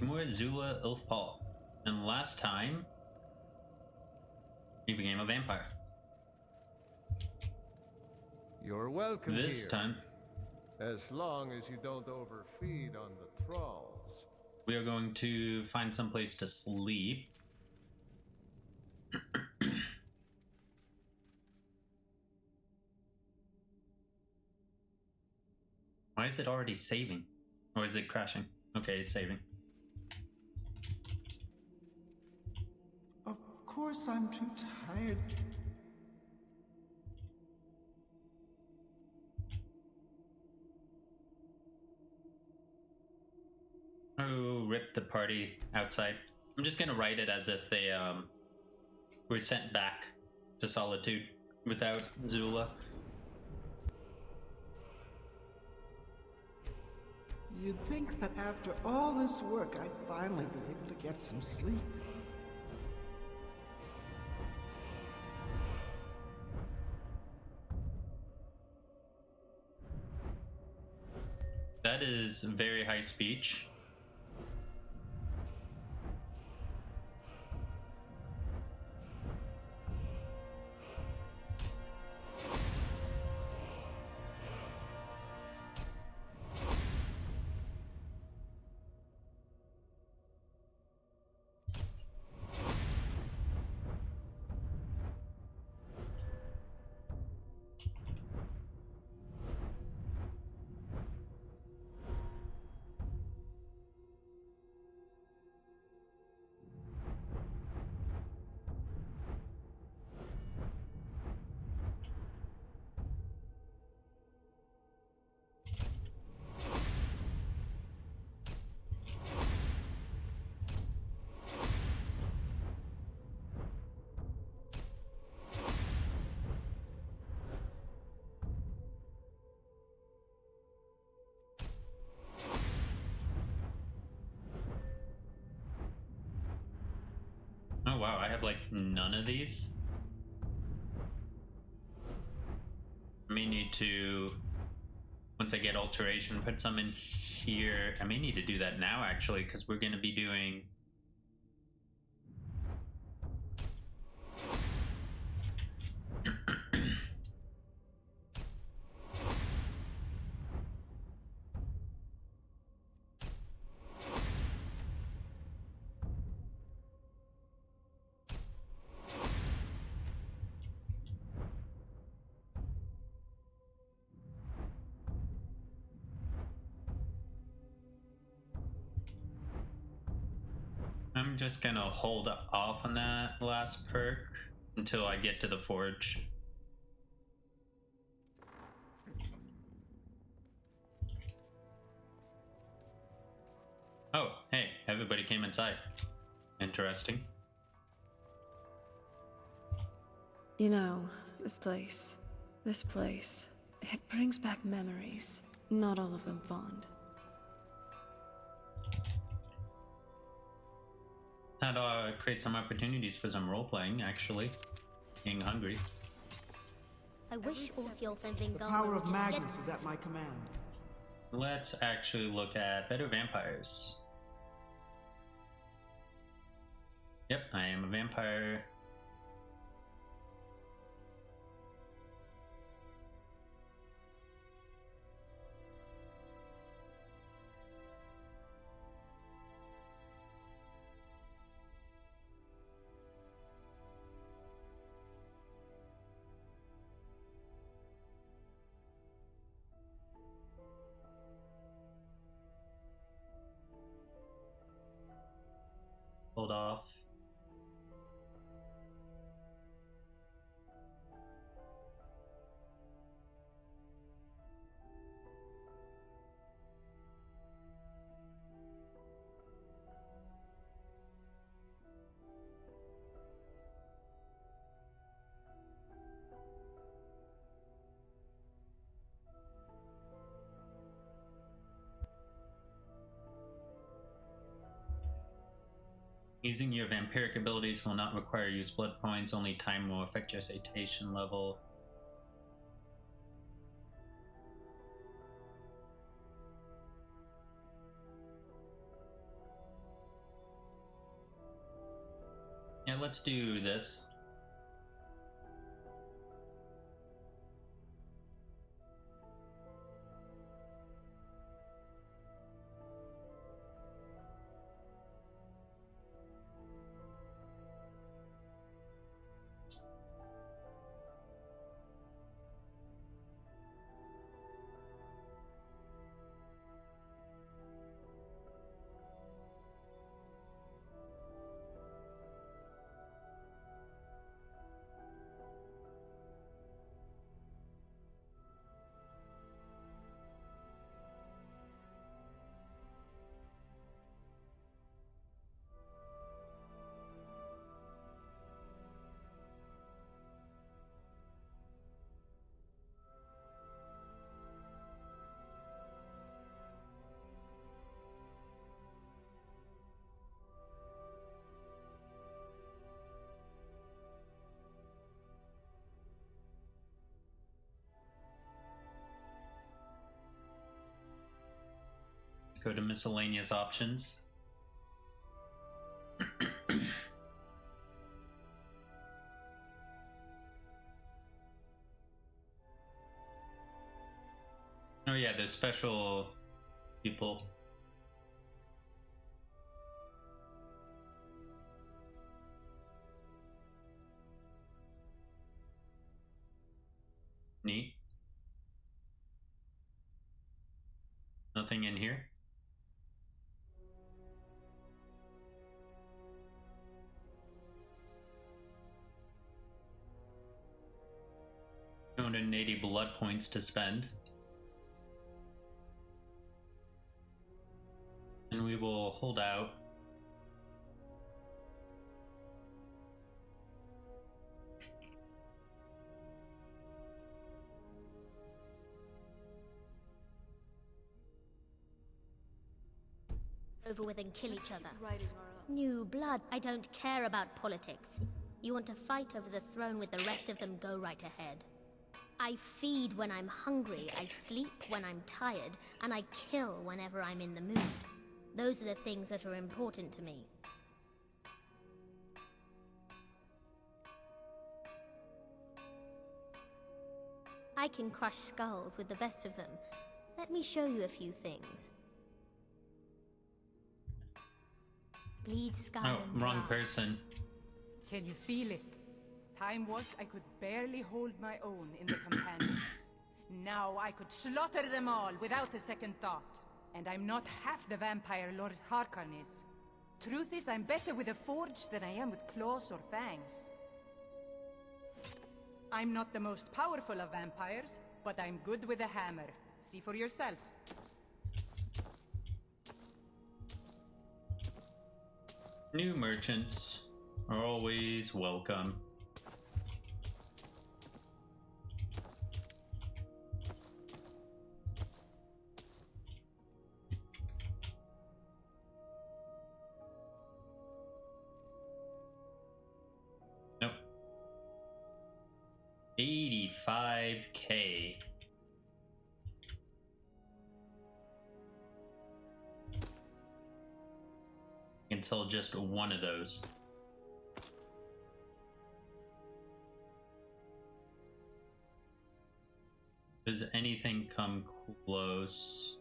more Zula, Ilath-Pal. And last time, he became a vampire. You're welcome This here. time, As long as you don't overfeed on the thralls. we are going to find some place to sleep. Why is it already saving? Or is it crashing? Okay, it's saving. Of course I'm too tired. Oh, rip the party outside. I'm just gonna write it as if they were sent back to Solitude without Zula. You'd think that after all this work, I'd finally be able to get some sleep. That is very high speech. Oh wow, I have like none of these. I may need to, once I get alteration, put some in here. I may need to do that now actually, because we're going to be doing I'm just gonna hold off on that last perk until I get to the forge. Oh, hey, everybody came inside. Interesting. You know, this place, it brings back memories. Not all of them fond. That create some opportunities for some role-playing, actually. Being hungry. I wish Orpheus and The Bengal power would of just get Magnus is at my command. Let's actually look at better vampires. Yep, I am a vampire. Hold off. Using your vampiric abilities will not require use blood points, only time will affect your citation level. let's do this. Go to miscellaneous options. Oh yeah, there's special people. Neat. Nothing in here. $280 blood points to spend. And we will hold out. Over with and kill each other. Writing our own. New blood. I don't care about politics. You want to fight over the throne with the rest of them, go right ahead. I feed when I'm hungry, I sleep when I'm tired, and I kill whenever I'm in the mood. Those are the things that are important to me. I can crush skulls with the best of them. Let me show you a few things. Bleed sky Oh, and wrong dry. person. Can you feel it? Time was I could barely hold my own in the companions. Now I could slaughter them all without a second thought. And I'm not half the vampire Lord Harkon is. Truth is, I'm better with a forge than I am with claws or fangs. I'm not the most powerful of vampires, but I'm good with a hammer. See for yourself. New merchants are always welcome. Nope. 85K. I can sell just one of those. Does anything come close?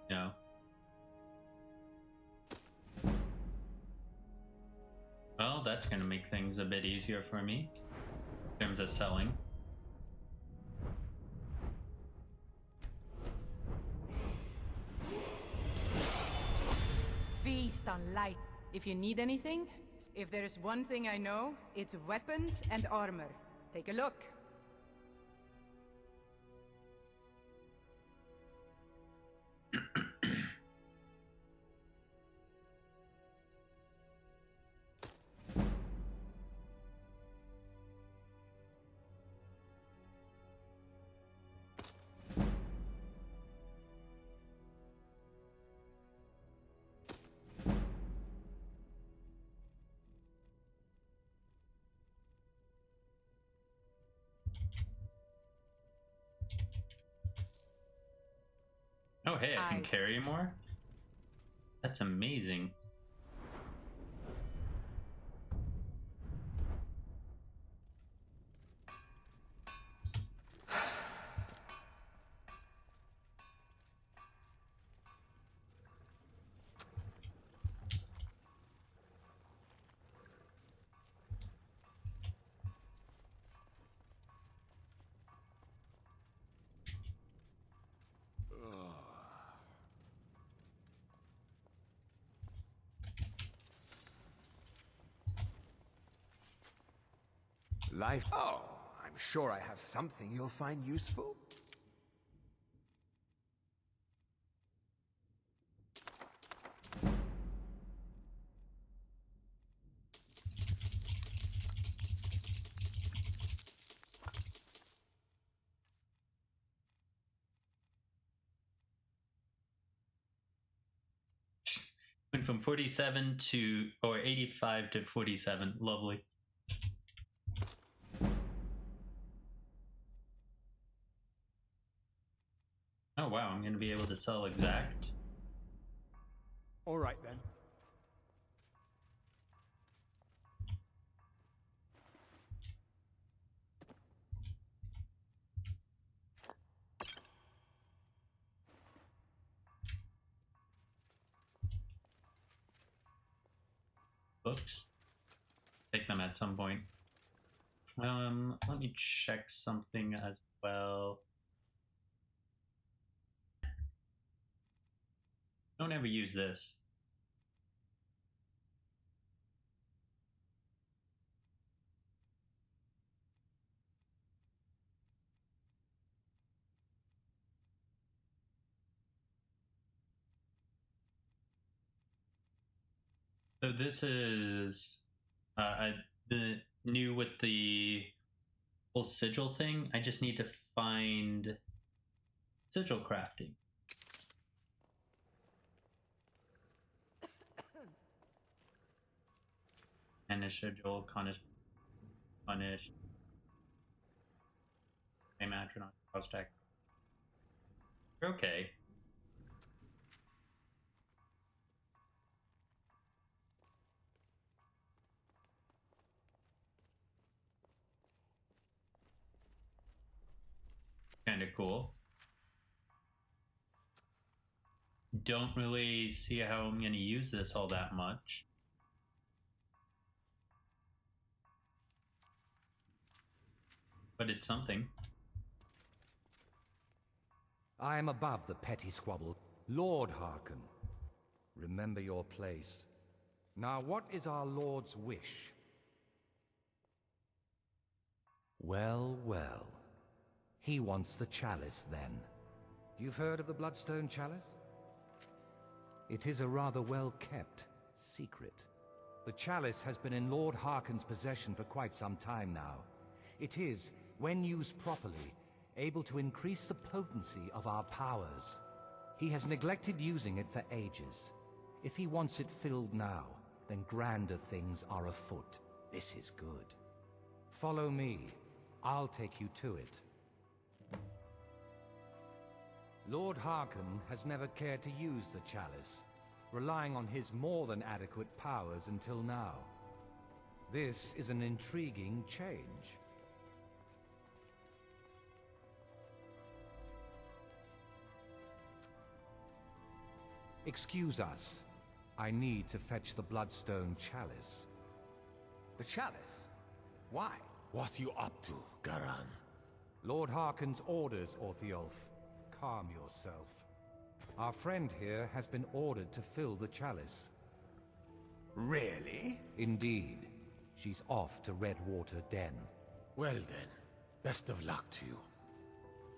No. Well, that's gonna make things a bit easier for me in terms of selling. Feast on light. If you need anything, if there's one thing I know, it's weapons and armor. Take a look. Oh, hey, I can carry more? That's amazing. Life. Oh, I'm sure I have something you'll find useful. Went from 47 to, or 85 to 47. Lovely. Oh wow, I'm gonna be able to sell exact. All right then. Books. Take them at some point. Let me check something as well. Don't ever use this. So this is the new with the whole sigil thing. I just need to find sigil crafting. And a sigil, punish. A matron on cross stack. Okay. Kind of cool. Don't really see how I'm going to use this all that much. But it's something. I am above the petty squabble. Lord Hearken, remember your place. Now what is our Lord's wish? Well, well. He wants the chalice, then. You've heard of the Bloodstone Chalice? It is a rather well-kept secret. The chalice has been in Lord Hearken's possession for quite some time now. It is, when used properly, able to increase the potency of our powers. He has neglected using it for ages. If he wants it filled now, then grander things are afoot. This is good. Follow me. I'll take you to it. Lord Hearken has never cared to use the chalice, relying on his more than adequate powers until now. This is an intriguing change. Excuse us. I need to fetch the Bloodstone Chalice. The chalice? Why? What you up to, Garan? Lord Hearken's orders, Orthiolf. Calm yourself. Our friend here has been ordered to fill the chalice. Really? Indeed. She's off to Redwater Den. Well then, best of luck to you.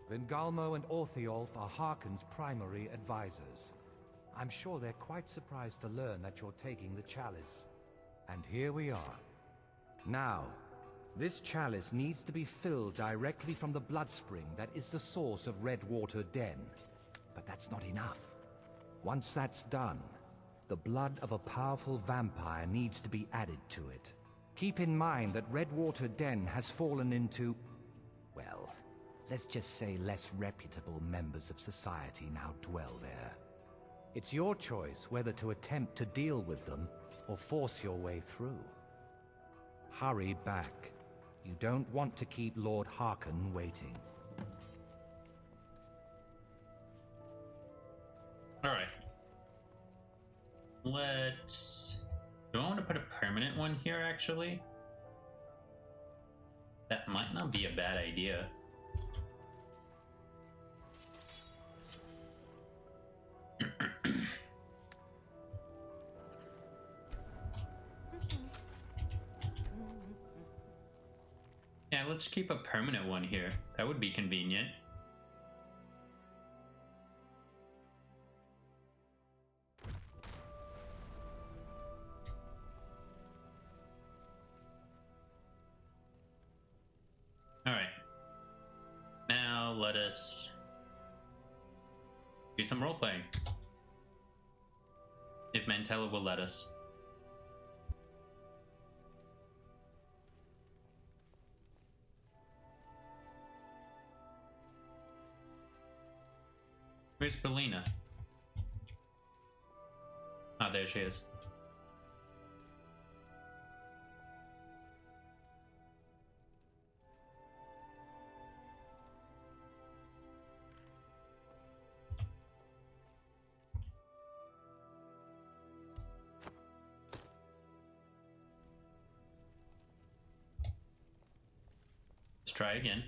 Vengalmo and Orthiolf are Hearken's primary advisors. I'm sure they're quite surprised to learn that you're taking the chalice. And here we are. Now, this chalice needs to be filled directly from the blood spring that is the source of Redwater Den. But that's not enough. Once that's done, the blood of a powerful vampire needs to be added to it. Keep in mind that Redwater Den has fallen into, well, let's just say less reputable members of society now dwell there. It's your choice whether to attempt to deal with them or force your way through. Hurry back. You don't want to keep Lord Harkon waiting. Alright. Let's... Do I want to put a permanent one here, actually? That might not be a bad idea. Yeah, let's keep a permanent one here. That would be convenient. Alright. Now let us do some role-playing. If Mantella will let us. Where's Belina? Oh, there she is. Let's try again.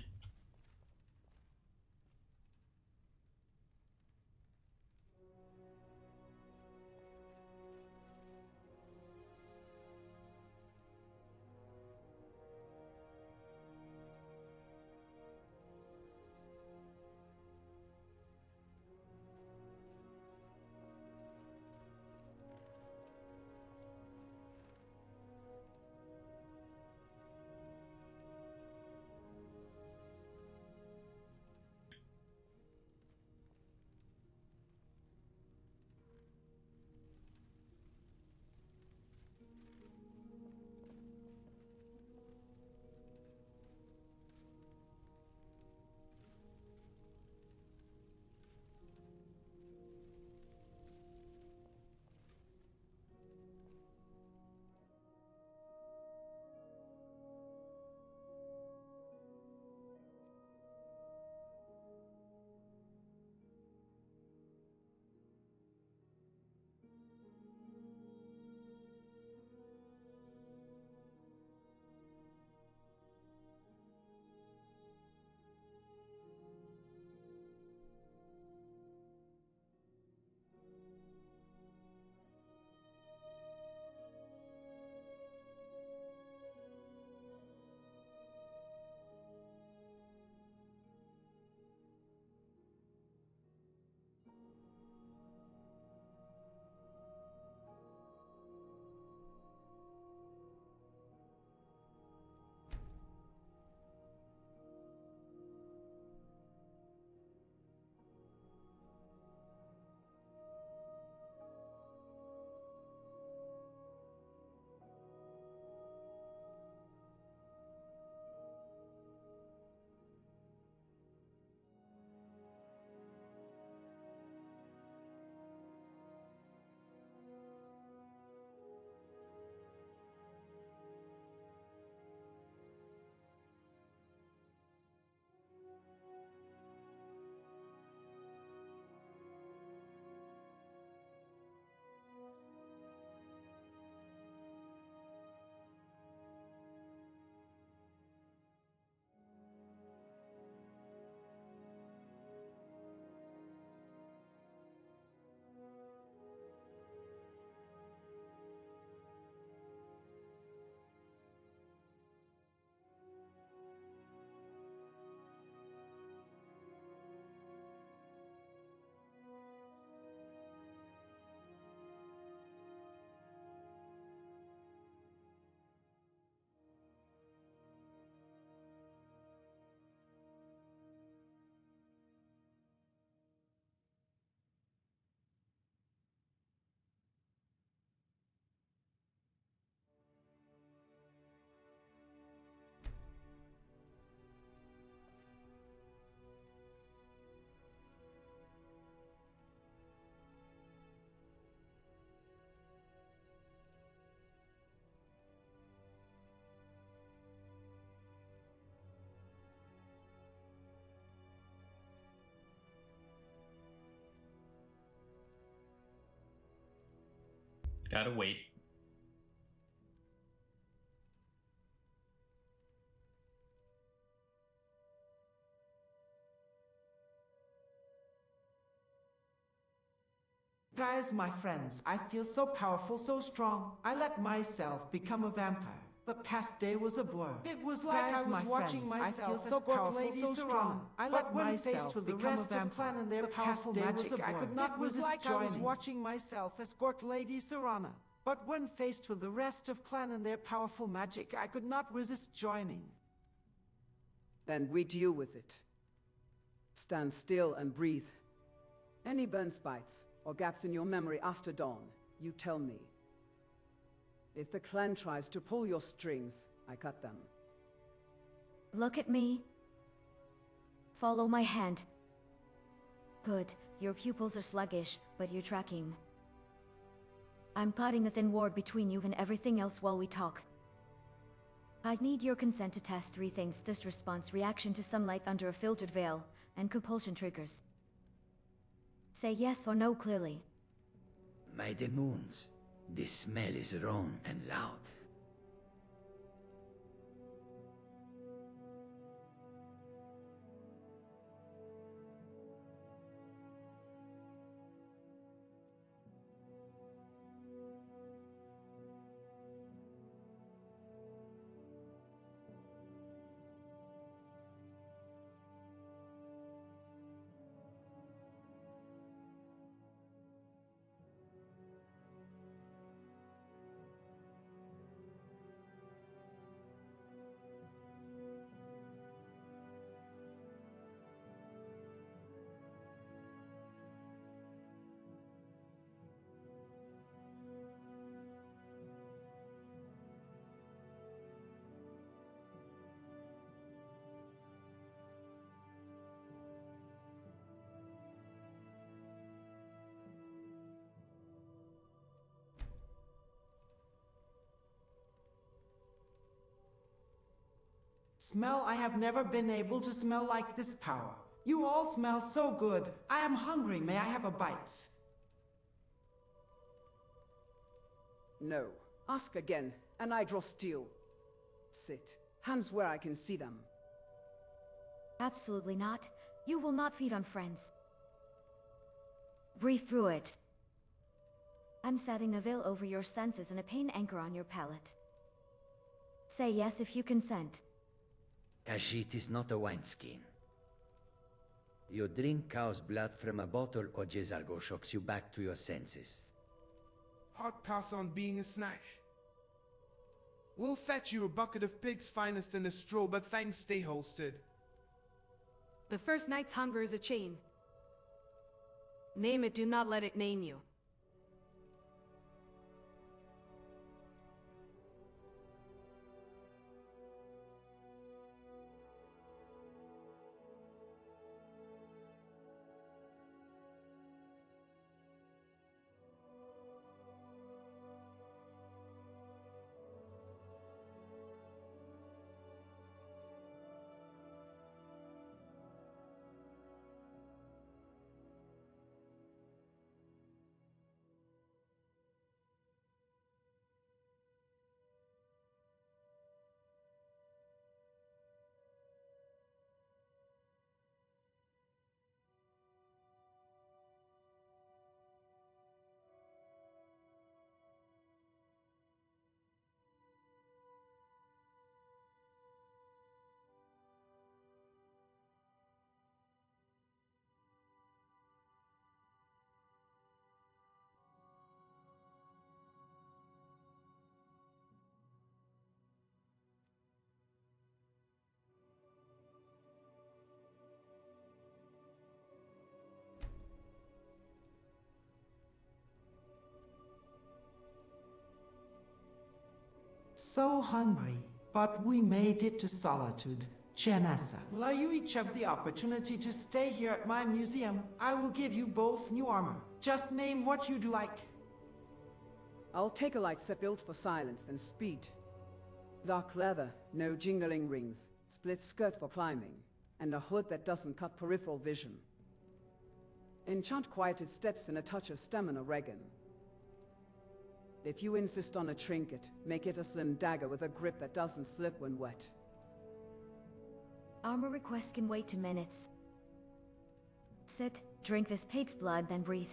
Gotta wait. Guys, my friends, I feel so powerful, so strong. I let myself become a vampire. The past day was a blur. It was like I was watching myself so powerful, so strong. I let myself with the rest of clan and their powerful magic. I could not resist joining. I was watching myself escort Lady Serana. But when faced with the rest of clan and their powerful magic, I could not resist joining. Then we deal with it. Stand still and breathe. Any burn spites or gaps in your memory after dawn, you tell me. If the clan tries to pull your strings, I cut them. Look at me. Follow my hand. Good. Your pupils are sluggish, but you're tracking. I'm plotting a thin ward between you and everything else while we talk. I need your consent to test 3 things: this response, reaction to sunlight under a filtered veil, and compulsion triggers. Say yes or no clearly. By the moons, this smell is wrong and loud. Smell, I have never been able to smell like this power. You all smell so good. I am hungry. May I have a bite? No. Ask again, and I draw steel. Sit. Hands where I can see them. Absolutely not. You will not feed on friends. Breathe through it. I'm setting a veil over your senses and a pain anchor on your palate. Say yes if you consent. Khajiit is not a wineskin. You drink cow's blood from a bottle or Jezargo shocks you back to your senses. Hard pass on being a snack. We'll fetch you a bucket of pig's finest and a straw, but thanks stay holstered. The first night's hunger is a chain. Name it, do not let it name you. So hungry, but we made it to Solitude. Janessa, will you each have the opportunity to stay here at my museum? I will give you both new armor. Just name what you'd like. I'll take a light set built for silence and speed. Dark leather, no jingling rings, split skirt for climbing, and a hood that doesn't cut peripheral vision. Enchant quieted steps and a touch of stamina regan. If you insist on a trinket, make it a slim dagger with a grip that doesn't slip when wet. Armor requests can wait 2 minutes. Sit, drink this pig's blood, then breathe.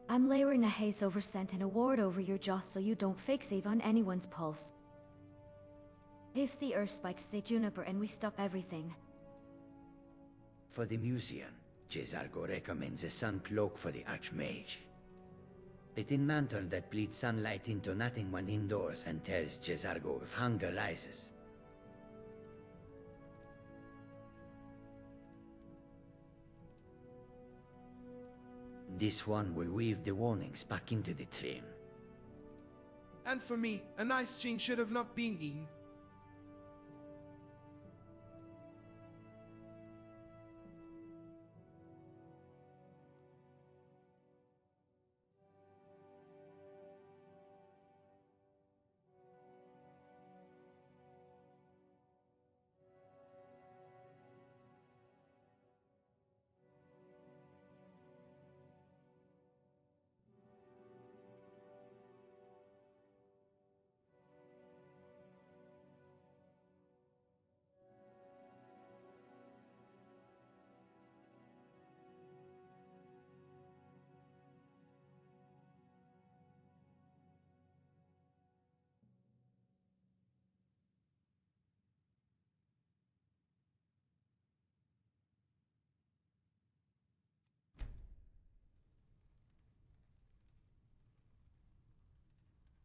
I'm layering a haze over scent and a ward over your jaw so you don't fake save on anyone's pulse. If the earth spikes, say juniper and we stop everything. For the museum, Jezargo recommends a sun cloak for the Archmage. A thin mantle that bleeds sunlight into nothing when indoors and tells Jezargo if hunger rises. This one will weave the warnings back into the train. And for me, a nice chain should have not been eaten.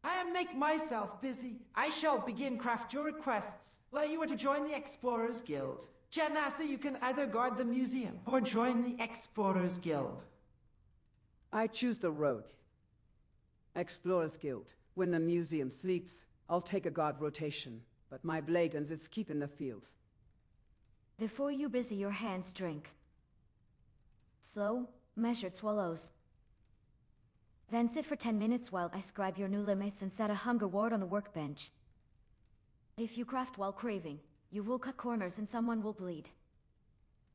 I make myself busy. I shall begin craft your requests. Like you are to join the Explorers Guild. Janassa, you can either guard the museum or join the Explorers Guild. I choose the road. Explorers Guild. When the museum sleeps, I'll take a guard rotation. But my blade guns it's keep in the field. Before you busy your hands, drink. Slow, measured swallows. Then sit for 10 minutes while I scribe your new limits and set a hunger ward on the workbench. If you craft while craving, you will cut corners and someone will bleed.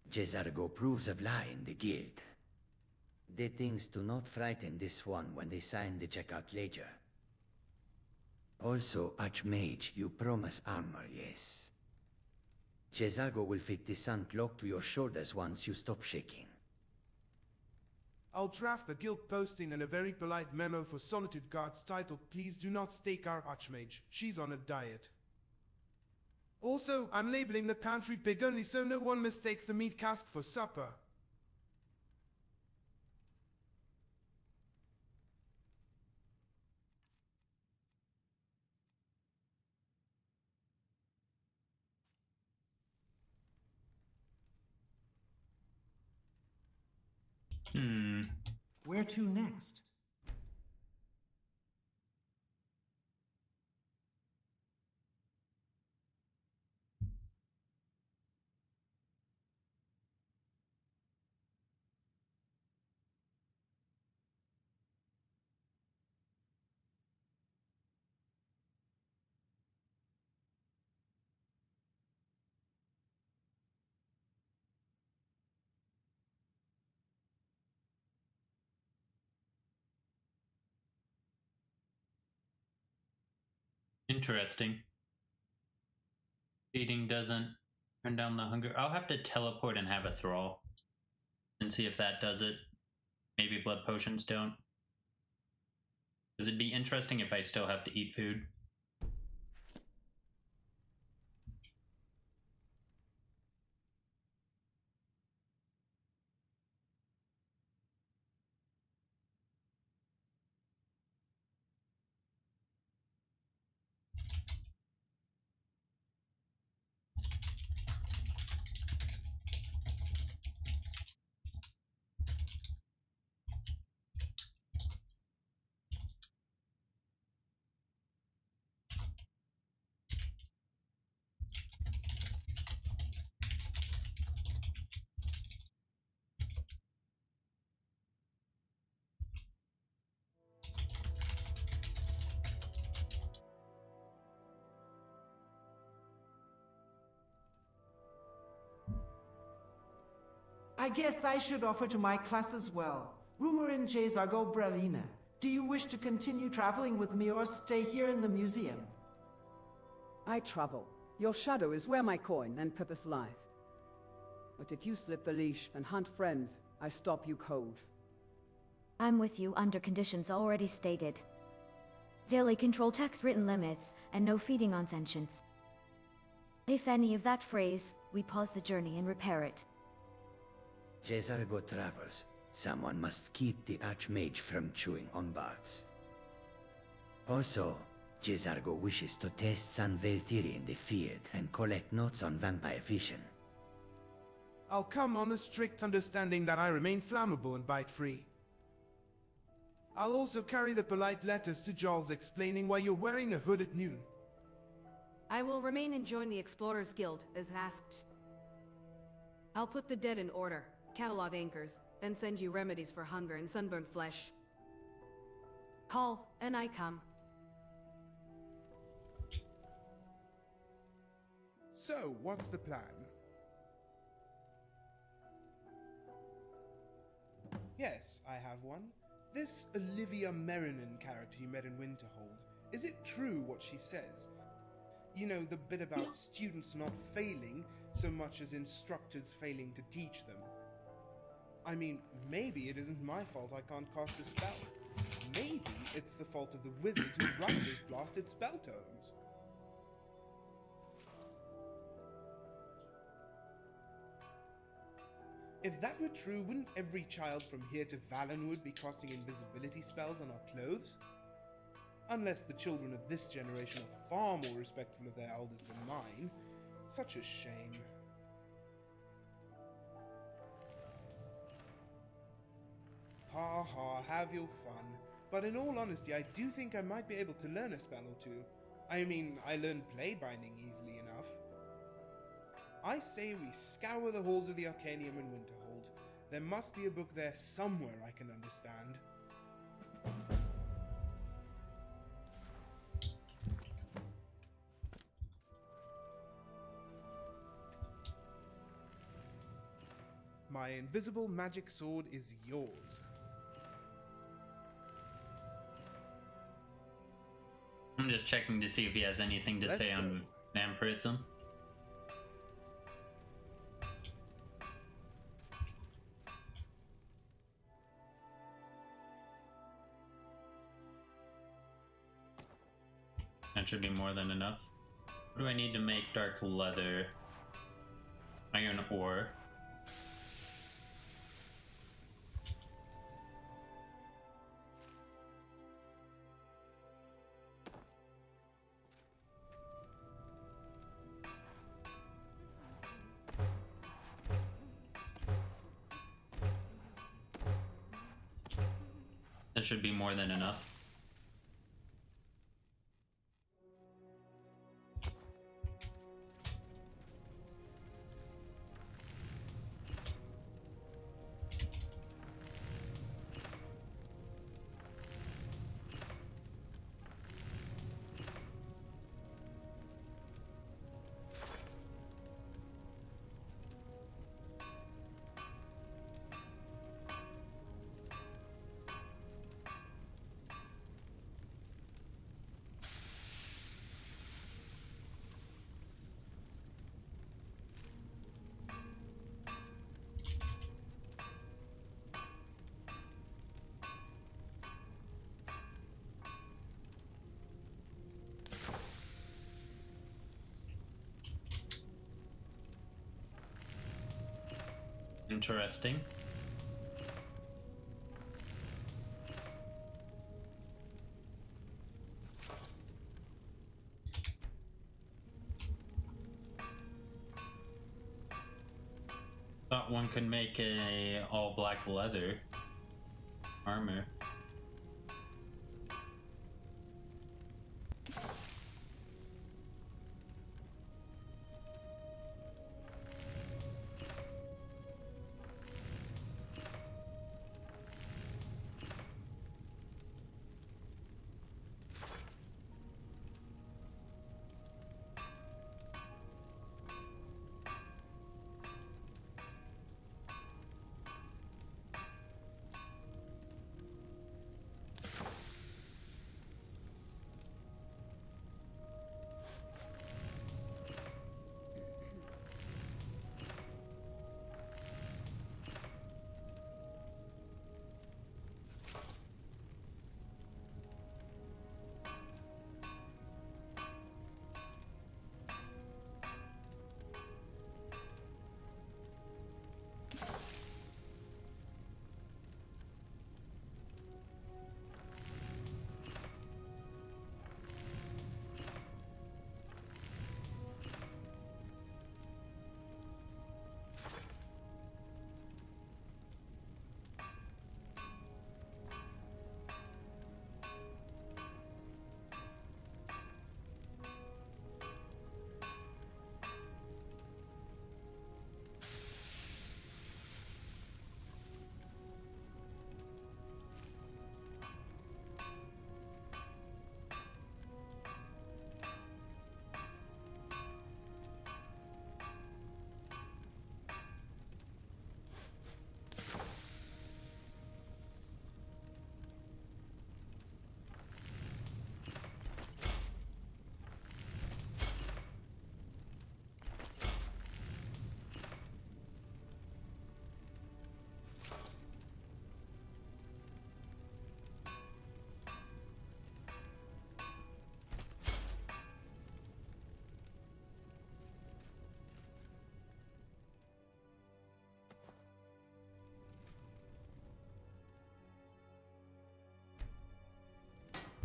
Jezargo proves of lie in the guild. The things do not frighten this one when they sign the checkout ledger. Also, Archmage, you promise armor, yes. Jezargo will fit the sun cloak to your shoulders once you stop shaking. I'll draft the guild posting and a very polite memo for Solitude guards titled, "Please do not stake our Archmage. She's on a diet." Also, I'm labeling the pantry pig only so no one mistakes the meat cask for supper. Where to next? Interesting. Feeding doesn't turn down the hunger. I'll have to teleport and have a thrall and see if that does it. Maybe blood potions don't. Because it'd be interesting if I still have to eat food. I guess I should offer to my class as well. Rumor in Jezargo Brelina. Do you wish to continue traveling with me or stay here in the museum? I travel. Your shadow is where my coin and purpose lie. But if you slip the leash and hunt friends, I stop you cold. I'm with you under conditions already stated. Daily control checks written limits, and no feeding on sentients. If any of that phrase, we pause the journey and repair it. Jesargo travels. Someone must keep the Archmage from chewing on bards. Also, Jesargo wishes to test San Veltiri in the field and collect notes on vampire vision. I'll come on the strict understanding that I remain flammable and bite-free. I'll also carry the polite letters to Jarls explaining why you're wearing a hood at noon. I will remain and join the Explorers Guild, as asked. I'll put the dead in order, catalog anchors, then send you remedies for hunger and sunburned flesh. Call, and I come. So, what's the plan? Yes, I have one. This Olivia Merrinan character you met in Winterhold, is it true what she says? You know, the bit about students not failing so much as instructors failing to teach them. I mean, maybe it isn't my fault I can't cast a spell. Maybe it's the fault of the wizards who run those blasted spell tomes. If that were true, wouldn't every child from here to Valenwood be casting invisibility spells on our clothes? Unless the children of this generation are far more respectful of their elders than mine. Such a shame. Ha ha, have your fun. But in all honesty, I do think I might be able to learn a spell or two. I mean, I learned playbinding easily enough. I say we scour the halls of the Arcanium in Winterhold. There must be a book there somewhere I can understand. My invisible magic sword is yours. I'm just checking to see if he has anything to say on vampirism. That should be more than enough. What do I need to make dark leather? Iron ore. That should be more than enough. Interesting. Thought one could make a all black leather armor.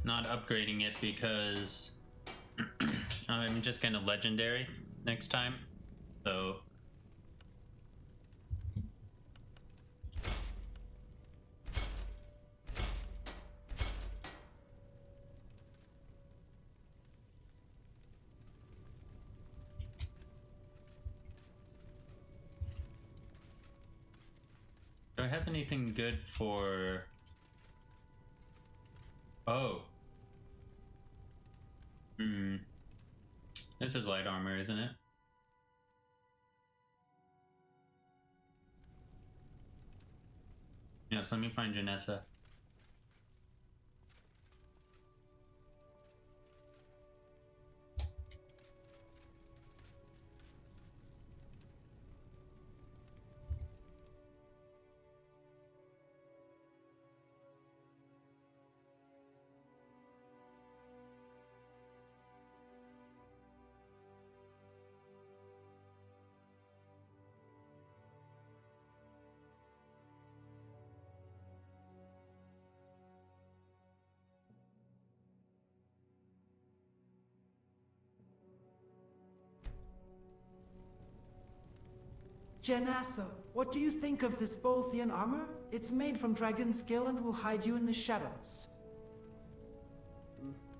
not upgrading it because I'm just gonna legendary next time. So do I have anything good for... Oh. This is light armor, isn't it? Yes, let me find Janessa. Janessa, what do you think of this Bolthian armor? It's made from dragon skill and will hide you in the shadows.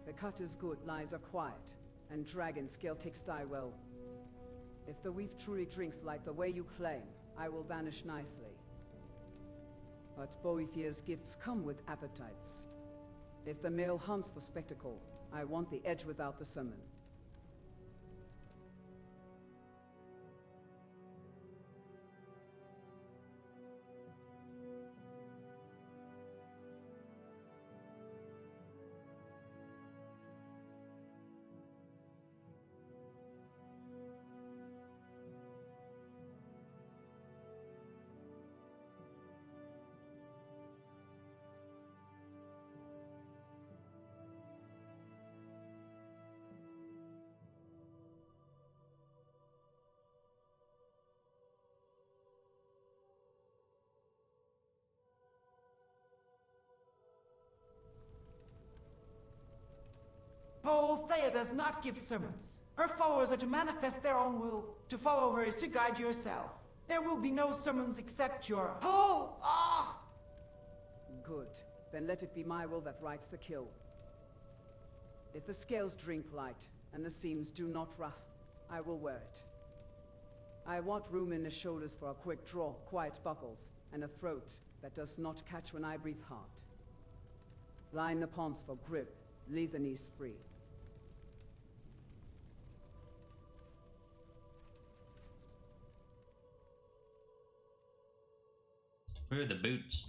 The cut is good, lies are quiet, and dragon skill ticks die well. If the weave truly drinks like the way you claim, I will vanish nicely. But Boethiah's gifts come with appetites. If the male hunts for spectacle, I want the edge without the summon. Bolthea does not give sermons. Her followers are to manifest their own will. To follow her is to guide yourself. There will be no sermons except your whole... Good. Then let it be my will that writes the kill. If the scales drink light, and the seams do not rust, I will wear it. I want room in the shoulders for a quick draw, quiet buckles, and a throat that does not catch when I breathe hard. Line the palms for grip, leave the knees free. Where are the boots?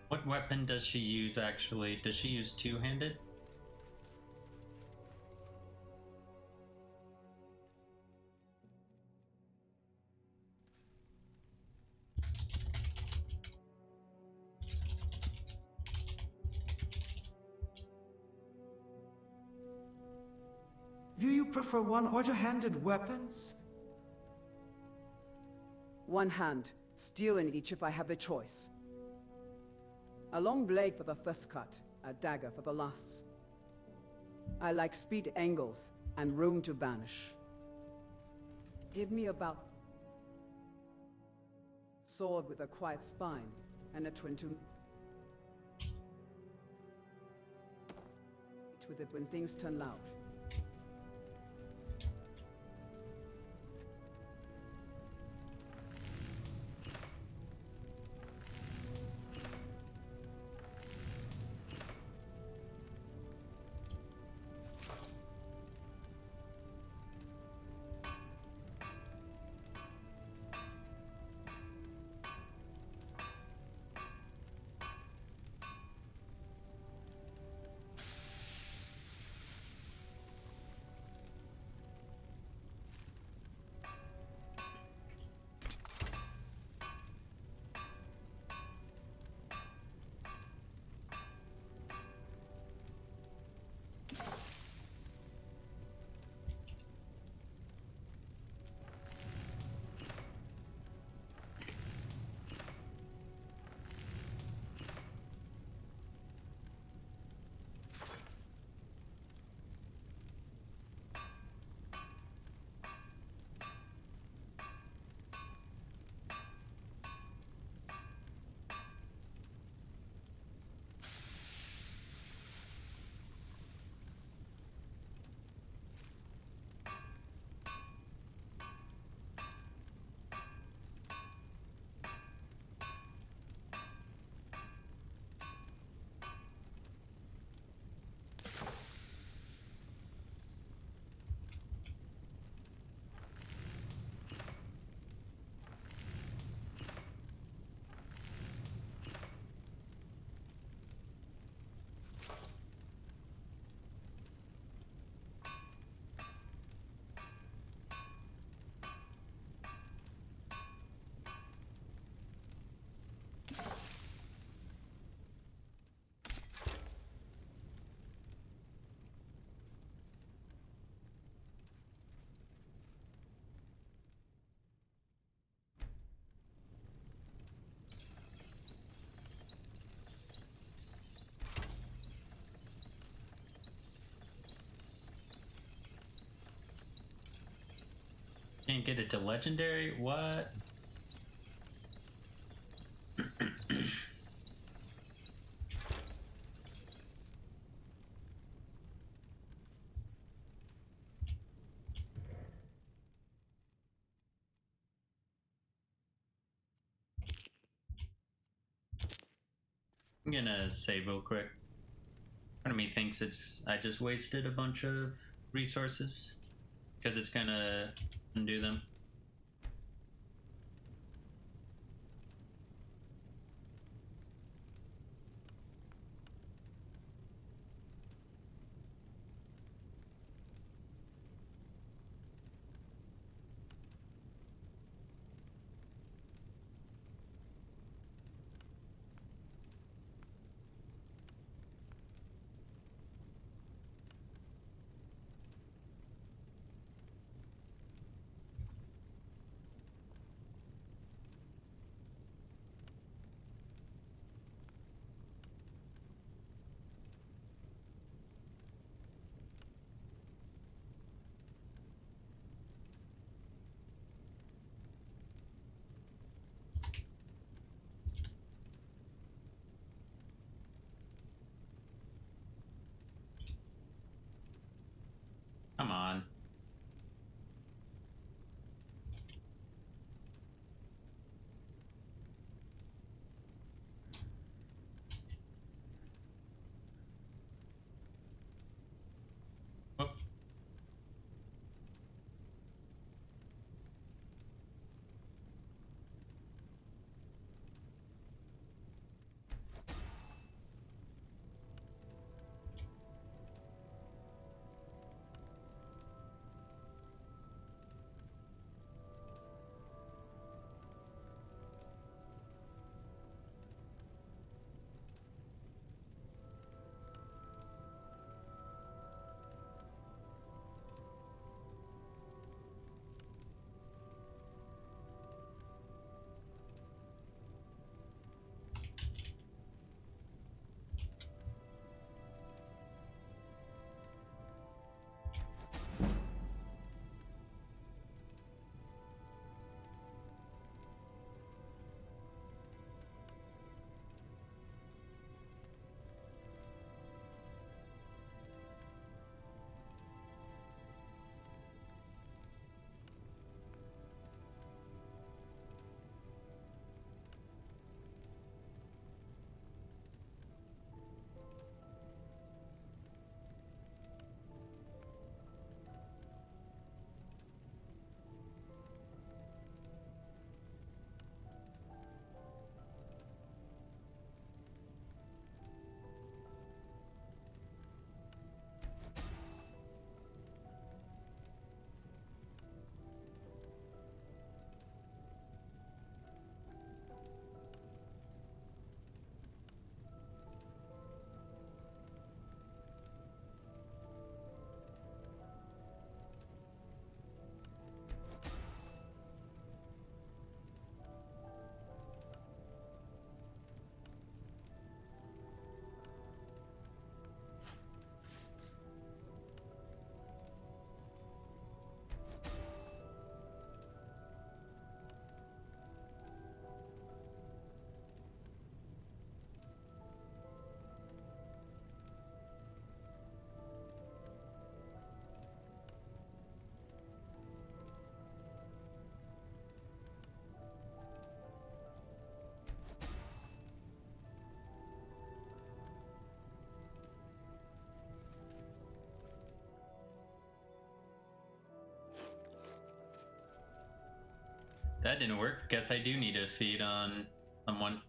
What weapon does she use actually? Does she use two-handed? Do you prefer one or two-handed weapons? One hand, steel in each if I have the choice. A long blade for the first cut, a dagger for the last. I like speed angles and room to vanish. Give me about sword with a quiet spine and a twin to with it when things turn loud. Can't get it to legendary? What? I'm gonna save real quick. Part of me thinks I just wasted a bunch of resources because it's gonna undo them. Come on. Oh. That didn't work. Guess I do need to feed on someone.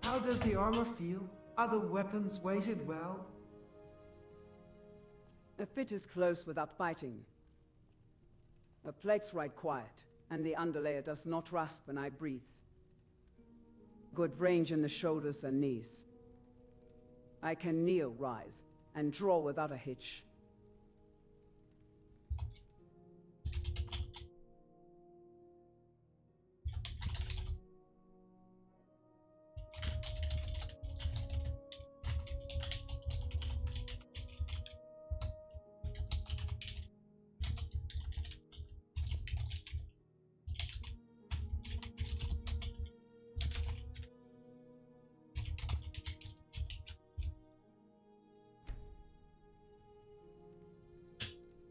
How does the armor feel? Are the weapons weighted well? The fit is close without biting. The plate's right quiet, and the underlayer does not rasp when I breathe. Good range in the shoulders and knees. I can kneel, rise, and draw without a hitch.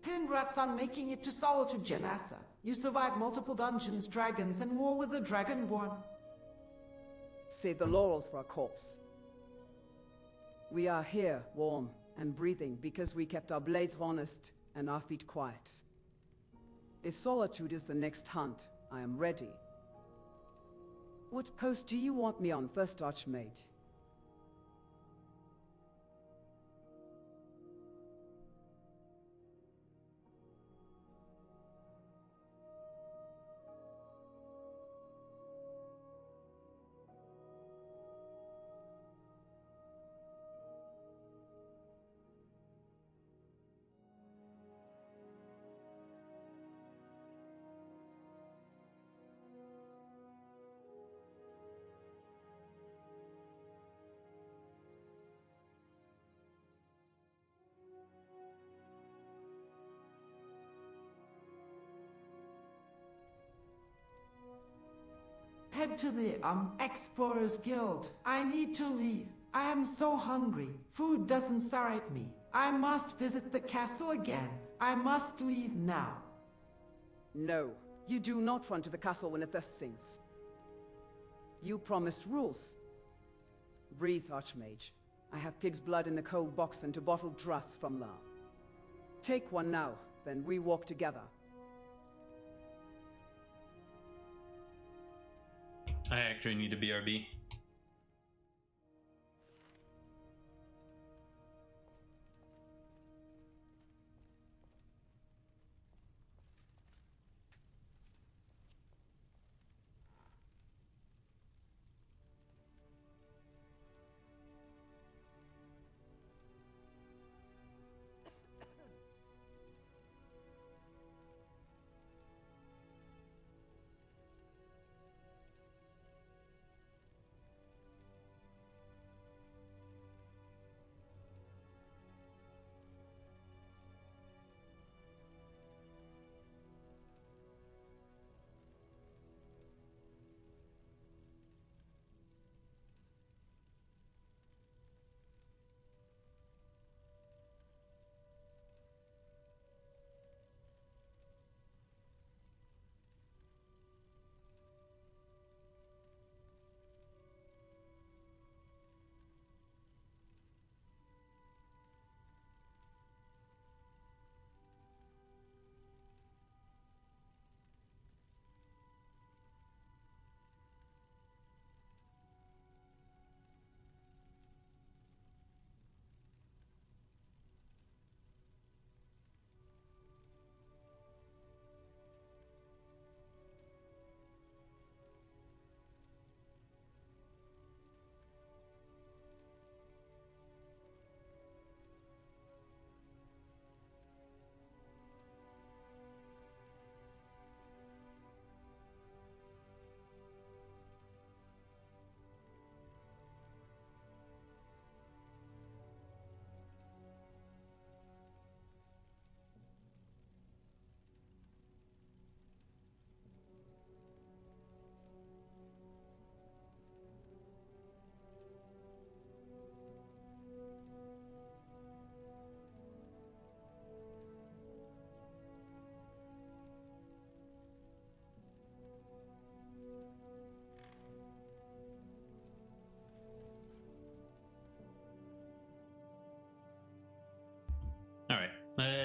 Congrats on making it to Solitude, Janassa. You survived multiple dungeons, dragons, and war with the Dragonborn. Save the laurels for a corpse. We are here, warm and breathing, because we kept our blades honest and our feet quiet. If Solitude is the next hunt, I am ready. What post do you want me on first, Archmage? Head to the, Explorers Guild. I need to leave. I am so hungry. Food doesn't satisfy me. I must visit the castle again. I must leave now. No, you do not run to the castle when the thirst sings. You promised rules. Breathe, Archmage. I have pig's blood in the cold box and 2 bottled draughts from La. Take one now, then we walk together. I actually need to BRB.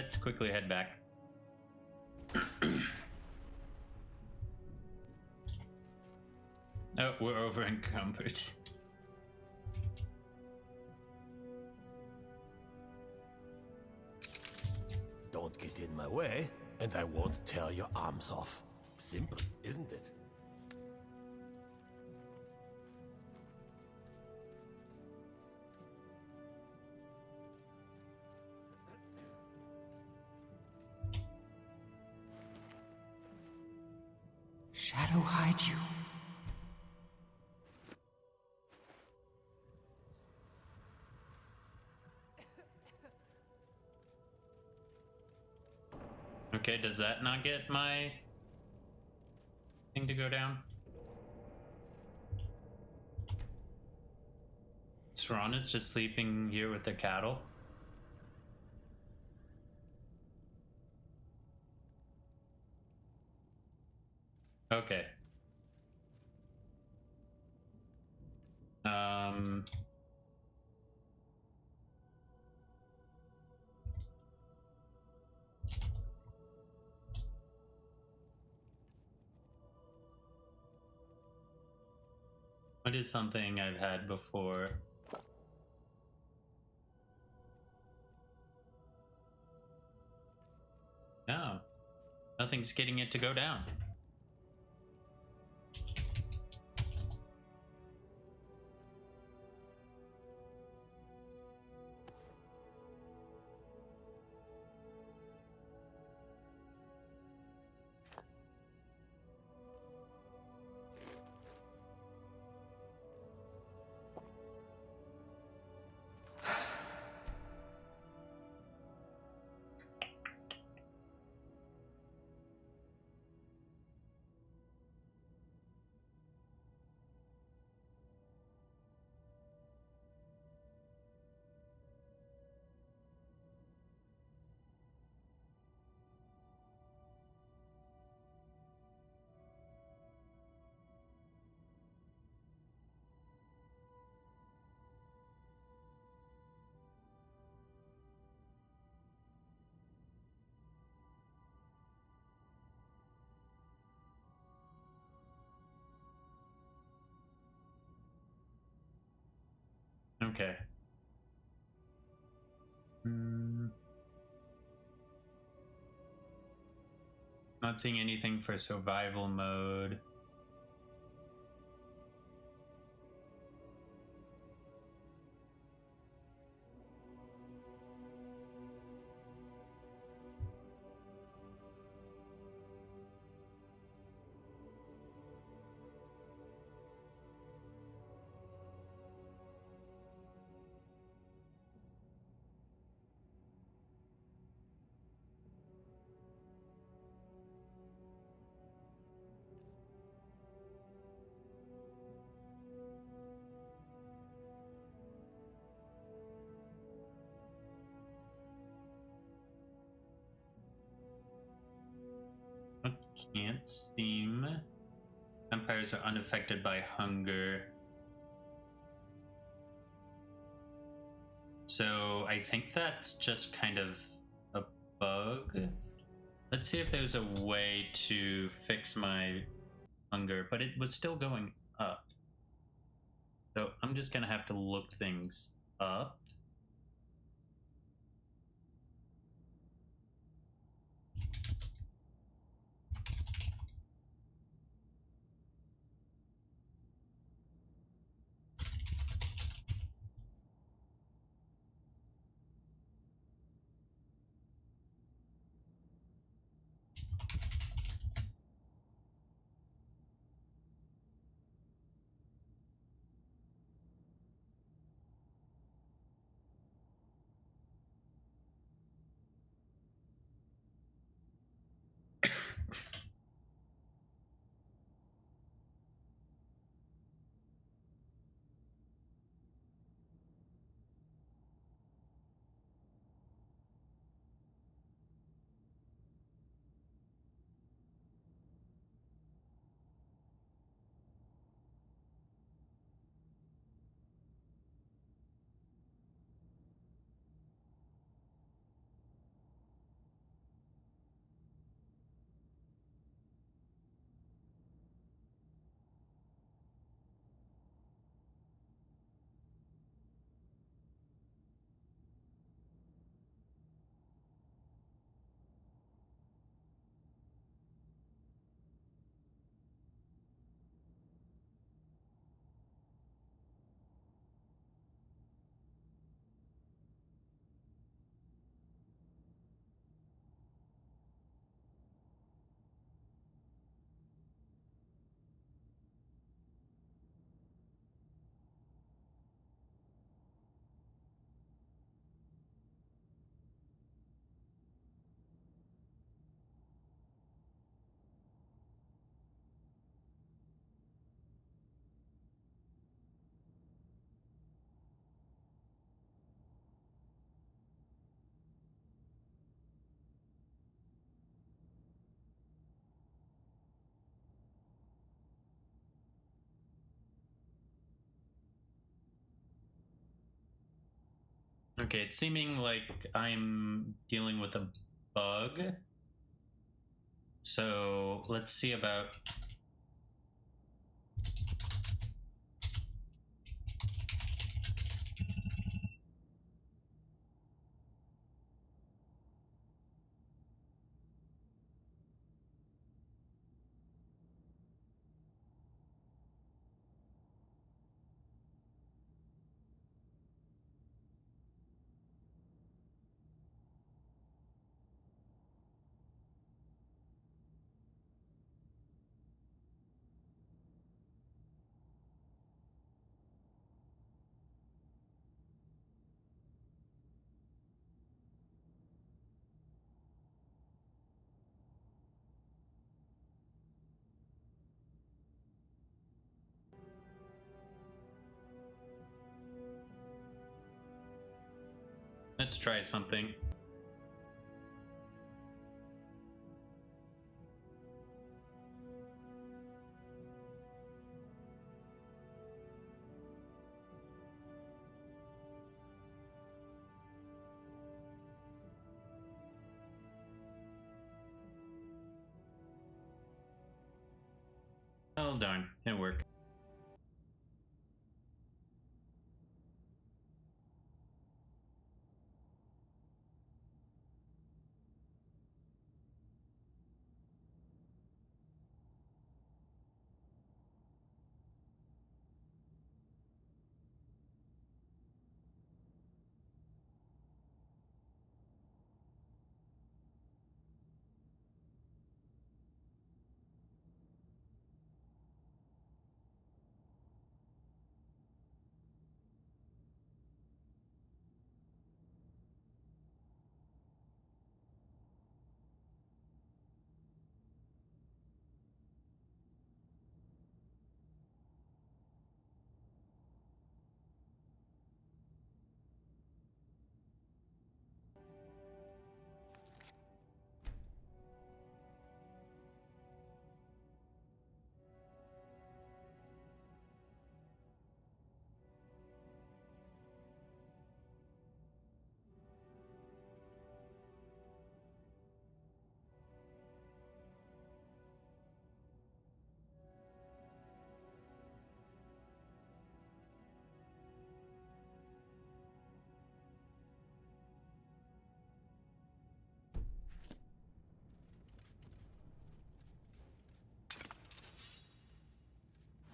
let's quickly head back. Oh, we're over encumbered. Don't get in my way, and I won't tear your arms off. Simple, isn't it? Shadow hide you. Okay, does that not get my thing to go down? Serana's just sleeping here with the cattle. Okay. What is something I've had before? No. Nothing's getting it to go down. Okay. Not seeing anything for survival mode. I can't seem. Vampires are unaffected by hunger. So I think that's just kind of a bug. Let's see if there's a way to fix my hunger, but it was still going up. So I'm just gonna have to look things up. Okay, it's seeming like I'm dealing with a bug. So let's see about... Let's try something. Oh darn, it worked.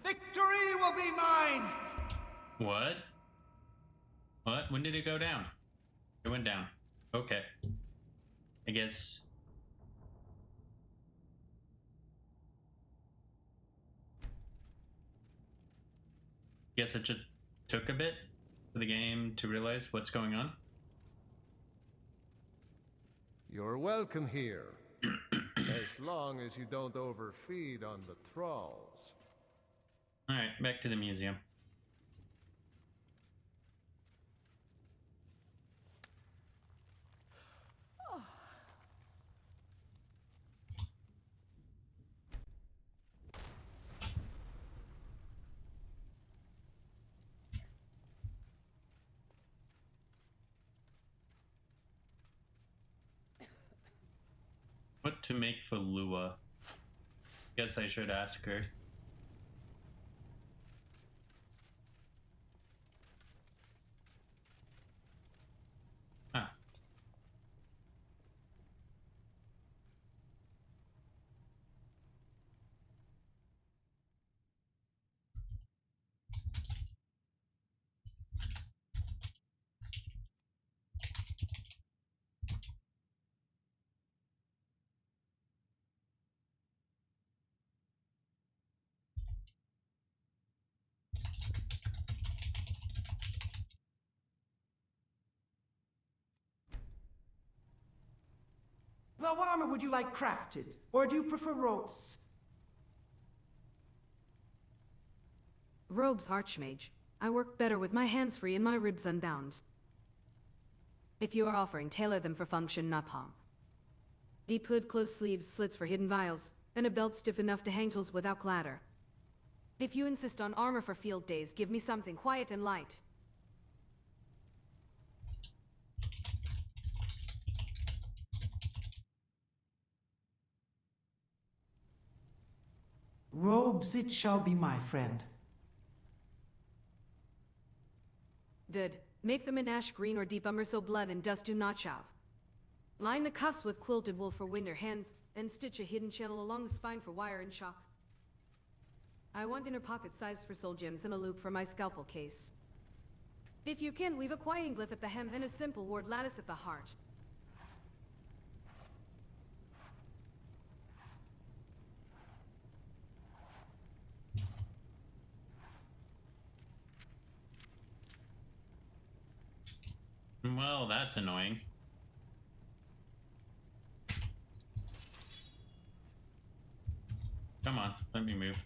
Victory will be mine! What? What? When did it go down? It went down. Okay. I guess... Guess it just took a bit for the game to realize what's going on. You're welcome here. As long as you don't overfeed on the thralls. Alright, back to the museum. What to make for Lua? Guess I should ask her. Ah. Well, what armor would you like crafted? Or do you prefer ropes? Robes, Archmage. I work better with my hands free and my ribs unbound. If you are offering, tailor them for function, not harm. Deep hood, closed sleeves, slits for hidden vials, and a belt stiff enough to hang tools without clatter. If you insist on armor for field days, give me something quiet and light. Robes it shall be, my friend. Good. Make them in ash green or deep umber so blood and dust do not shout. Line the cuffs with quilted wool for winter hands, and stitch a hidden channel along the spine for wire and shock. I want inner pocket sized for soul gems and a loop for my scalpel case. If you can, weave a quieting glyph at the hem and a simple ward lattice at the heart. Well, that's annoying. Come on, let me move.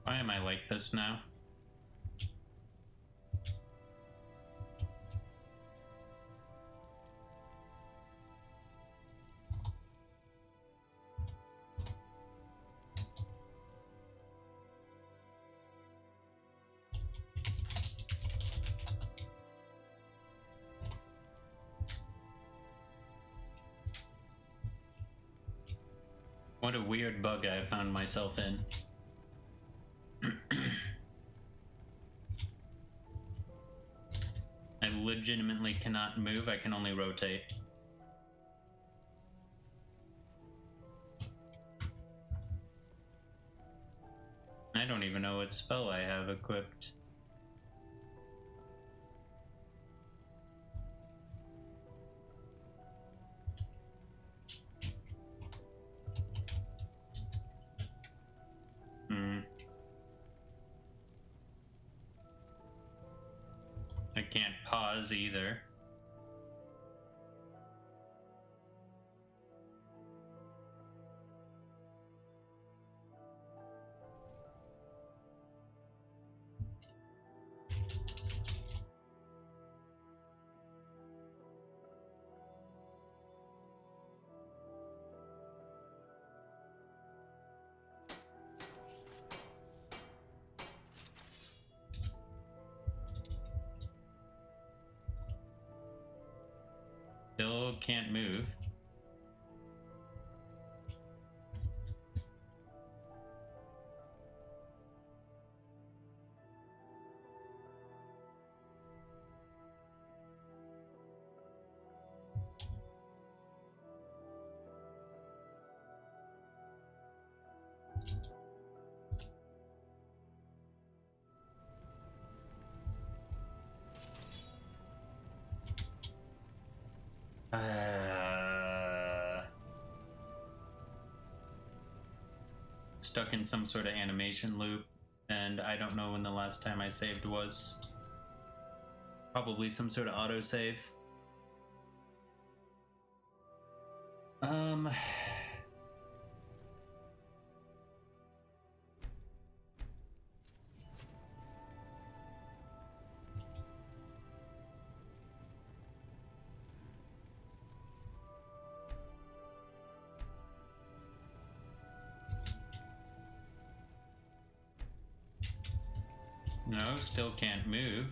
Why am I like this now? What a weird bug I found myself in. I legitimately cannot move, I can only rotate. I don't even know what spell I have equipped. I can't pause either. Still can't move. Stuck in some sort of animation loop, and I don't know when the last time I saved was. Probably some sort of autosave. No, still can't move.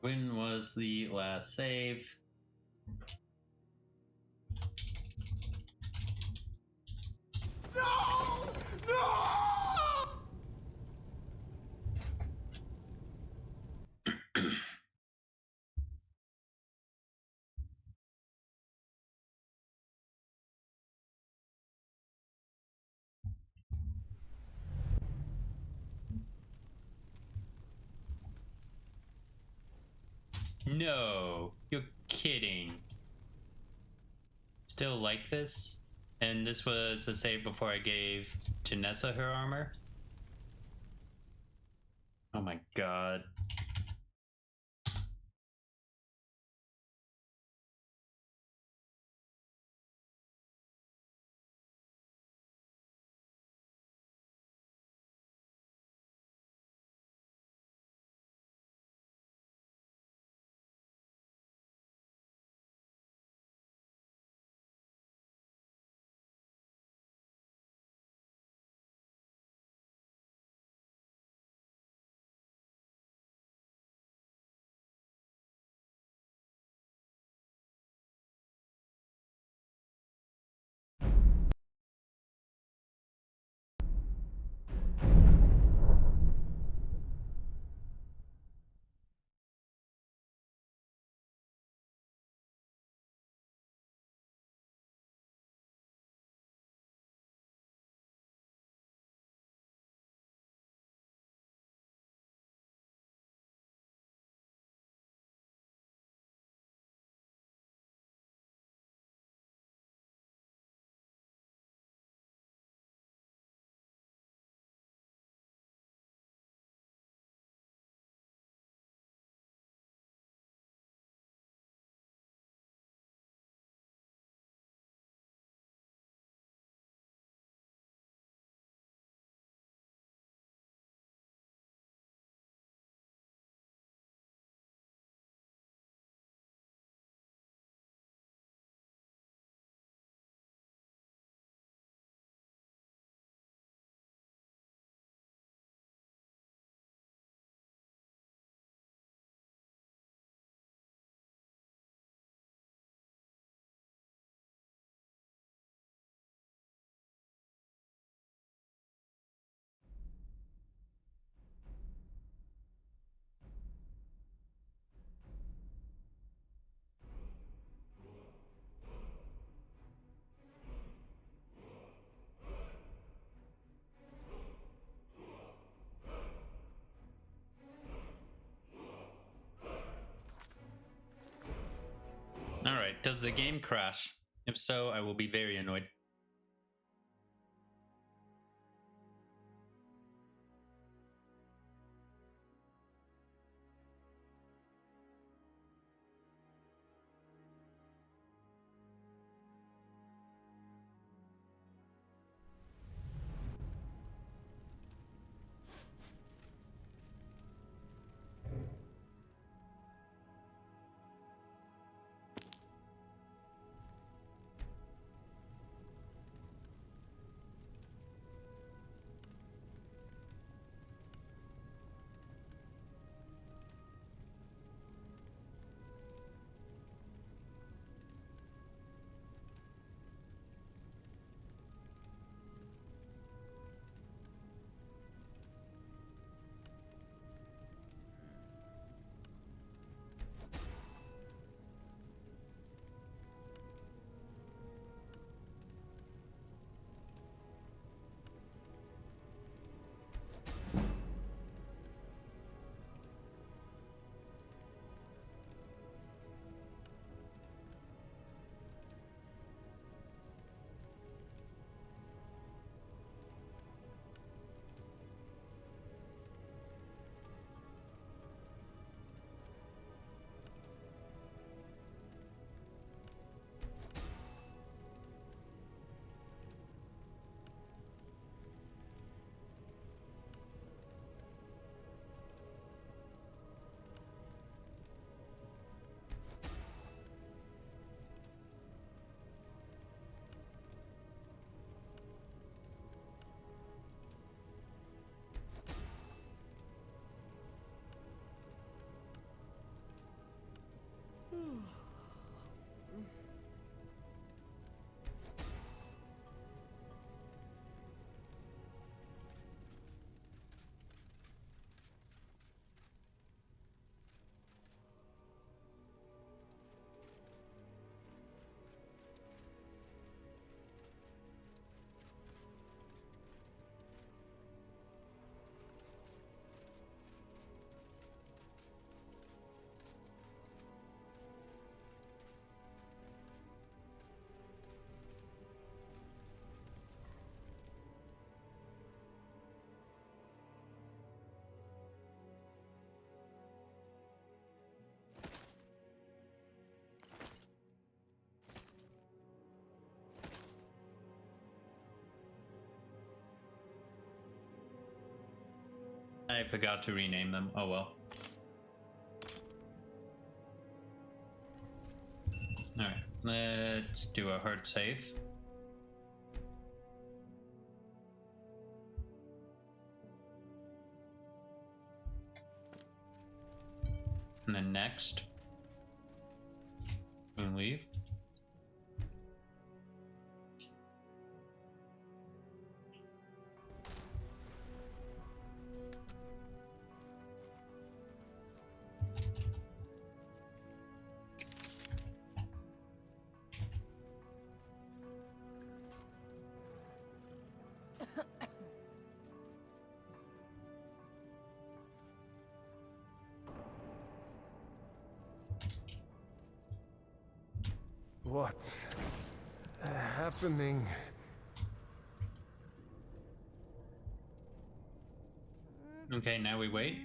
When was the last save? No, you're kidding. Still like this? And this was a save before I gave Janessa her armor? Oh my god. Alright, does the game crash? If so, I will be very annoyed. I forgot to rename them. Oh well. Alright, let's do a hard save. And then next, we leave. What's happening? Okay, now we wait.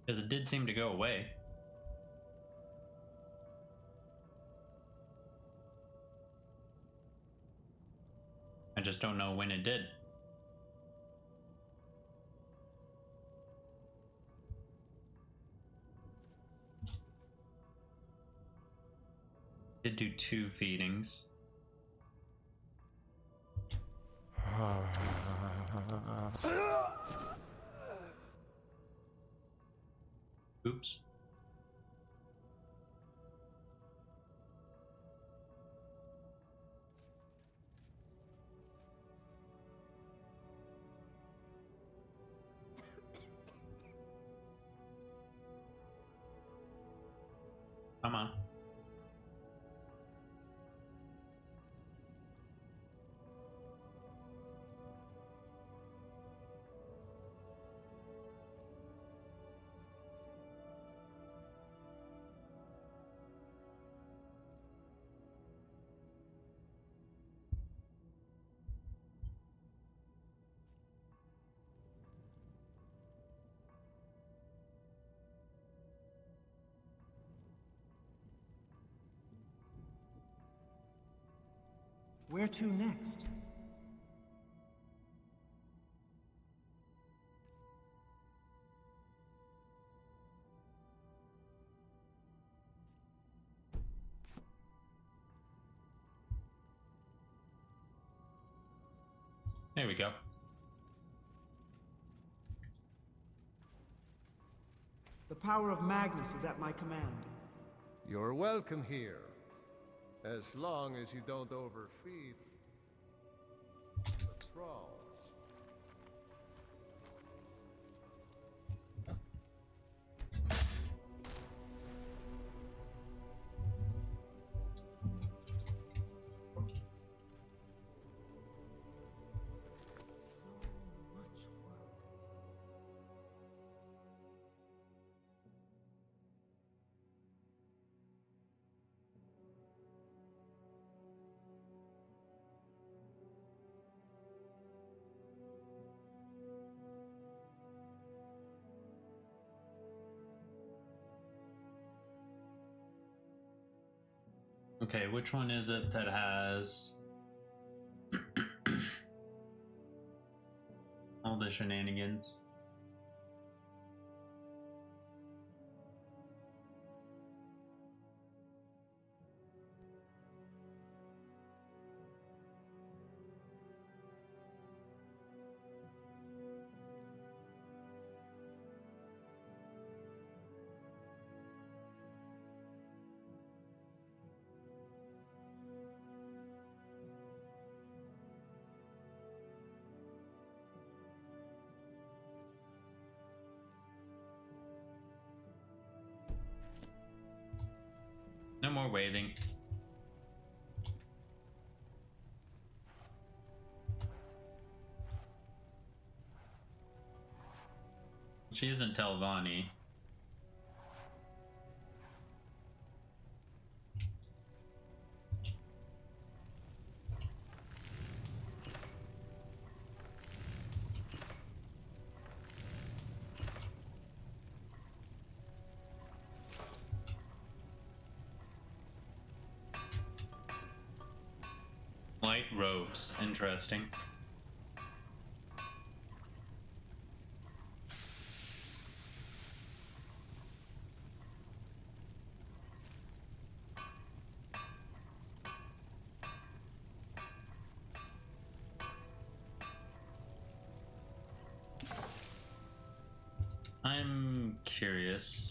Because it did seem to go away. I just don't know when it did. Did do 2 feedings. Oops. Come on. Where to next? There we go. The power of Magnus is at my command. You're welcome here. As long as you don't overfeed the thralls. Okay, which one is it that has all the shenanigans? No more waving. She isn't Telvanni. white robes. Interesting. I'm curious.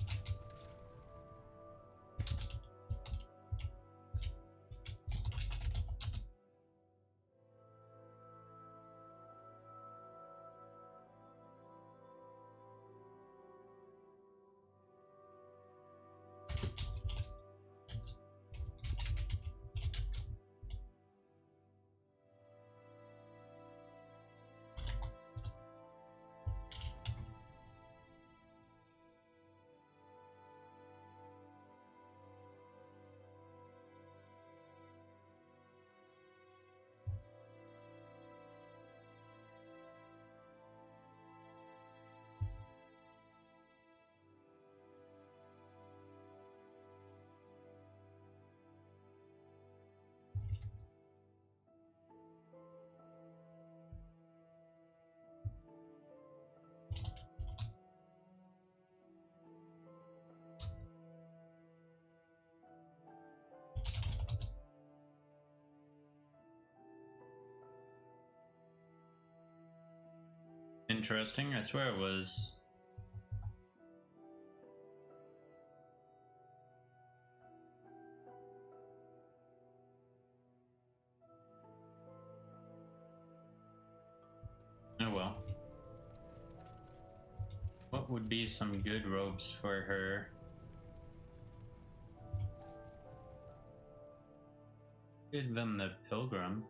Interesting. I swear it was. Oh well. What would be some good robes for her? Give them the pilgrim.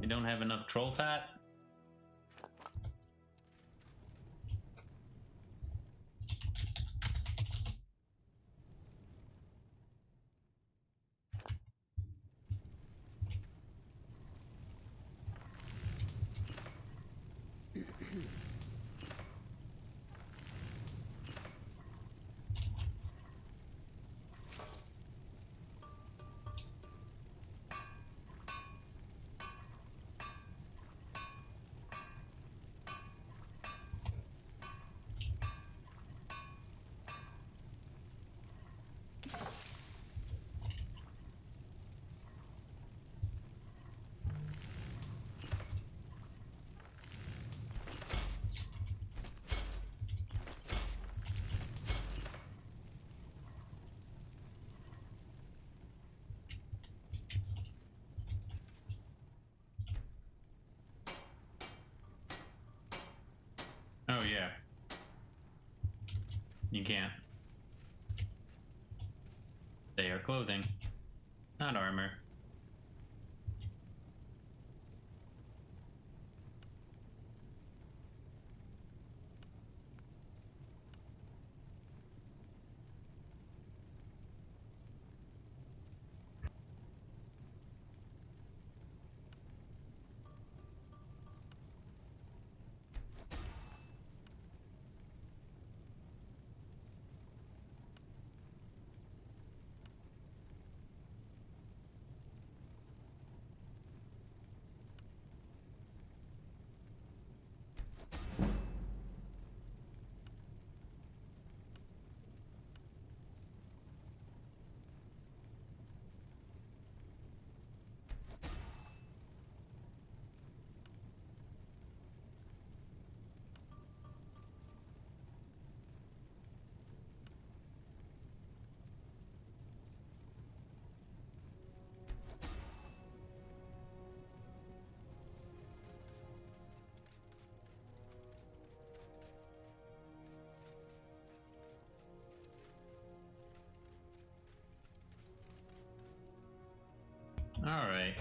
You don't have enough troll fat? Oh yeah. You can't. They are clothing, not armor. Alright.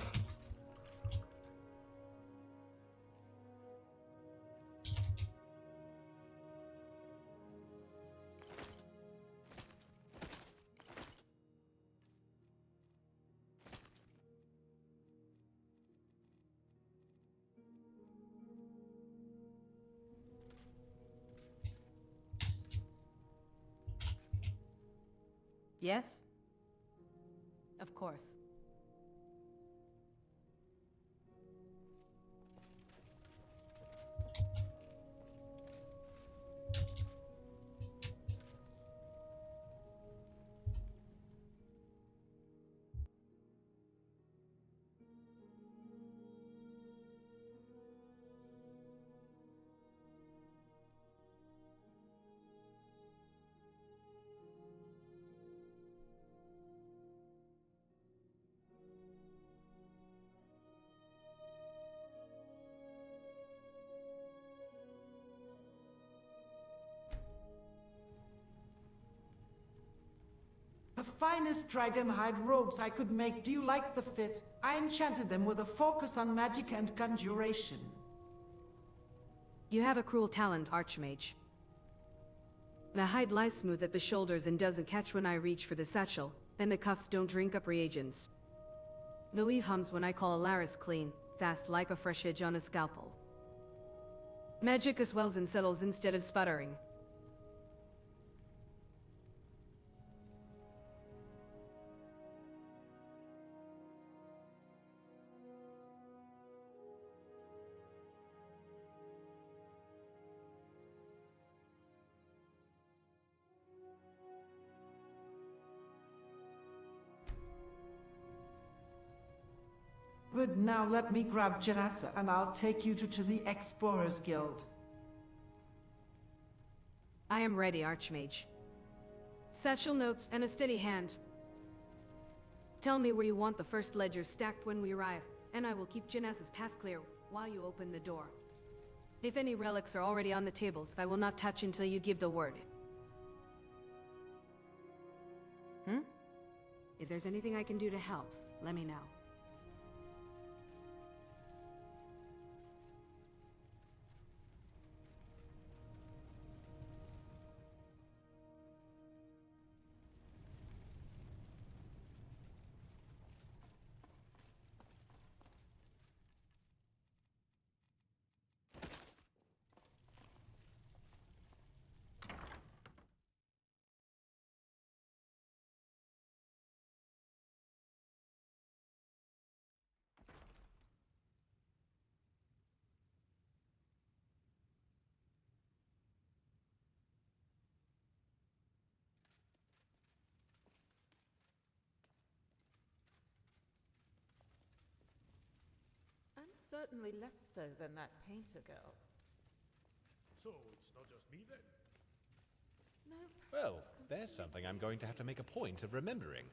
Yes? Of course. The finest dragon hide robes I could make. Do you like the fit? I enchanted them with a focus on magic and conjuration. You have a cruel talent, Archmage. The hide lies smooth at the shoulders and doesn't catch when I reach for the satchel, and the cuffs don't drink up reagents. The weave hums when I call Alaris clean, fast like a fresh edge on a scalpel. Magic swells and settles instead of sputtering. Good, now let me grab Janassa and I'll take you to the Explorers Guild. I am ready, Archmage. Satchel notes and a steady hand. Tell me where you want the first ledger stacked when we arrive, and I will keep Janassa's path clear while you open the door. If any relics are already on the tables, I will not touch until you give the word. If there's anything I can do to help, let me know. And certainly less so than that painter girl. So it's not just me then? No. Well, there's something I'm going to have to make a point of remembering.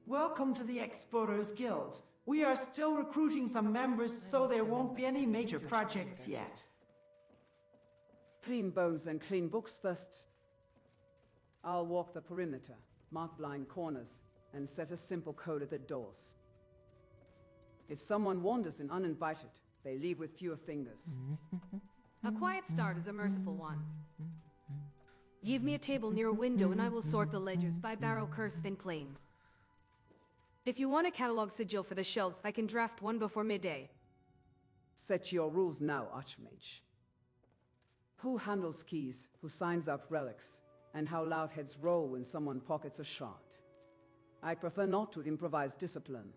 Welcome to the Explorers Guild. We are still recruiting some members, so there won't be any major projects yet. Clean bones and clean books first. I'll walk the perimeter, mark blind corners, and set a simple code at the doors. If someone wanders in uninvited, they leave with fewer fingers. A quiet start is a merciful one. Give me a table near a window and I will sort the ledgers by barrow, curse, and claim. If you want a catalog sigil for the shelves, I can draft one before midday. Set your rules now, Archmage. Who handles keys, who signs up relics, and how loud heads roll when someone pockets a shot. I prefer not to improvise discipline.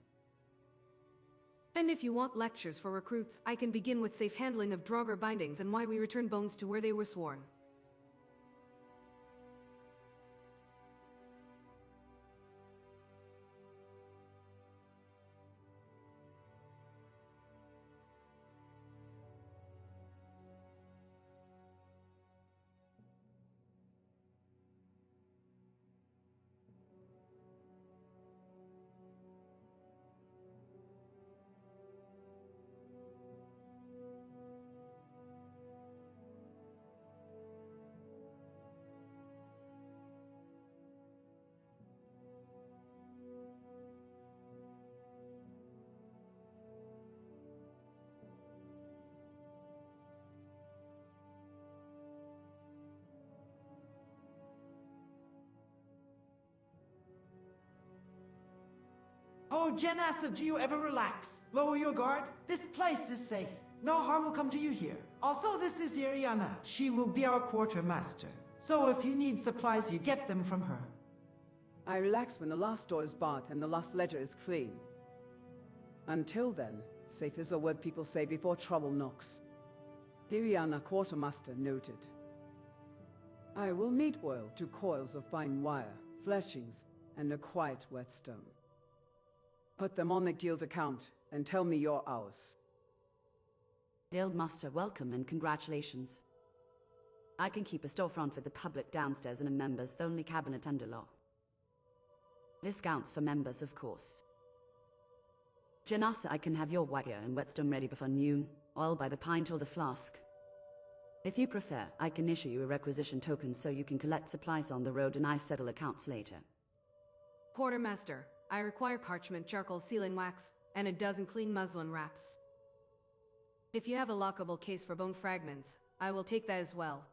And if you want lectures for recruits, I can begin with safe handling of Draugr bindings and why we return bones to where they were sworn. Oh, Janassa, do you ever relax? Lower your guard? This place is safe. No harm will come to you here. Also, this is Iriana. She will be our quartermaster. So if you need supplies, you get them from her. I relax when the last door is barred and the last ledger is clean. Until then, safe is a word people say before trouble knocks. Iriana, quartermaster, noted. I will need oil to coils of fine wire, fletchings, and a quiet whetstone. Put them on the guild account, and tell me your hours. Guildmaster, welcome and congratulations. I can keep a storefront for the public downstairs and a members-only cabinet under law. Discounts for members, of course. Janassa, I can have your wire and whetstone ready before noon, oil by the pint or the flask. If you prefer, I can issue you a requisition token so you can collect supplies on the road and I settle accounts later. Quartermaster, I require parchment, charcoal, sealing wax, and a dozen clean muslin wraps. If you have a lockable case for bone fragments, I will take that as well.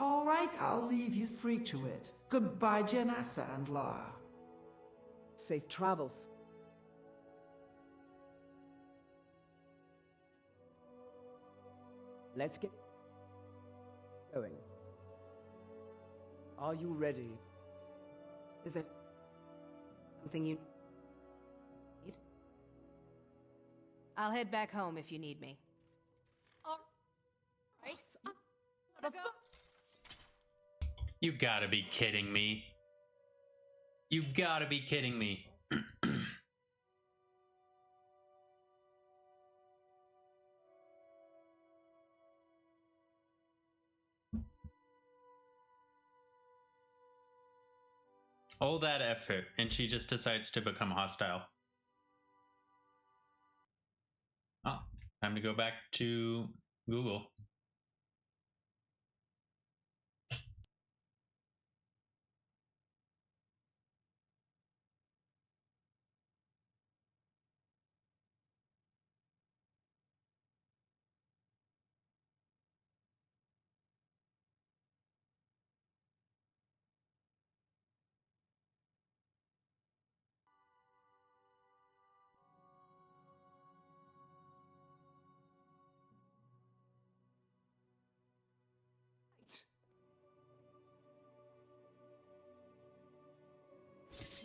All right, I'll leave you three to it. Goodbye, Janassa and Lara. Safe travels. Let's get going. Are you ready? Is there something you need? I'll head back home if you need me. All right. You gotta be kidding me. You gotta be kidding me. All that effort, and she just decides to become hostile. Oh, time to go back to Google.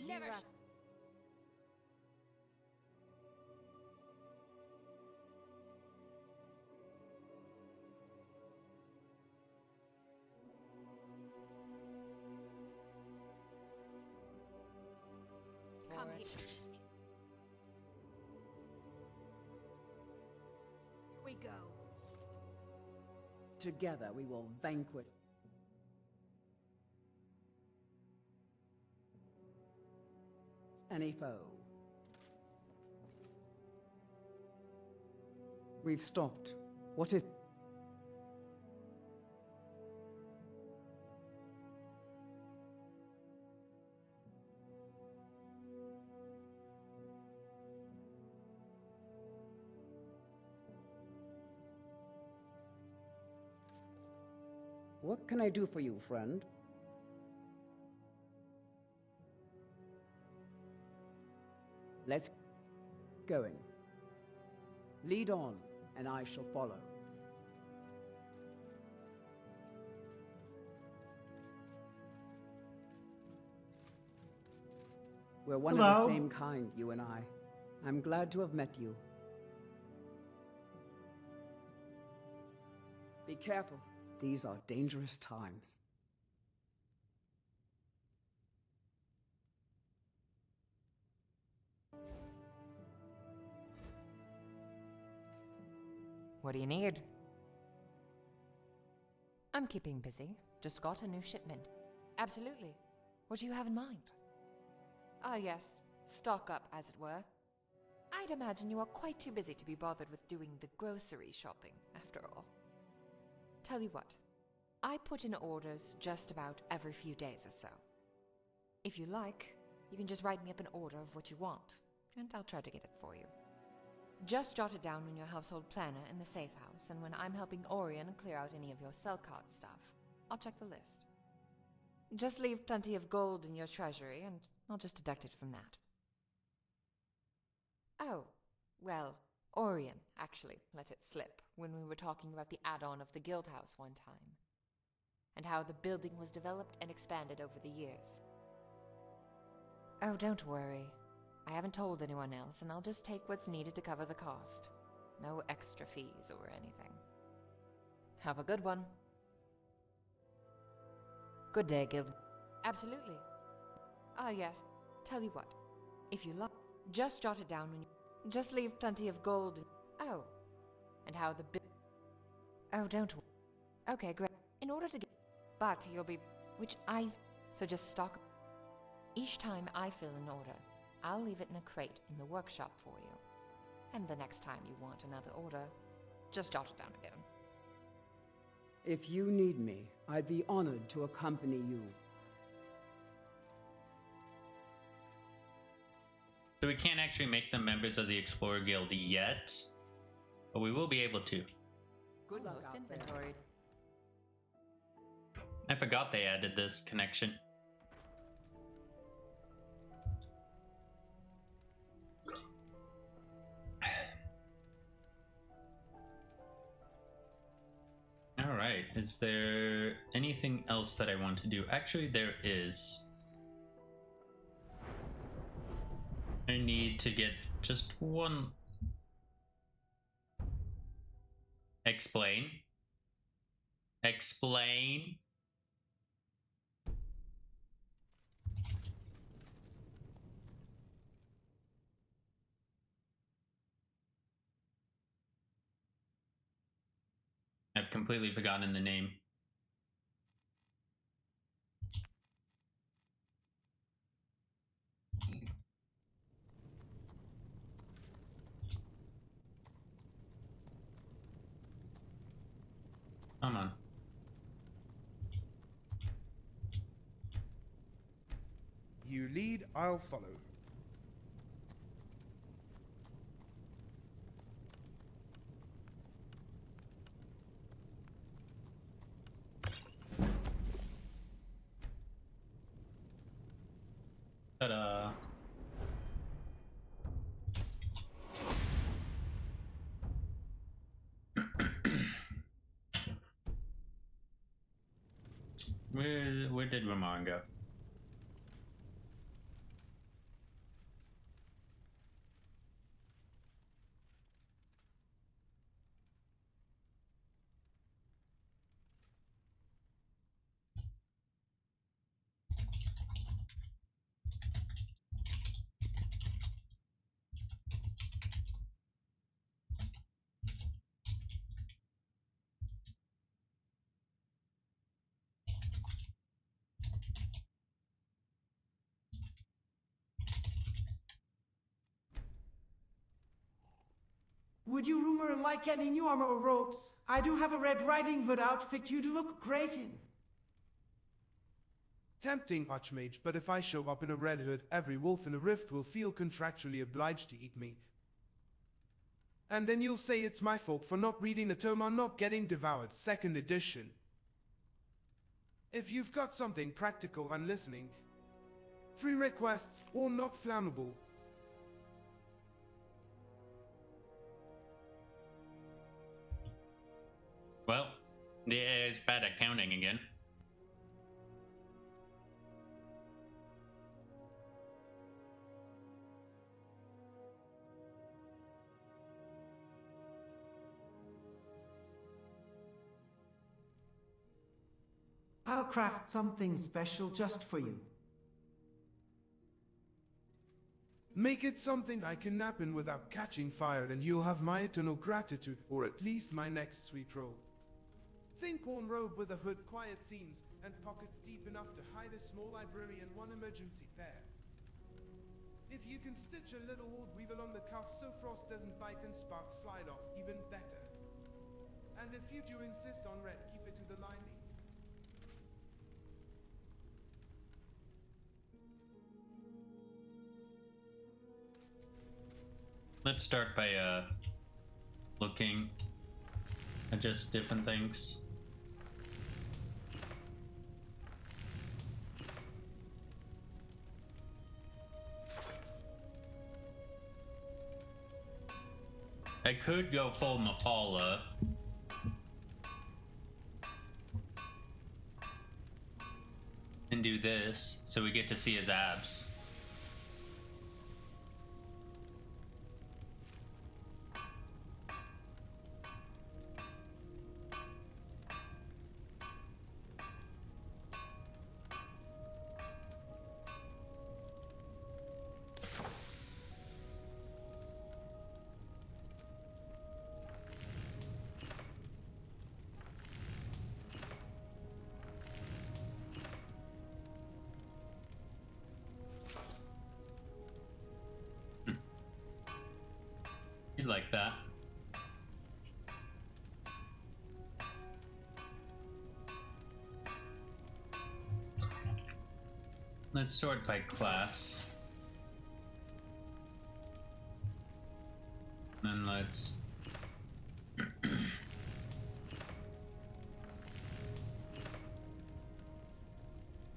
Never. Come here. Here we go. Together we will vanquish any foe. We've stopped. What is... What can I do for you, friend? Let's going. Lead on, and I shall follow. We're one of the same kind, you and I. I'm glad to have met you. Be careful. These are dangerous times. What do you need? I'm keeping busy. Just got a new shipment. Absolutely. What do you have in mind? Ah, yes. Stock up, as it were. I'd imagine you are quite too busy to be bothered with doing the grocery shopping, after all. Tell you what, I put in orders just about every few days or so. If you like, you can just write me up an order of what you want, and I'll try to get it for you. Just jot it down in your household planner in the safe house, and when I'm helping Orion clear out any of your cell card stuff, I'll check the list. Just leave plenty of gold in your treasury, and I'll just deduct it from that. Oh, well, Orion actually let it slip when we were talking about the add-on of the guild house one time, and how the building was developed and expanded over the years. Oh, don't worry. I haven't told anyone else, and I'll just take what's needed to cover the cost. No extra fees or anything. Have a good one. Good day, Guild. Absolutely. Ah, yes. Tell you what. If you like, just jot it down when you... Just leave plenty of gold and... Oh. And how the Oh, don't worry. Okay, great. In order to get... But you'll be... So just stock... Each time I fill an order, I'll leave it in a crate in the workshop for you. And the next time you want another order, just jot it down again. If you need me, I'd be honored to accompany you. So we can't actually make them members of the Explorer Guild yet, but we will be able to. Good luck Almost out there. inventoried. I forgot they added this connection. All right, is there anything else that I want to do? Actually, there is. I need to get just one. Explain. Explain. I've completely forgotten the name. Come on. You lead, I'll follow. Ta-da. Where did Ramon go? Would you rumor like any new armor or robes? I do have a Red Riding Hood outfit you do look great in. Tempting, Archmage, but if I show up in a red hood, every wolf in a rift will feel contractually obliged to eat me. And then you'll say it's my fault for not reading the tome on not getting devoured, 2nd edition. If you've got something practical and listening, 3 requests or not flammable. Well, the AI is bad at counting again. I'll craft something special just for you. Make it something I can nap in without catching fire, and you'll have my eternal gratitude, or at least my next sweet robe. Thin corn robe with a hood, quiet seams, and pockets deep enough to hide a small library and 1 emergency pair. If you can stitch a little old weevil on the cuff so frost doesn't bite and sparks slide off, even better. And if you do insist on red, keep it to the lining. Let's start by looking at just different things. I could go full Mapala. And do this, so we get to see his abs. You'd like that. Let's sort by class. And then let's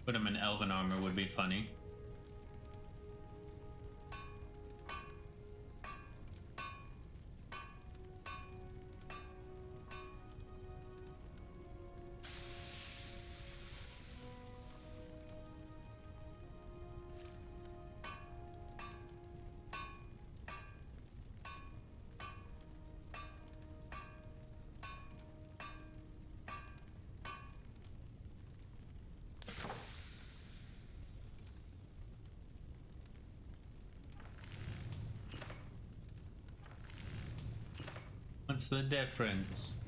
put him in elven armor would be funny. What's the difference?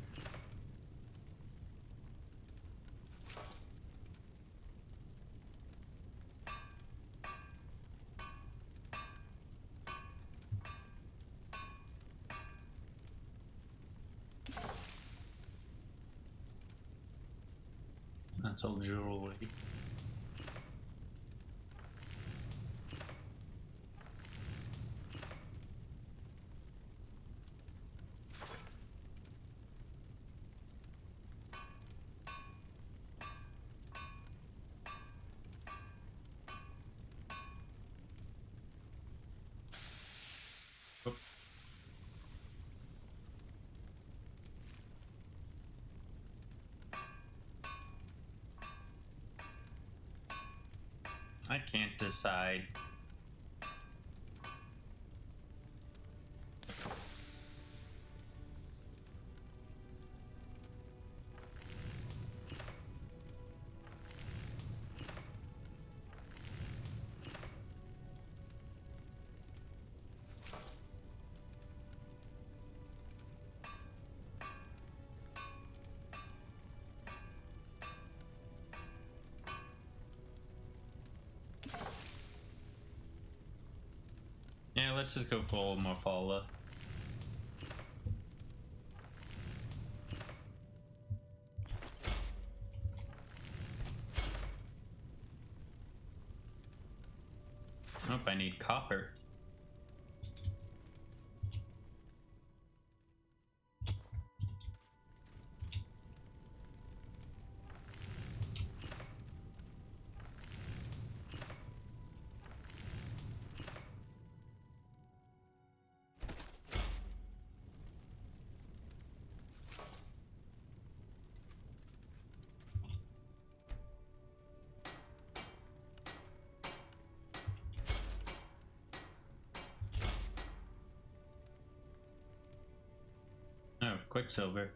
That's all jewelry. I can't decide. Yeah, let's just go full Morphala. Oh, I need copper. Quicksilver.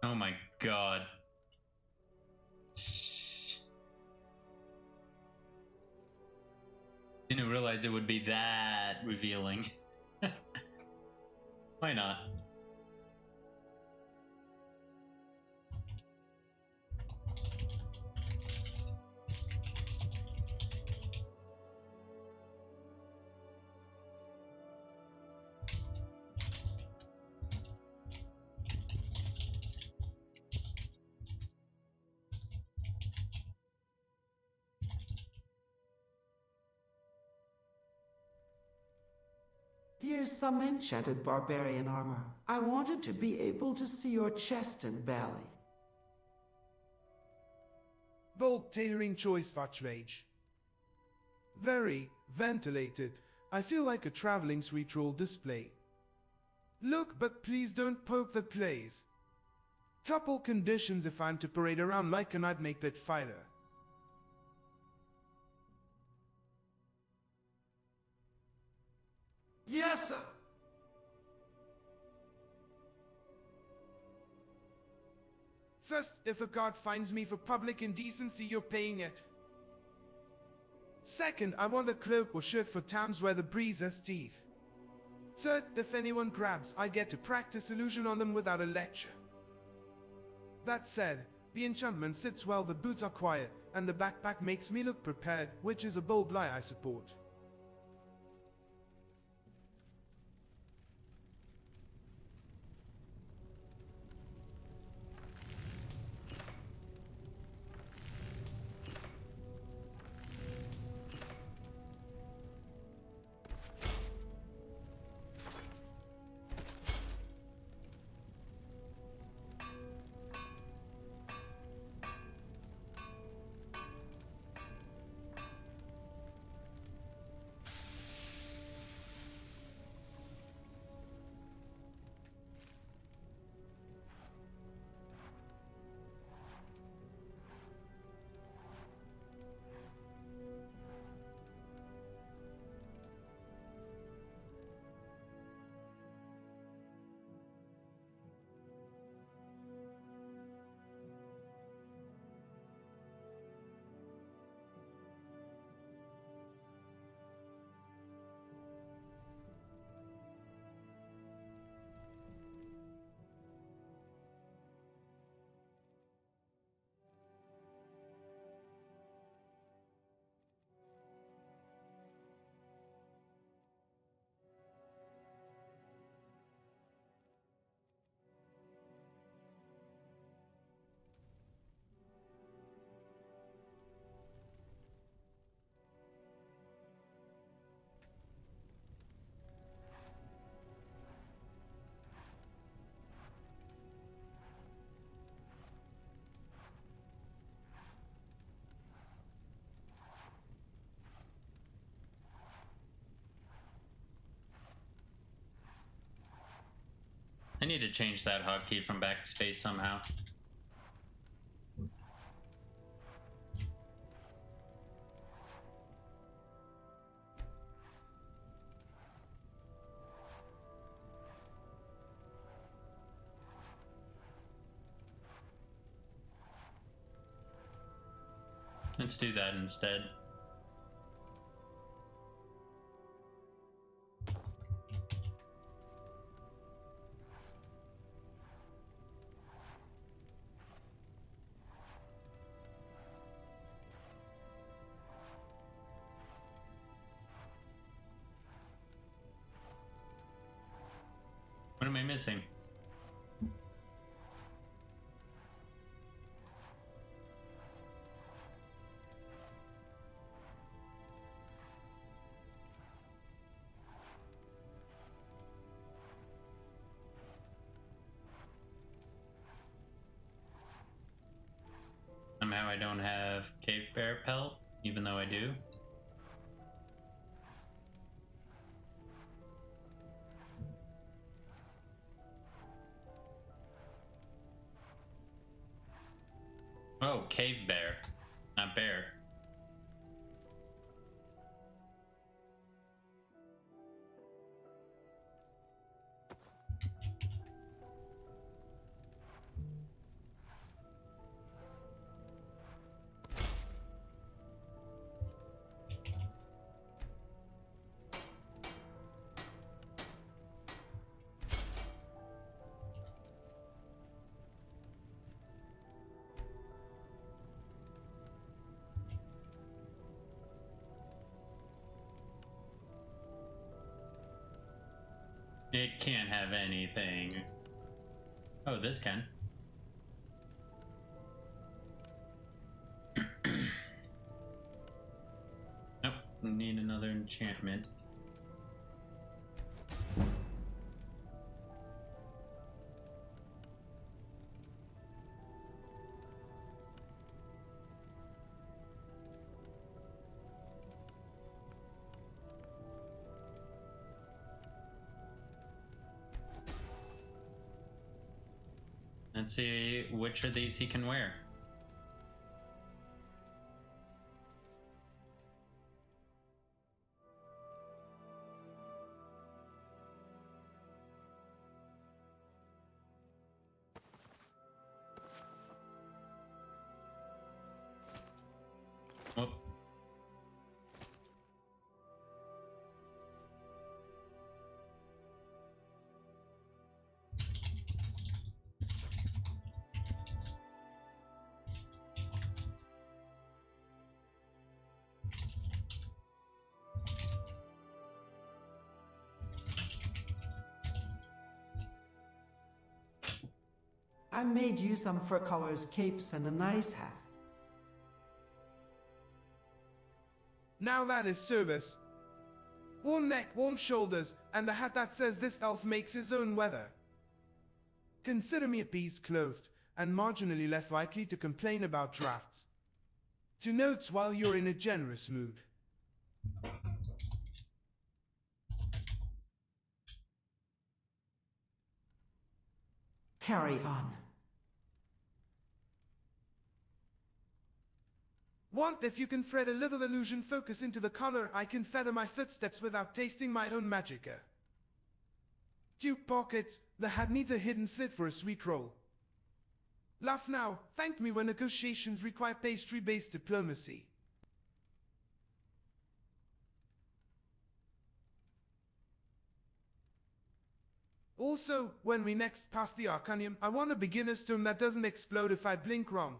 Oh my god. Didn't realize it would be that revealing. Why not? Here's some enchanted barbarian armor. I wanted to be able to see your chest and belly. Bold tailoring choice, Archmage. Very ventilated. I feel like a traveling sweet roll display. Look, but please don't poke the plays. Couple conditions if I'm to parade around like a knight pit fighter. Yes, sir. First, if a guard finds me for public indecency, you're paying it. Second, I want a cloak or shirt for towns where the breeze has teeth. Third, if anyone grabs, I get to practice illusion on them without a lecture. That said, the enchantment sits well, the boots are quiet, and the backpack makes me look prepared, which is a bold lie I support. I need to change that hotkey from backspace somehow. Let's do that instead. What am I missing? Somehow I don't have cave bear pelt, even though I do. Oh, cave bear, not bear. It can't have anything. Oh, this can. Nope, need another enchantment. Let's see which of these he can wear. Whoop. I made you some fur colors, capes, and a nice hat. Now that is service. One neck, one shoulders, and a hat that says this elf makes his own weather. Consider me appeased, clothed, and marginally less likely to complain about drafts. To notes while you're in a generous mood. Carry on. Want if you can thread a little illusion focus into the color, I can feather my footsteps without tasting my own magicka. Duke pockets, the hat needs a hidden slit for a sweet roll. Laugh now, thank me when negotiations require pastry-based diplomacy. Also, when we next pass the Arcanium, I want a beginner's stone that doesn't explode if I blink wrong.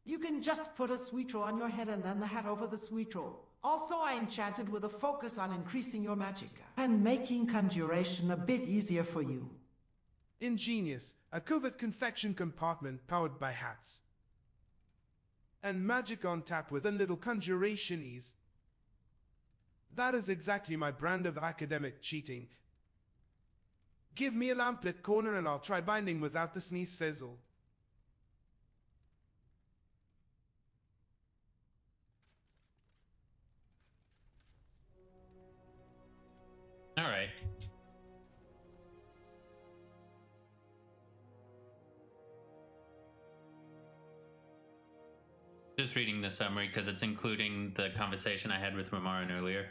You can just put a sweet roll on your head and then the hat over the sweet roll. Also, I enchanted with a focus on increasing your magic and making conjuration a bit easier for you. Ingenious. A covert confection compartment powered by hats. And magic on tap with a little conjuration ease. That is exactly my brand of academic cheating. Give me a lamplit corner and I'll try binding without the sneeze fizzle. All right. Just reading the summary because it's including the conversation I had with Ramaran earlier.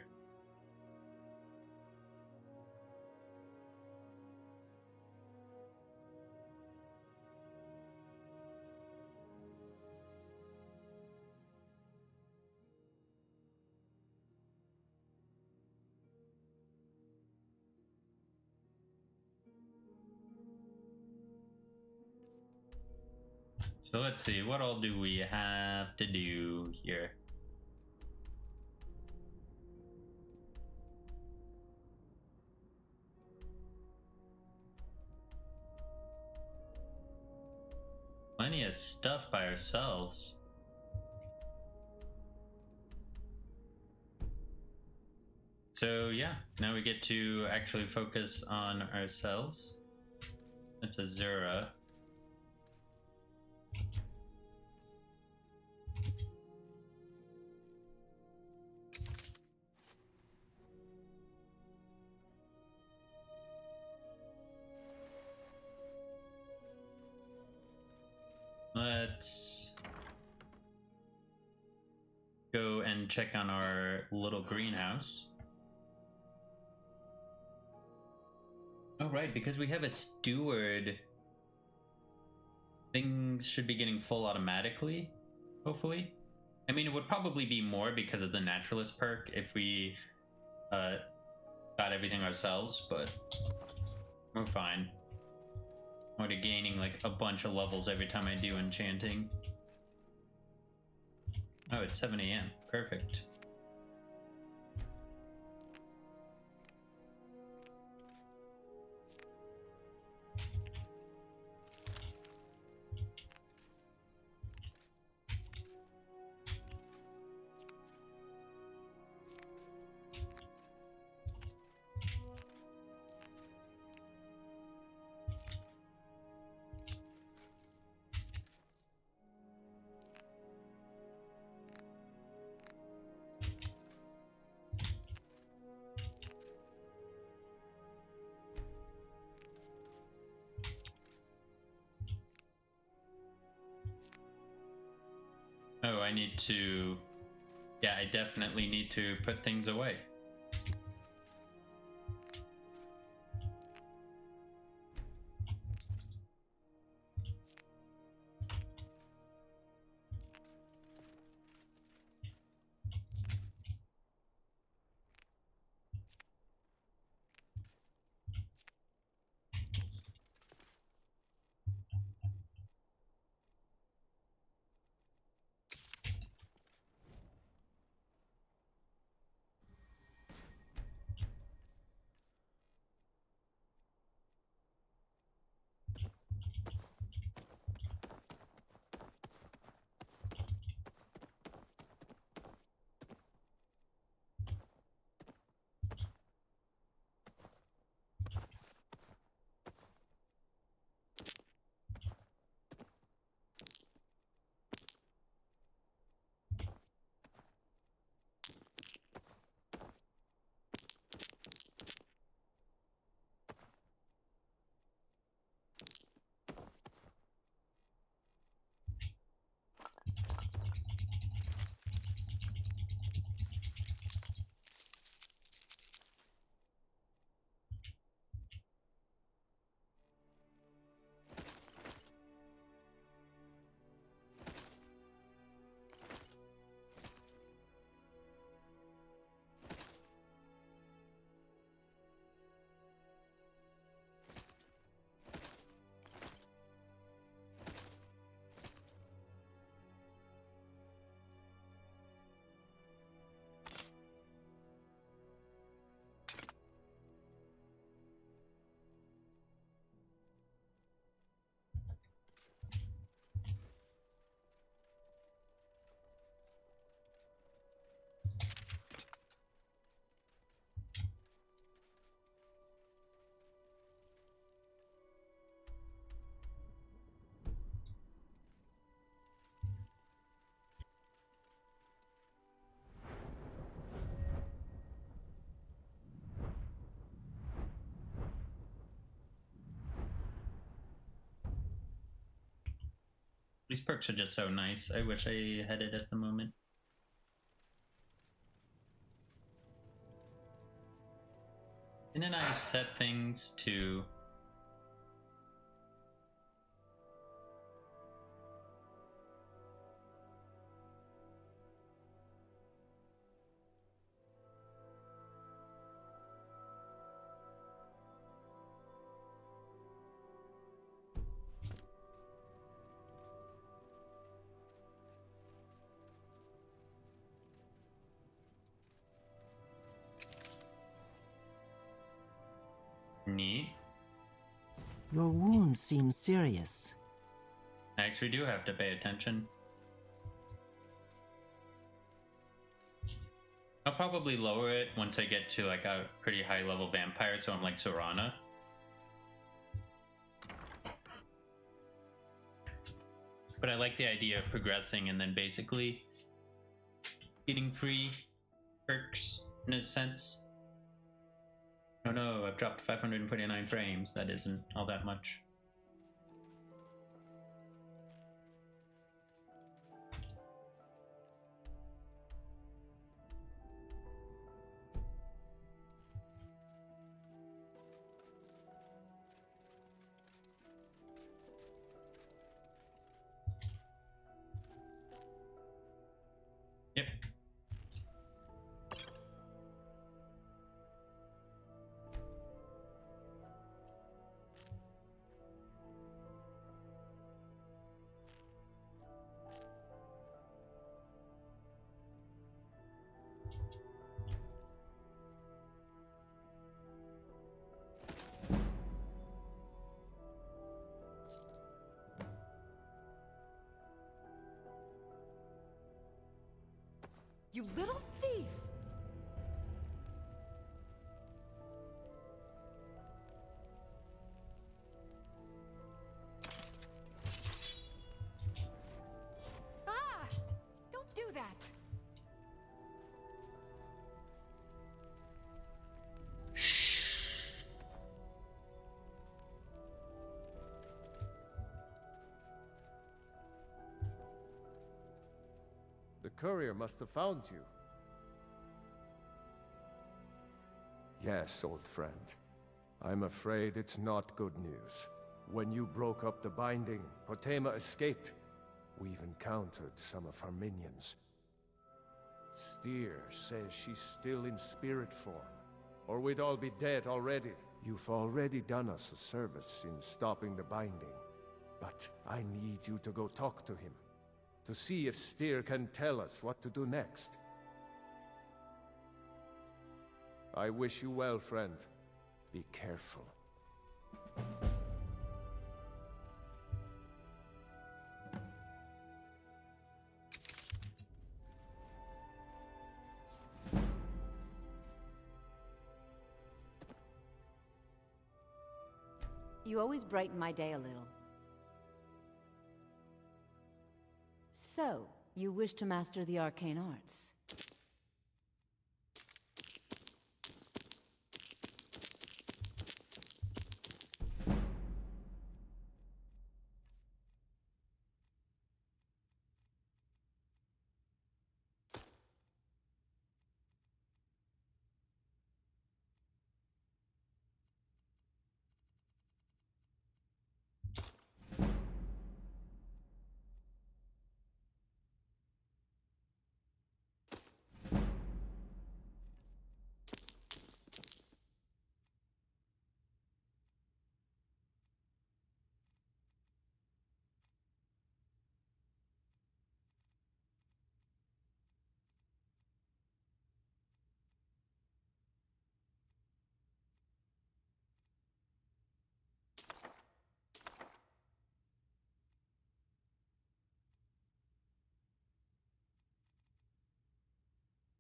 So let's see, what all do we have to do here? Plenty of stuff by ourselves. So yeah, now we get to actually focus on ourselves. It's a Zura. Let's go and check on our little greenhouse. Oh, right, because we have a steward, things should be getting full automatically, hopefully. I mean, it would probably be more because of the naturalist perk if we got everything ourselves, but we're fine. I'm already gaining like a bunch of levels every time I do enchanting. Oh, it's 7 a.m. Perfect. Oh, I need to... Yeah, I definitely need to put things away. These perks are just so nice. I wish I had it at the moment. And then I set things to... Neat. Your wound seems serious. I actually do have to pay attention. I'll probably lower it once I get to like a pretty high level vampire, so I'm like Sorana. But I like the idea of progressing and then basically getting free perks in a sense. Oh no, I've dropped 549 frames. That isn't all that much. Yep. You little thief! Ah! Don't do that! The courier must have found you. Yes, old friend. I'm afraid it's not good news. When you broke up the binding, Potema escaped. We've encountered some of her minions. Steer says she's still in spirit form, or we'd all be dead already. You've already done us a service in stopping the binding, but I need you to go talk to him, to see if Steer can tell us what to do next. I wish you well, friend. Be careful. You always brighten my day a little. So, you wish to master the arcane arts?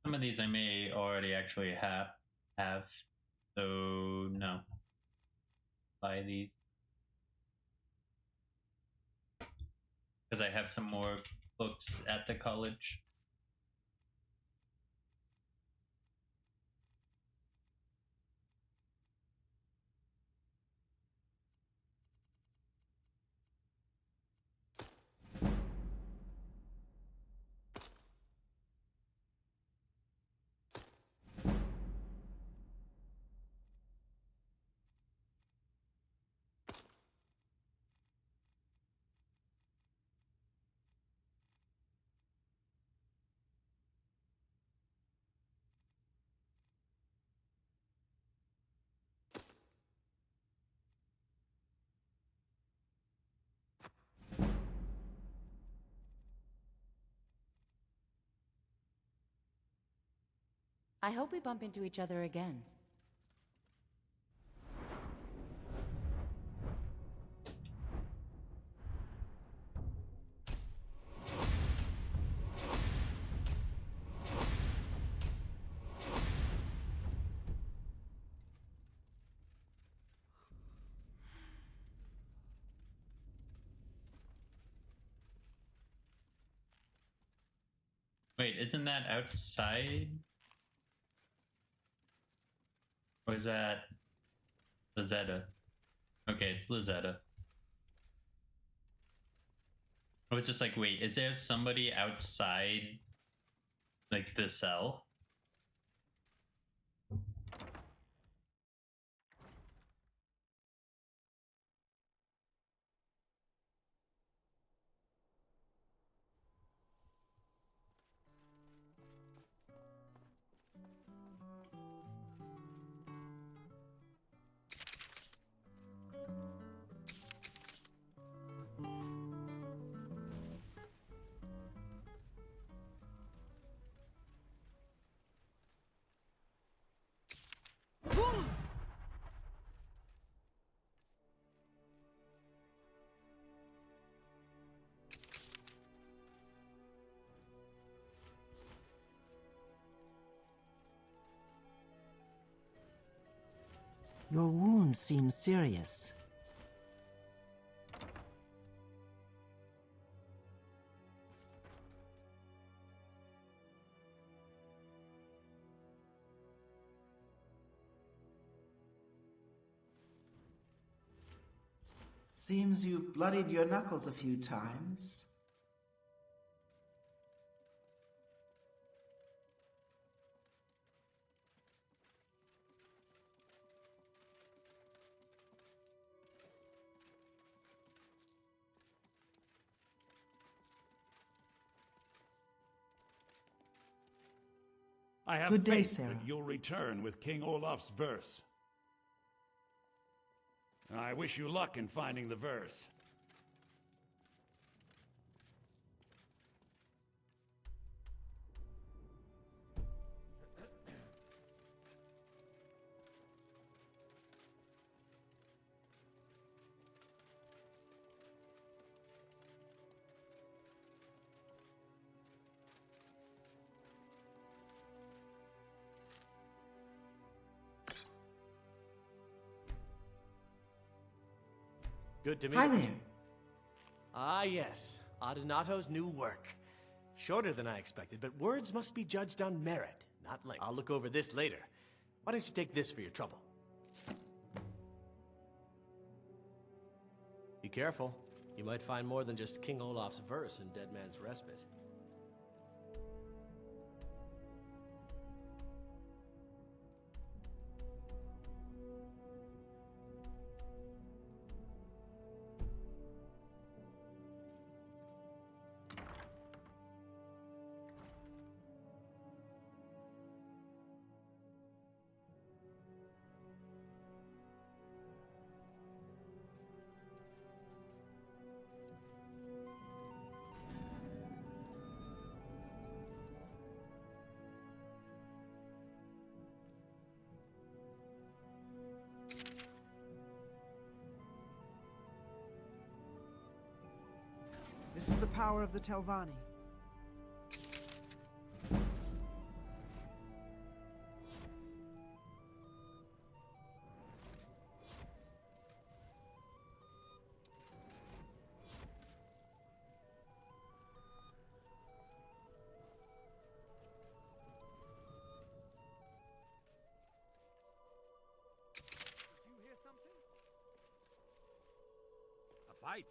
Some of these I may already actually have, so no. Buy these. Because I have some more books at the college. I hope we bump into each other again. Wait, isn't that outside? Or is that Lazetta? Okay, it's Lazetta. I was just like, wait, is there somebody outside, like, the cell? Your wound seems serious. Seems you've bloodied your knuckles a few times. I have Good day, faith Sarah. that you'll return with King Olaf's verse. I wish you luck in finding the verse. Good to meet Hi you. there. Ah, yes. Adonato's new work. Shorter than I expected, but words must be judged on merit, not length. I'll look over this later. Why don't you take this for your trouble? Be careful. You might find more than just King Olaf's verse in Dead Man's Respite. This is the power of the Telvanni. Did you hear something? A fight?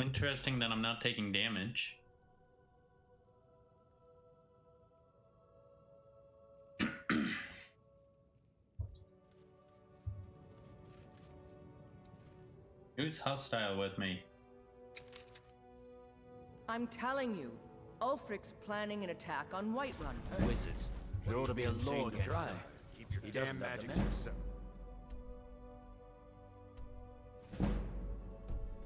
Interesting that I'm not taking damage. Who's hostile with me? I'm telling you, Ulfric's planning an attack on Whiterun. Wizards. There ought to be a law to against try. them. Keep your He damn doesn't have magic the to men. yourself.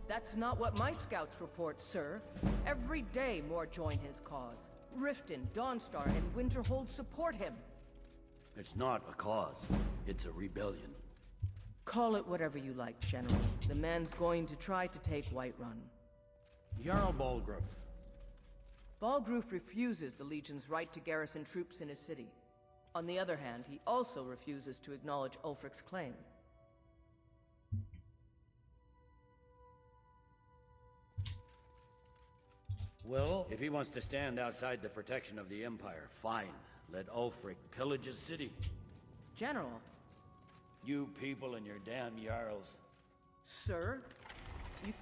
That's not what my scouts report, sir. Every day more join his cause. Riften, Dawnstar, and Winterhold support him. It's not a cause. It's a rebellion. Call it whatever you like, General. The man's going to try to take Whiterun. Jarl Balgruuf. Balgruuf refuses the Legion's right to garrison troops in his city. On the other hand, he also refuses to acknowledge Ulfric's claim. Well, if he wants to stand outside the protection of the Empire, fine. Let Ulfric pillage his city. General. You people and your damn Jarls. Sir? You...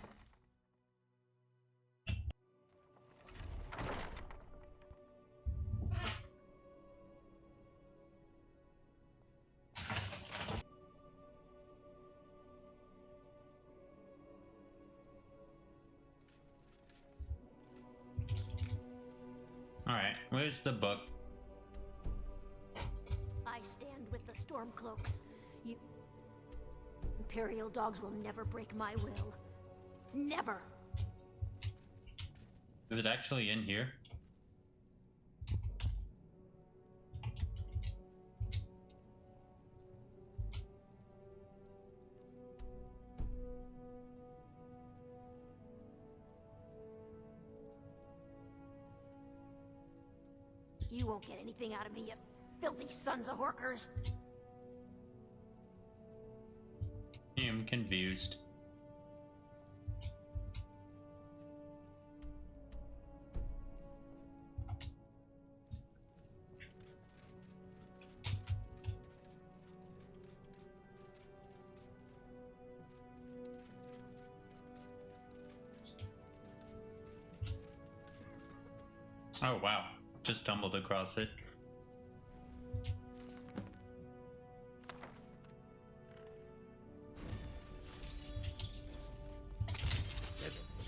Alright, where's the book? I stand with the Stormcloaks. You... Imperial dogs will never break my will. Never! Is it actually in here? You won't get anything out of me, you filthy sons of horkers! I'm confused. Oh wow, just stumbled across it.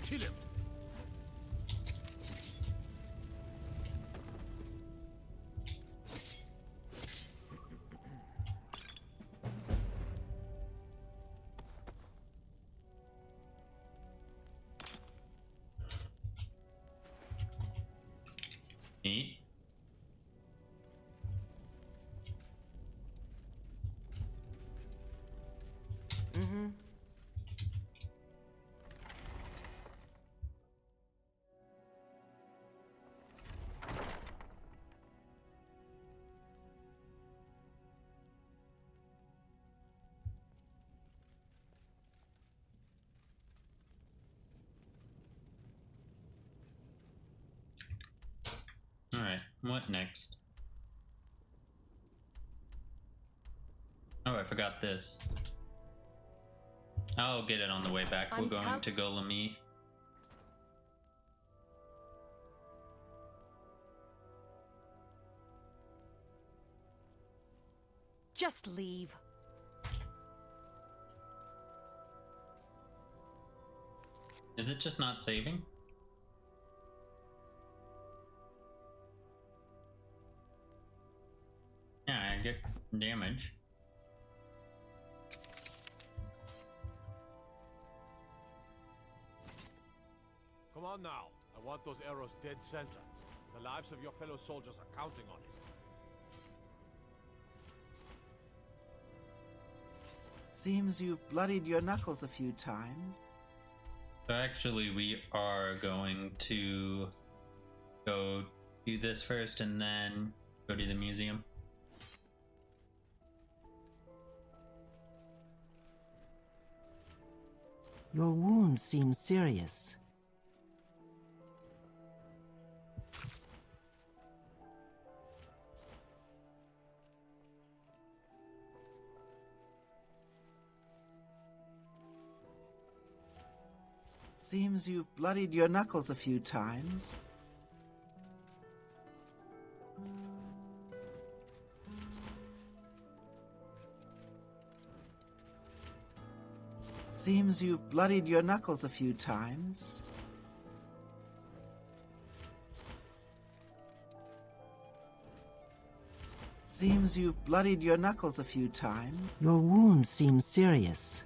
Kill him. Neat. Mm-hmm. Alright, what next? Oh, I forgot this. I'll get it on the way back. We're going to Golemi. Just leave. Is it just not saving? Yeah, I get damage. Come on now. I want those arrows dead center. The lives of your fellow soldiers are counting on it. Seems you've bloodied your knuckles a few times. So actually, we are going to go do this first and then go to the museum. Your wound seems serious. Seems you've bloodied your knuckles a few times. Seems you've bloodied your knuckles a few times. Seems you've bloodied your knuckles a few times. Your wound seems serious.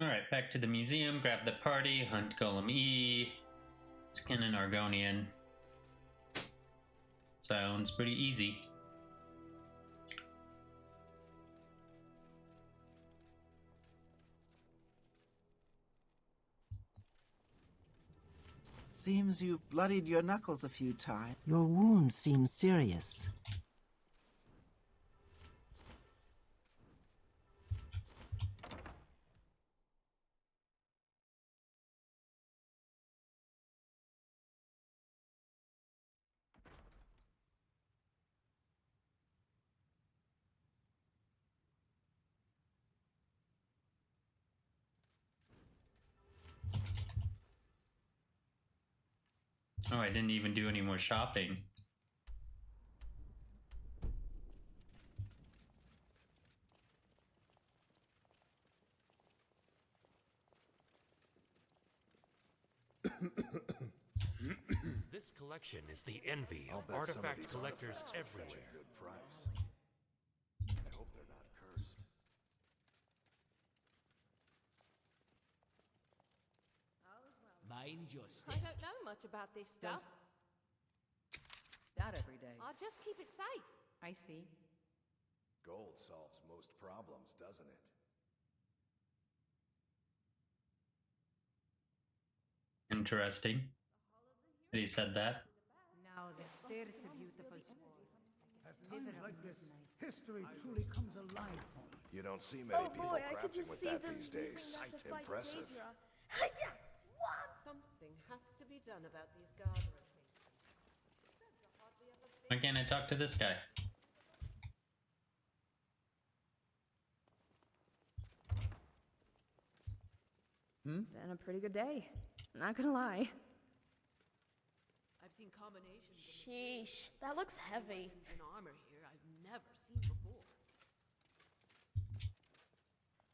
Alright, back to the museum, grab the party, hunt Golem E, skin an Argonian. Sounds pretty easy. Seems you've bloodied your knuckles a few times. Your wound seems serious. Oh, I didn't even do any more shopping. This collection is the envy of artifact collectors everywhere. Good price. I hope they're not cursed. Mind your step. I don't know much about this stuff. That every day. I'll just keep it safe. I see. Gold solves most problems, doesn't it? Interesting that he said that. Now there's a beautiful sword. At times like this, history truly comes alive for me. You don't see many people I could crafting just with see that them these using days. that to fight Impressive. Daedra. Something has to be done about these guard rotations. Why can't I talk to this guy? Been a pretty good day. Not gonna lie. I've seen combinations of Sheesh, that looks heavy. an armor here I've never seen before.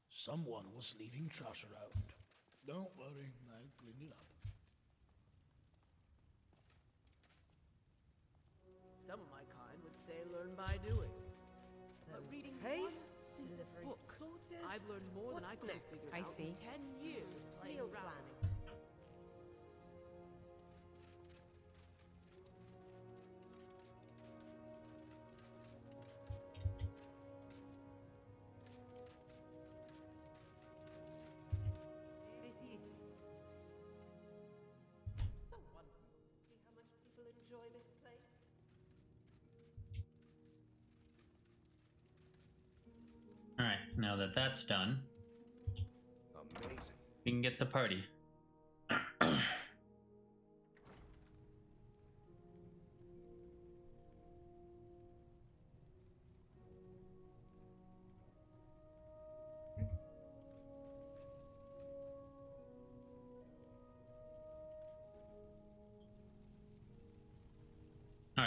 Someone was leaving trash around. Don't worry, I'll clean it up. Some of my kind would say learn by doing. But reading one single book, I've learned more than I could have figured out in 10 years of playing Field around. planning. There it is. So wonderful to see how much people enjoy this place. Alright, now that that's done, Amazing. we can get the party.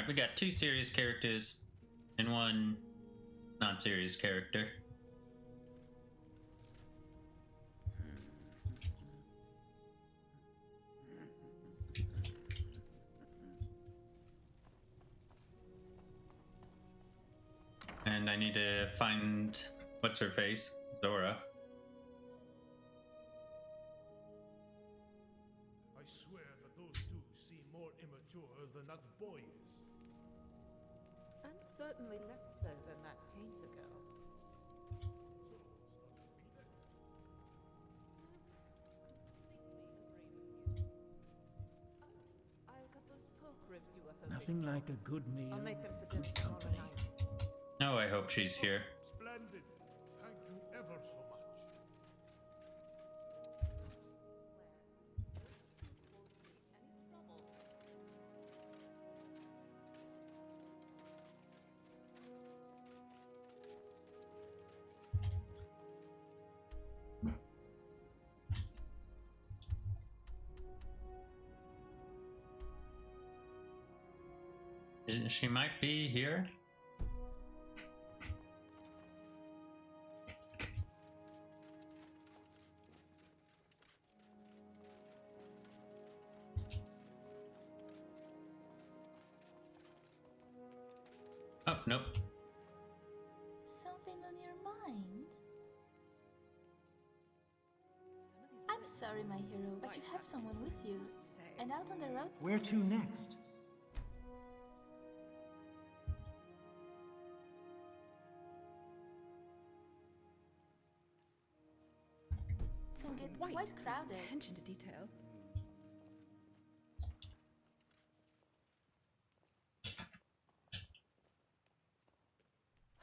Alright, we got 2 serious characters and 1 not serious character. And I need to find what's her face, Zora. I swear that those two seem more immature than that boy is. And certainly less so than that painter girl. I'll cut those pork ribs you were hoping. Nothing like a good meal, I'll make them for dinner good tomorrow company. night. Oh, I hope she's here. Splendid. Thank you ever so much. She might be here. Oh, nope. Something on your mind? I'm sorry, my hero, but you have someone with you. And out on the road... Where to next? Can get quite crowded. Attention to detail.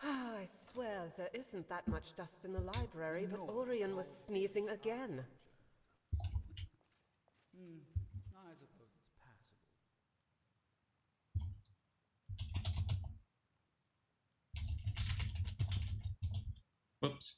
I swear there isn't that much dust in the library, but Orion was sneezing again. I suppose it's passable. Whoops.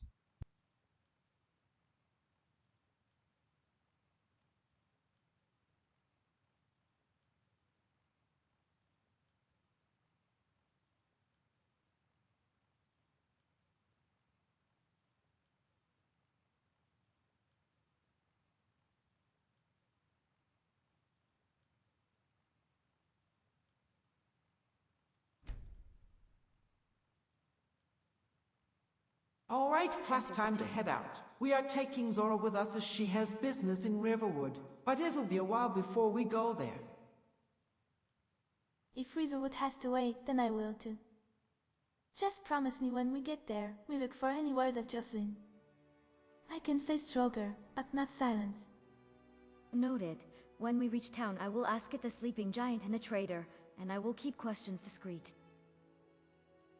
All right, class, time to head out. We are taking Zora with us as she has business in Riverwood, but it'll be a while before we go there. If Riverwood has to wait, then I will too. Just promise me when we get there, we look for any word of Jocelyn. I can face Stroger, but not silence. Noted. When we reach town, I will ask at the sleeping giant and the trader, and I will keep questions discreet.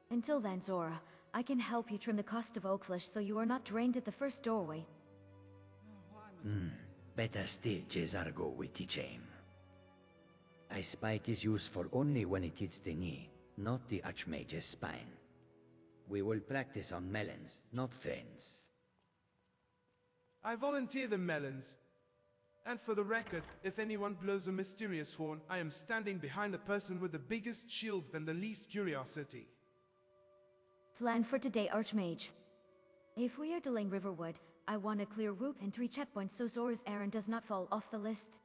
Until then, Zora, I can help you trim the cost of Oakflesh so you are not drained at the first doorway. Better still, Cesargo with the chain. A spike is useful only when it hits the knee, not the Archmage's spine. We will practice on melons, not friends. I volunteer the melons. And for the record, if anyone blows a mysterious horn, I am standing behind the person with the biggest shield and the least curiosity. Plan for today, Archmage. If we are delaying Riverwood, I want a clear route and 3 checkpoints so Zora's errand does not fall off the list.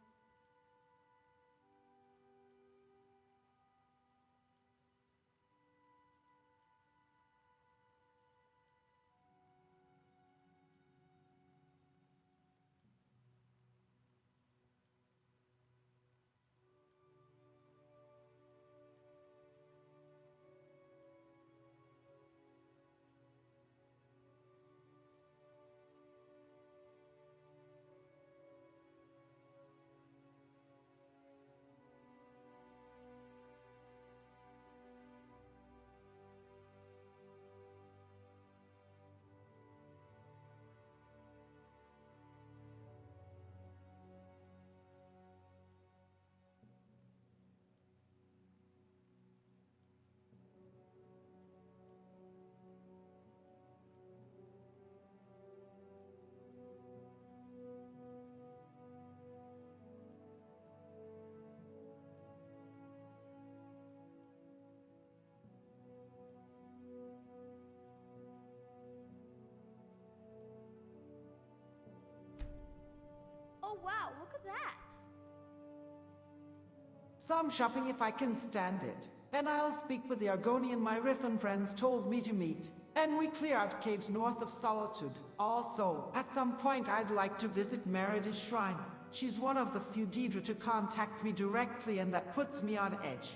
Some shopping if I can stand it. Then I'll speak with the Argonian my Riffin friends told me to meet. And we clear out caves north of Solitude. Also, at some point I'd like to visit Merida's shrine. She's one of the few Daedra to contact me directly, and that puts me on edge.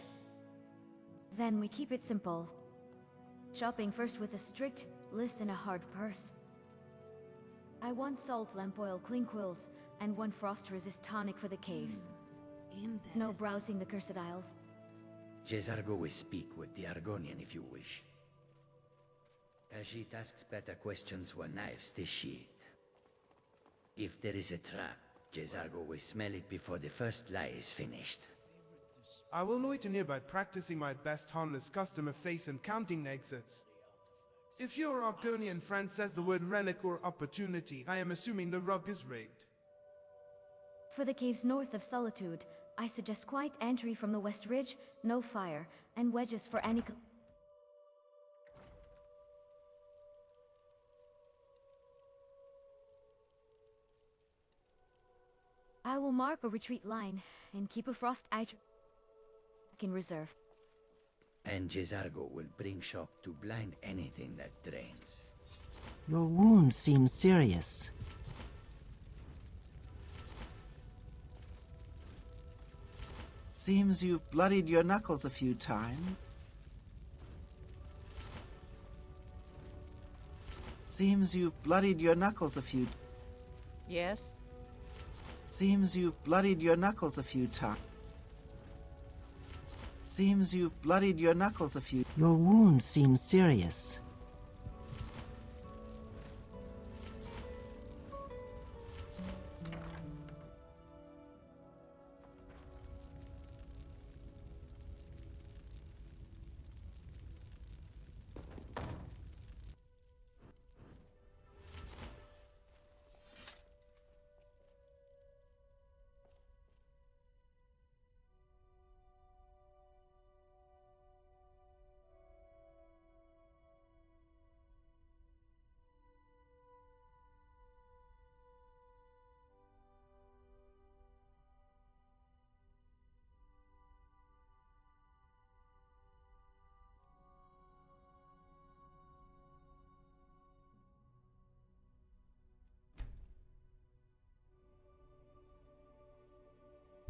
Then we keep it simple. Shopping first with a strict list and a hard purse. I want salt lamp oil clean quills, and 1 frost-resist tonic for the caves. No browsing the cursed isles. Jezargo will speak with the Argonian if you wish. Khajiit asks better questions for knives this sheet. If there is a trap, Jezargo will smell it before the first lie is finished. I will loiter nearby practicing my best harmless customer face and counting exits. If your Argonian friend says the word relic or opportunity, I am assuming the rug is rigged. For the caves north of Solitude, I suggest quiet entry from the west ridge, no fire, and wedges for any... I will mark a retreat line, and keep a frost edge in reserve. And Jezargo will bring shock to blind anything that drains. Your wound seems serious. Seems you've bloodied your knuckles a few times. Seems you've bloodied your knuckles a few... Yes? Seems you've bloodied your knuckles a few times. Seems you've bloodied your knuckles a few... Your wound seems serious.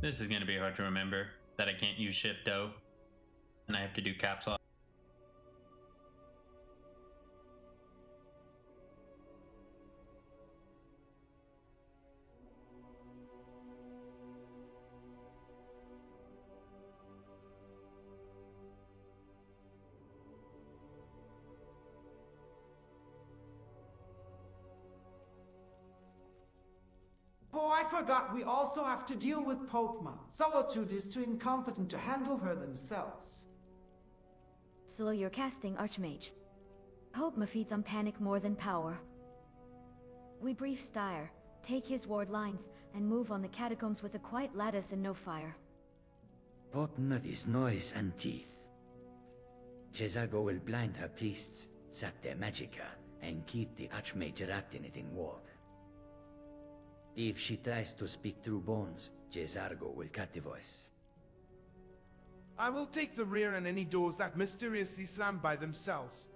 This is going to be hard to remember, that I can't use Shift O, and I have to do caps lock. Oh, I forgot we also have to deal with Potma. Solitude is too incompetent to handle her themselves. Slow your casting, Archmage. Hopema feeds on panic more than power. We brief Styre, take his ward lines, and move on the catacombs with a quiet lattice and no fire. Hopema is noise and teeth. Jezargo will blind her priests, sap their magicka, and keep the Archmage wrapped in it in warp. If she tries to speak through bones, Jezargo will cut the voice. I will take the rear and any doors that mysteriously slam by themselves.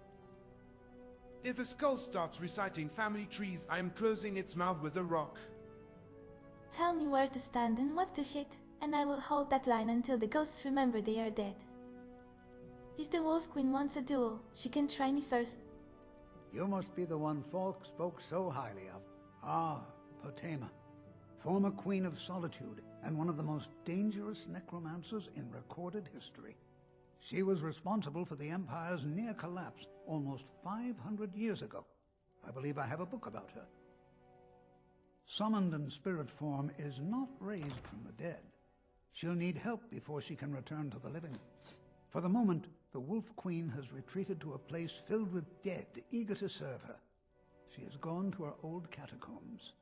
If a skull starts reciting family trees, I am closing its mouth with a rock. Tell me where to stand and what to hit, and I will hold that line until the ghosts remember they are dead. If the Wolf Queen wants a duel, she can try me first. You must be the one Falk spoke so highly of. Ah, Potema, former Queen of Solitude, and one of the most dangerous necromancers in recorded history. She was responsible for the Empire's near collapse almost 500 years ago. I believe I have a book about her. Summoned in spirit form is not raised from the dead. She'll need help before she can return to the living. For the moment, the Wolf Queen has retreated to a place filled with dead, eager to serve her. She has gone to her old catacombs.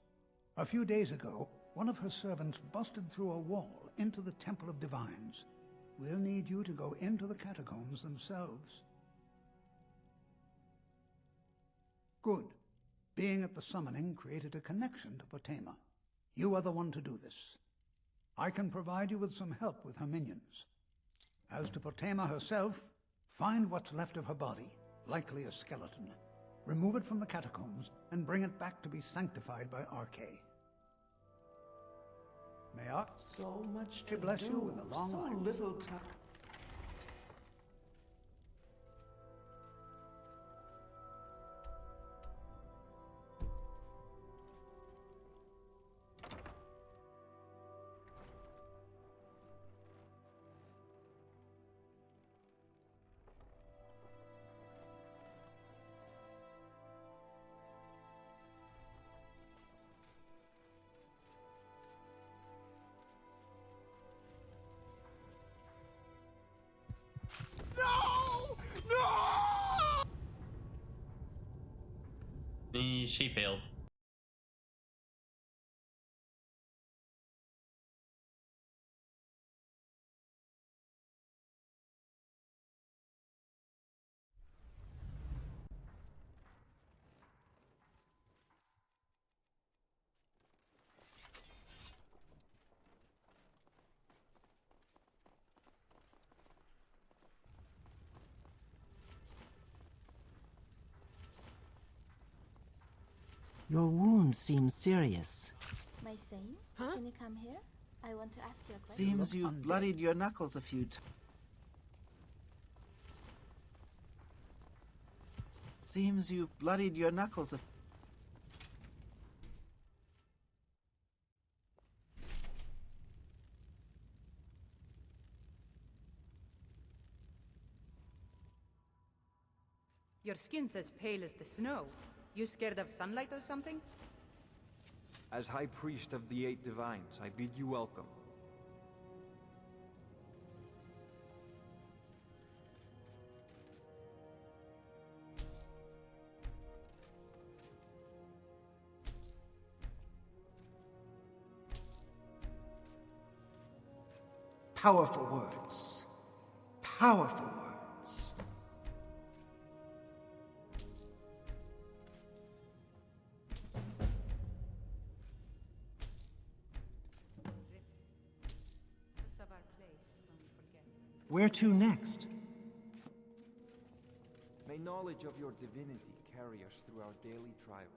A few days ago, one of her servants busted through a wall into the Temple of Divines. We'll need you to go into the catacombs themselves. Good. Being at the summoning created a connection to Potema. You are the one to do this. I can provide you with some help with her minions. As to Potema herself, find what's left of her body, likely a skeleton. Remove it from the catacombs and bring it back to be sanctified by Arche. May I? So much to bless do, you with a long so life. little time. She failed. Your wound seems serious. My Thane? Can you come here? I want to ask you a question. Seems you've bloodied your knuckles a few times. Seems you've bloodied your knuckles a... Your skin's as pale as the snow. You scared of sunlight or something? As High Priest of the Eight Divines, I bid you welcome. Powerful words. Powerful words. Where to next? May knowledge of your divinity carry us through our daily trials.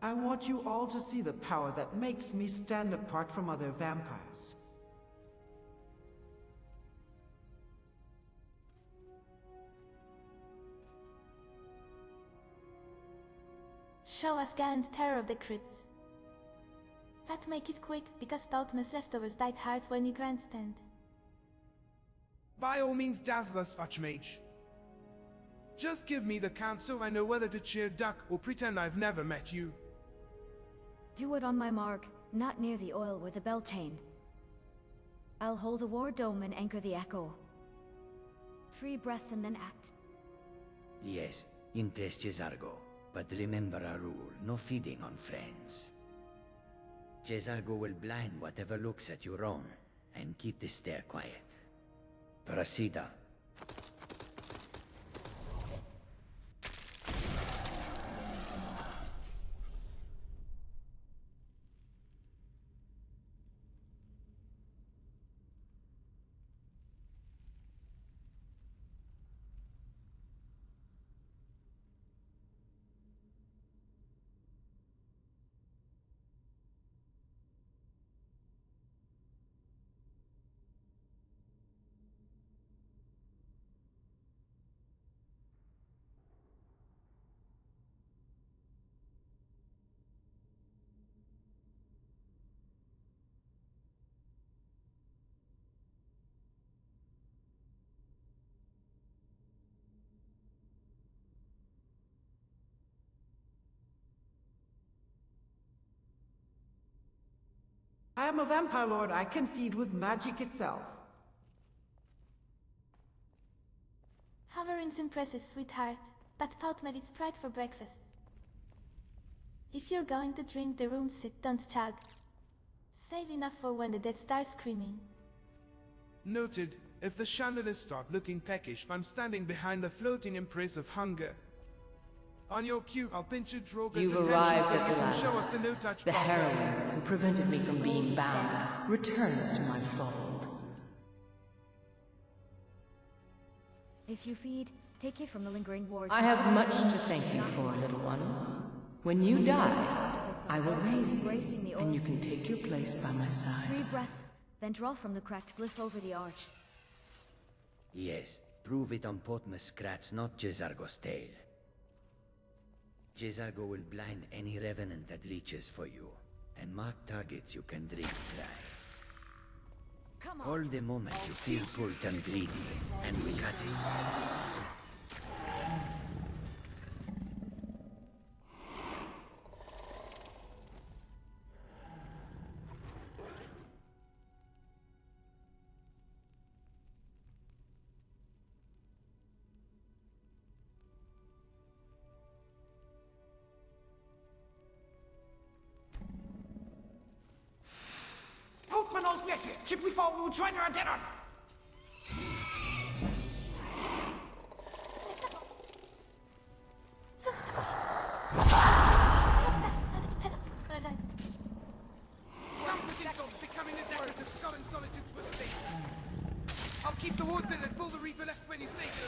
I want you all to see the power that makes me stand apart from other vampires. Show us gallant terror of the crypts. But make it quick, because Thoughtmas leftovers died hard when you grandstand. By all means, dazzle us, Archmage. Just give me the count so I know whether to cheer duck or pretend I've never met you. Do it on my mark, not near the oil with the Beltane. I'll hold a war dome and anchor the echo. 3 breaths and then act. Yes, in Cesargo. But remember our rule, no feeding on friends. Cesargo will blind whatever looks at your own, and keep the stair quiet. Parasita. I am a vampire lord. I can feed with magic itself. Hovering's impressive, sweetheart, but Pout made its pride for breakfast. If you're going to drink the room sit, don't chug. Save enough for when the dead start screaming. Noted. If the chandeliers start looking peckish, I'm standing behind the floating embrace of hunger. On your cue, I'll pinch a droger's You've attention arrived so at you can last. show us the no-touch The buffet. heroine who prevented me from being bound returns to my fold. If you feed, take it from the lingering wards. I have much to thank you for, little one. When you die, I will raise you, and you can take your place by my 3 side. breaths, then draw from the cracked glyph over the arch. Yes, prove it on Potmus scratch, not Jezargo's tail. Jezargo will blind any revenant that reaches for you, and mark targets you can drink dry. Call the moment you feel pulled and greedy, and we cut it. Postman knows me here. Should we fall, we will join our dinner. Becoming a decorative skull in Solitude's mistake. I'll keep the wood in and pull the reaper left when you say so.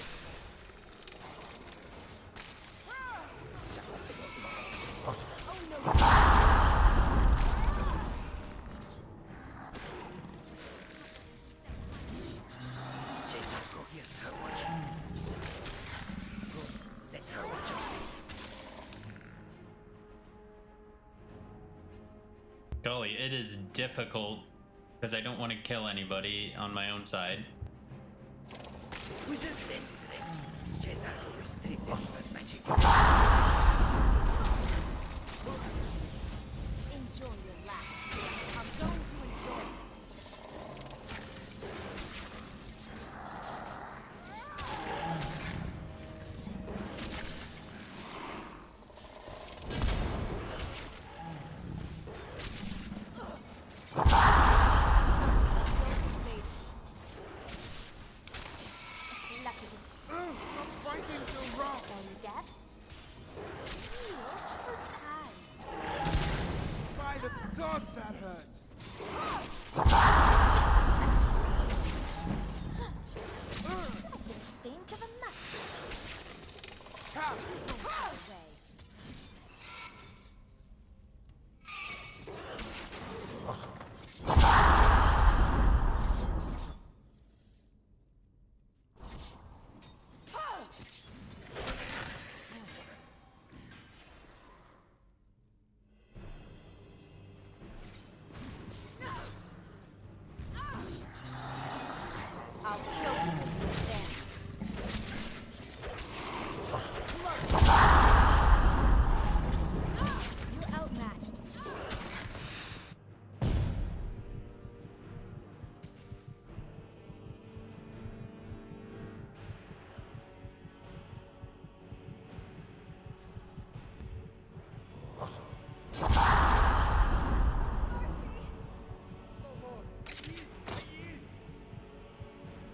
Jezargo hears her watching. Let her watch us. Golly, it is difficult because I don't want to kill anybody on my own side. Wizard then is ready. Jezargo restricted his magic. Enjoy your last meal. I'm going to enjoy this. Stop fighting so rough. By the gods, that hurt. Binge of a nut. I'll kill you with this dance. You're outmatched.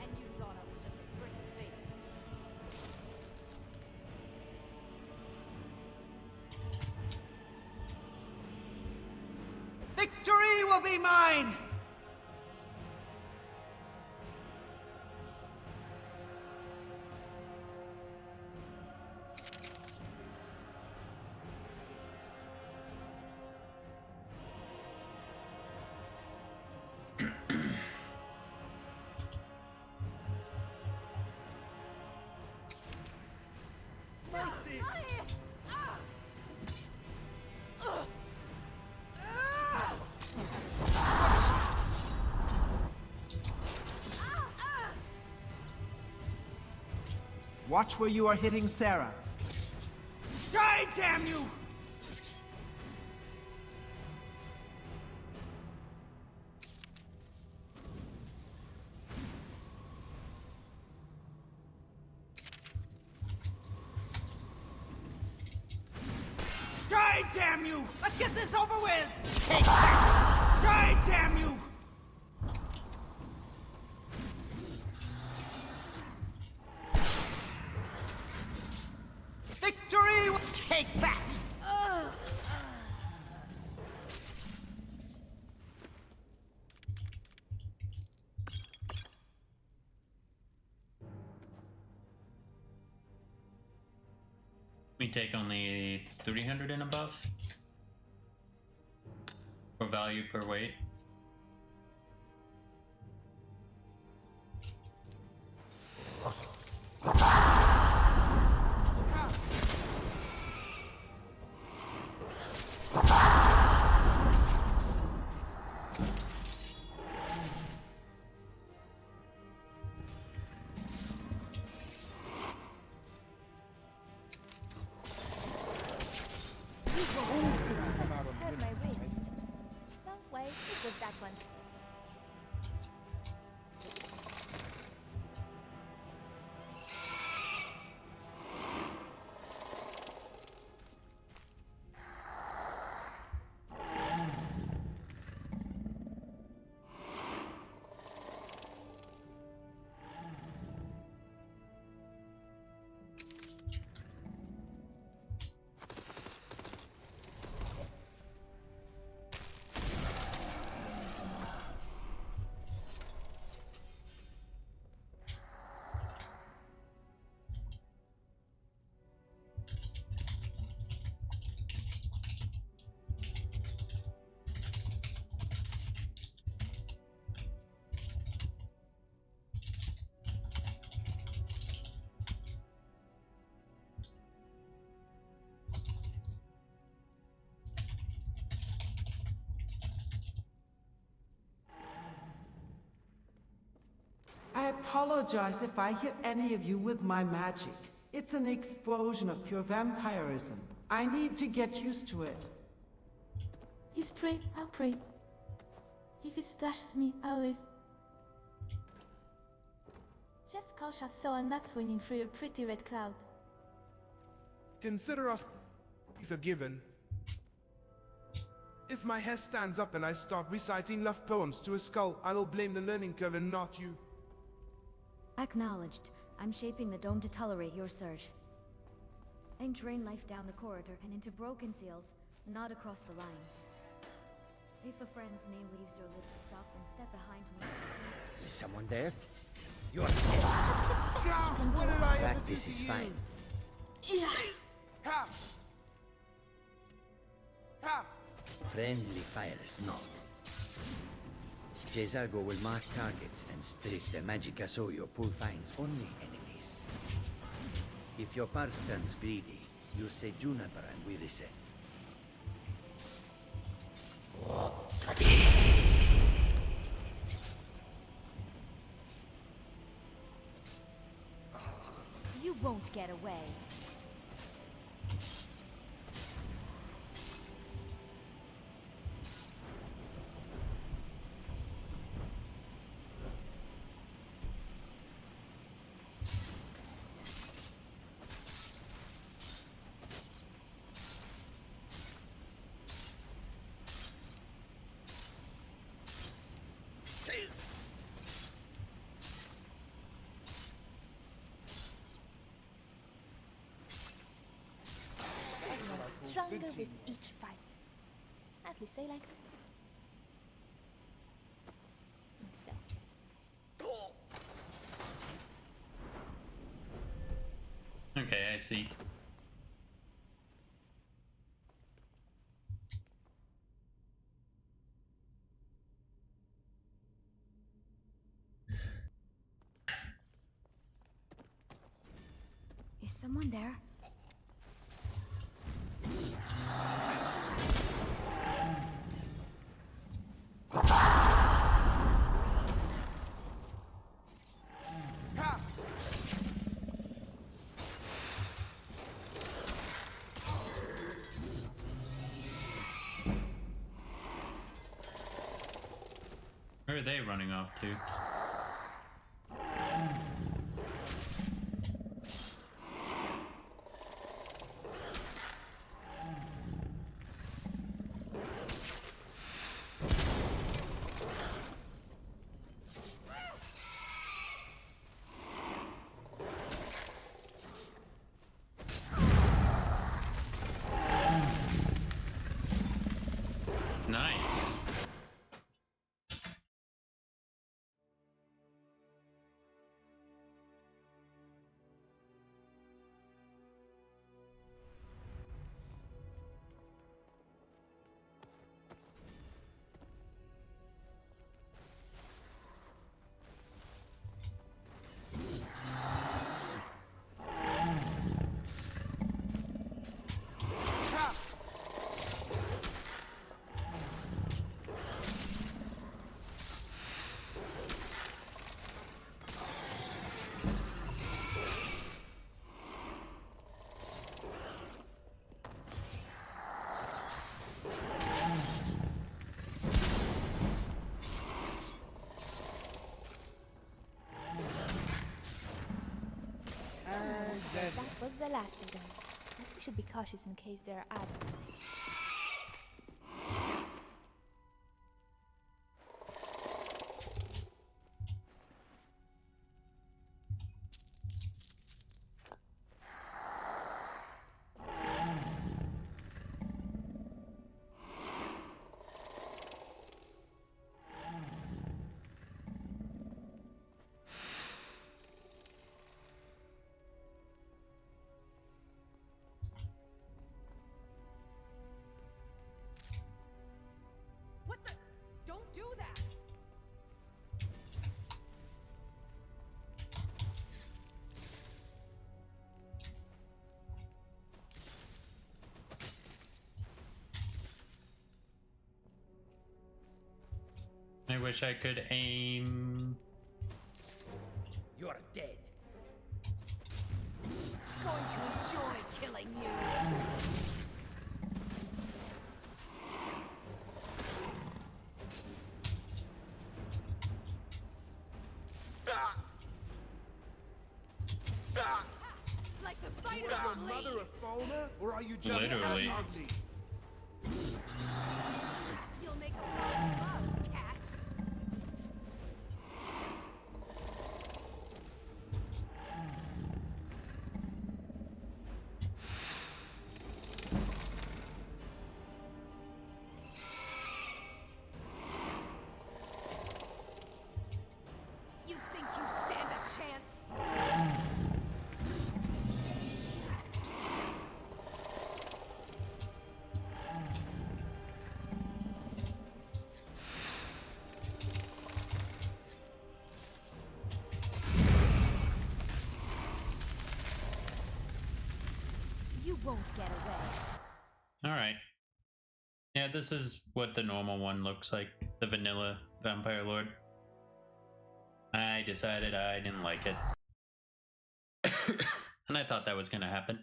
And you thought I was just a pretty face. Victory will be mine! Mercy! Watch where you are hitting Sarah. Die, damn you! damn you! Let's get this over with! Take that! Die, damn you! Victory! Take that! We take only 300 and above for value per weight. Hurt my wrist. No, wait, it was that one. I apologize if I hit any of you with my magic. It's an explosion of pure vampirism. I need to get used to it. He's straight, I'll pray. If it splashes me, I'll live. Just cautious so I'm not swinging through your pretty red cloud. Consider us forgiven. If my hair stands up and I start reciting love poems to a skull, I will blame the learning curve and not you. Acknowledged. I'm shaping the dome to tolerate your surge. Aim drain life down the corridor and into broken seals, not across the line. If a friend's name leaves your lips, stop and step behind me. Is someone there? You're dead. Practice is fine. Friendly fire is not. Jesargo will mark targets and strip the Magica so your pool finds only enemies. If your pulse turns greedy, you say Juniper and we reset. You won't get away. Stronger with each fight. At least I like it. So. Okay, I see. Is someone there? Where are they running off to? that was the last of them. But we should be cautious in case there are others. What the? Don't do that! I wish I could aim. You're dead. Going to enjoy killing you. Like the bite of Your a mother flea. a phoner, or are you just Literally. ugly? You'll make a fine love, cat. You think you stand a chance? You won't get away. Alright. Yeah, this is what the normal one looks like. The vanilla Vampire Lord. I decided I didn't like it. And I thought that was gonna happen.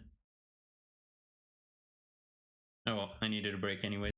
Oh well, I needed a break anyway.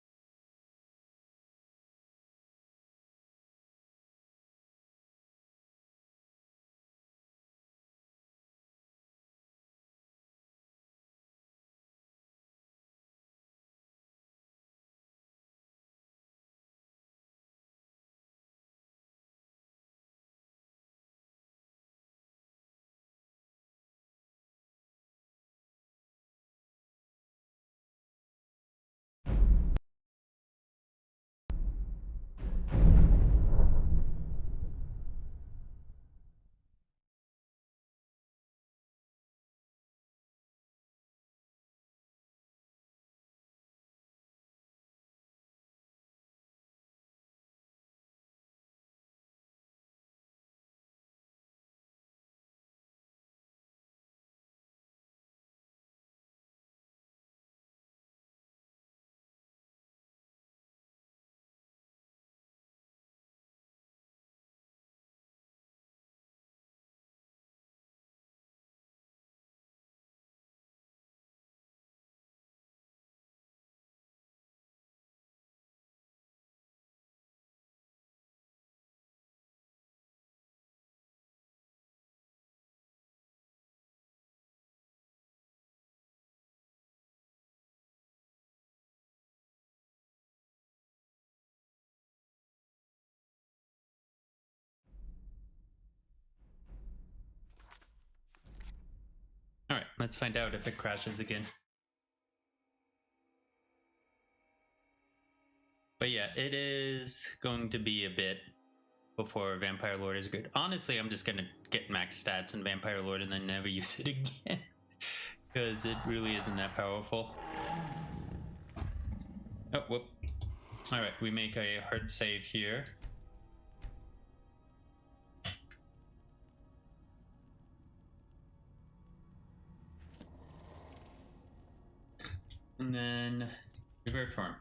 Alright, let's find out if it crashes again. But yeah, it is going to be a bit before Vampire Lord is good. Honestly, I'm just gonna get max stats in Vampire Lord and then never use it again. Because it really isn't that powerful. Oh, whoop. Alright, we make a hard save here. And then revert form.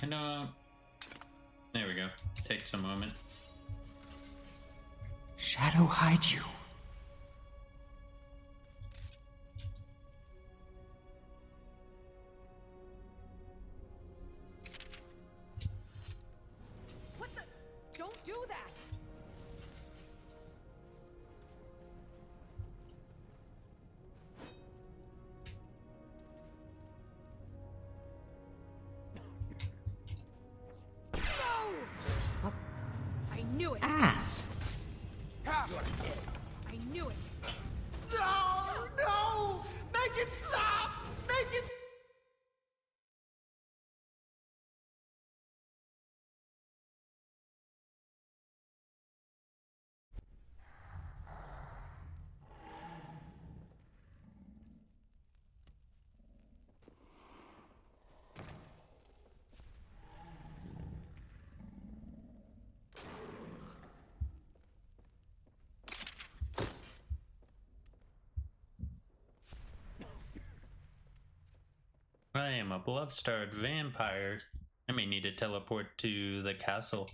And there we go. Takes a moment. Shadow hides you. What the? Don't do that! No! I knew it! Ass! I knew it! No! No! Make it stop! Make it... I am a blood-starved vampire. I may need to teleport to the castle.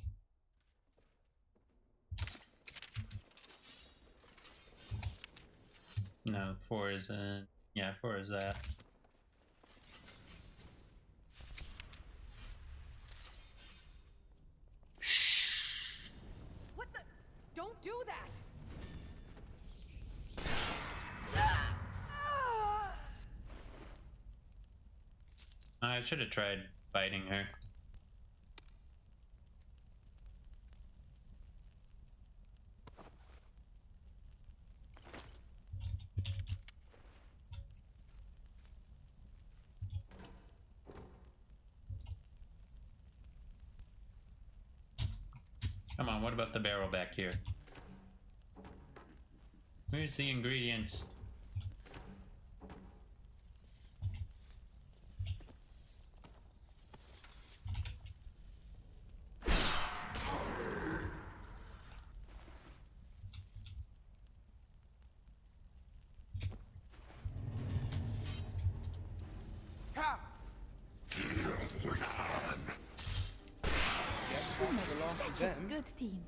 No, 4 isn't. Yeah, 4 is that. What the? Don't do that! I should have tried biting her. Come on, what about the barrel back here? Where's the ingredients? Such a good team.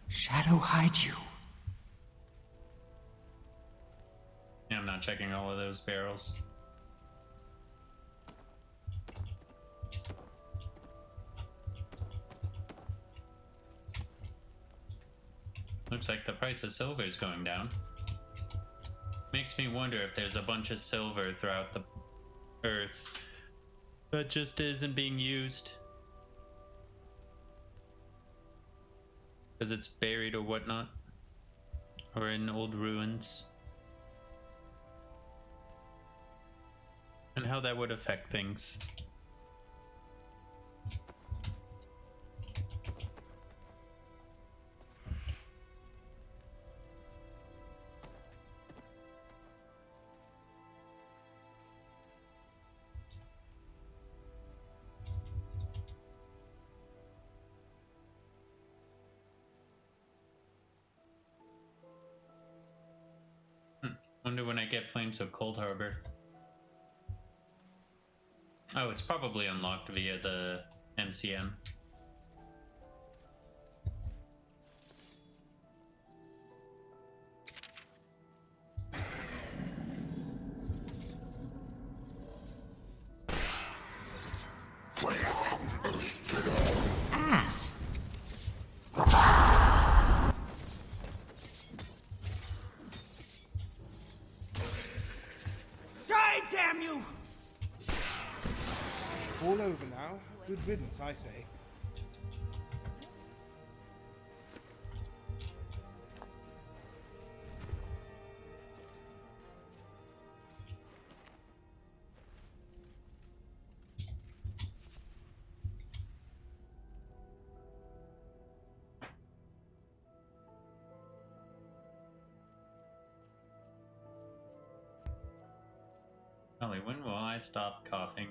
Shadow hides you. Yeah, I'm not checking all of those barrels. Looks like the price of silver is going down. Makes me wonder if there's a bunch of silver throughout the earth that just isn't being used. Because it's buried or whatnot. Or in old ruins. And how that would affect things. Wonder when I get Flames of Cold Harbor. Oh, it's probably unlocked via the MCM. Ass! Die, damn you! All over now. Good riddance, I say. Ollie, when will I stop coughing?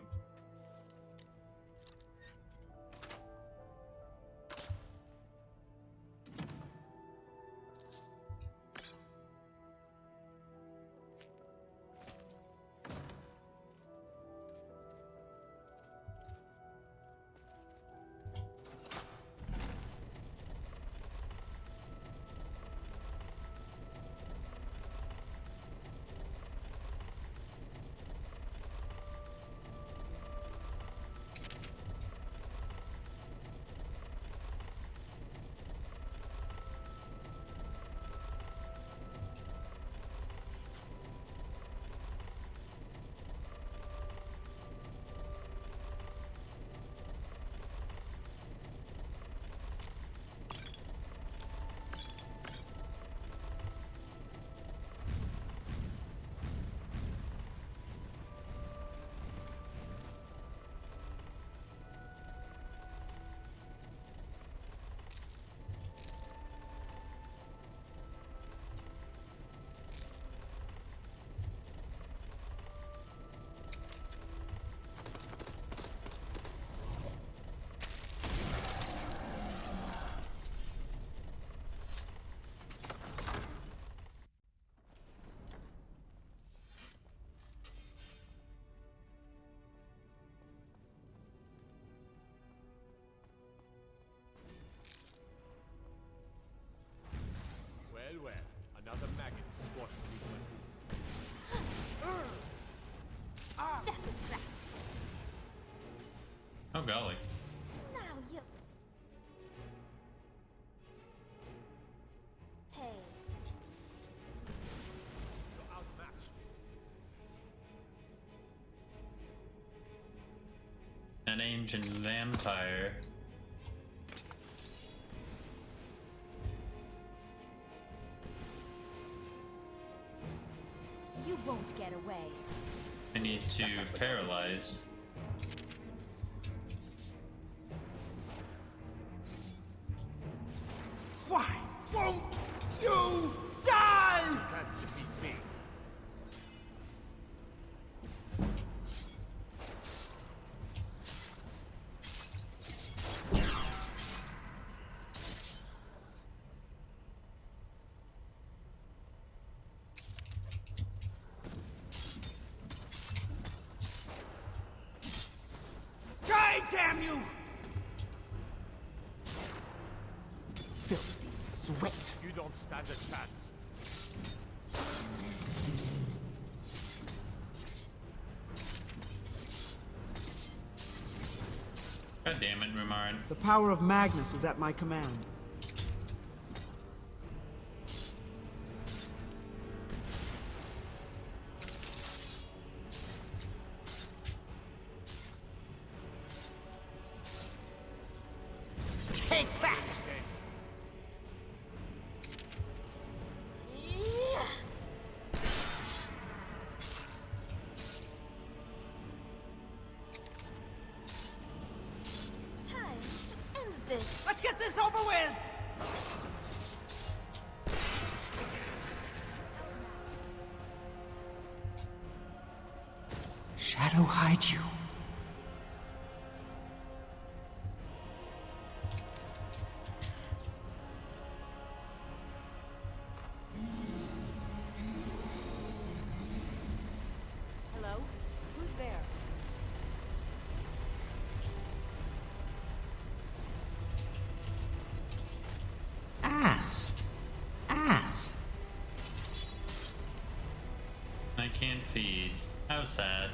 Oh golly. Now you. Hey. You're outmatched. An ancient vampire. You won't get away. I need to paralyze. Why won't you die? You can't defeat me. Die, damn you! Filthy sweat. You don't stand a chance. God damn it, Rumarin. The power of Magnus is at my command. Take that! Time to end this. Let's get this over with! Shadow hide you. Hello? Who's there? Ass. Ass. I can't feed. How sad.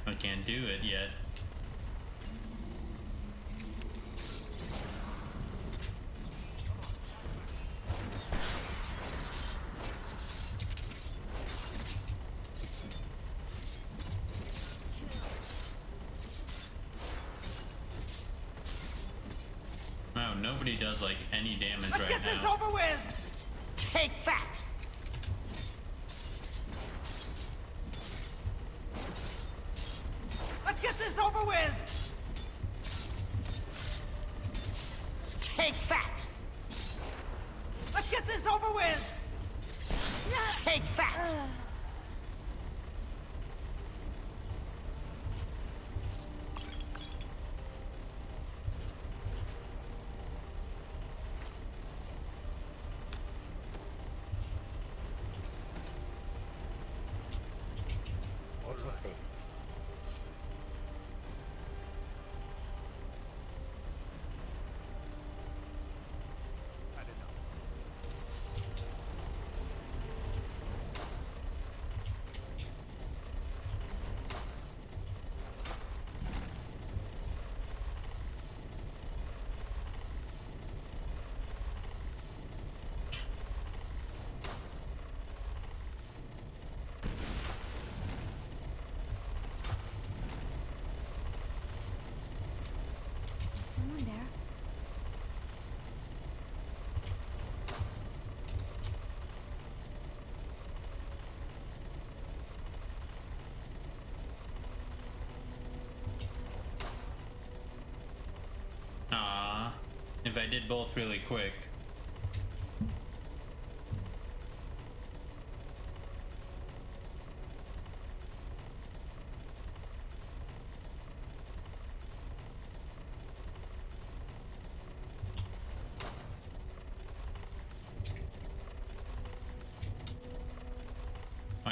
I can't do it yet. Wow, nobody does like any damage Let's right get this now. over with! Take that! Let's get this over with! Take that! Let's get this over with! Take that! What was this? Is someone there? Ah, if I did both really quick.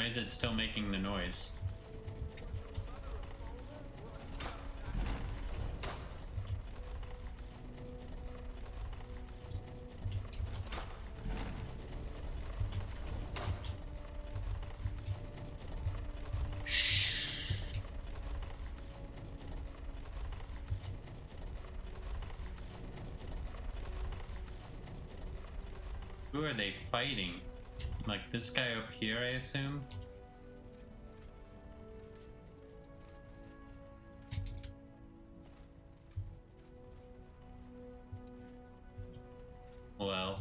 Why is it still making the noise? Who are they fighting? Like this guy up here, I assume? Well.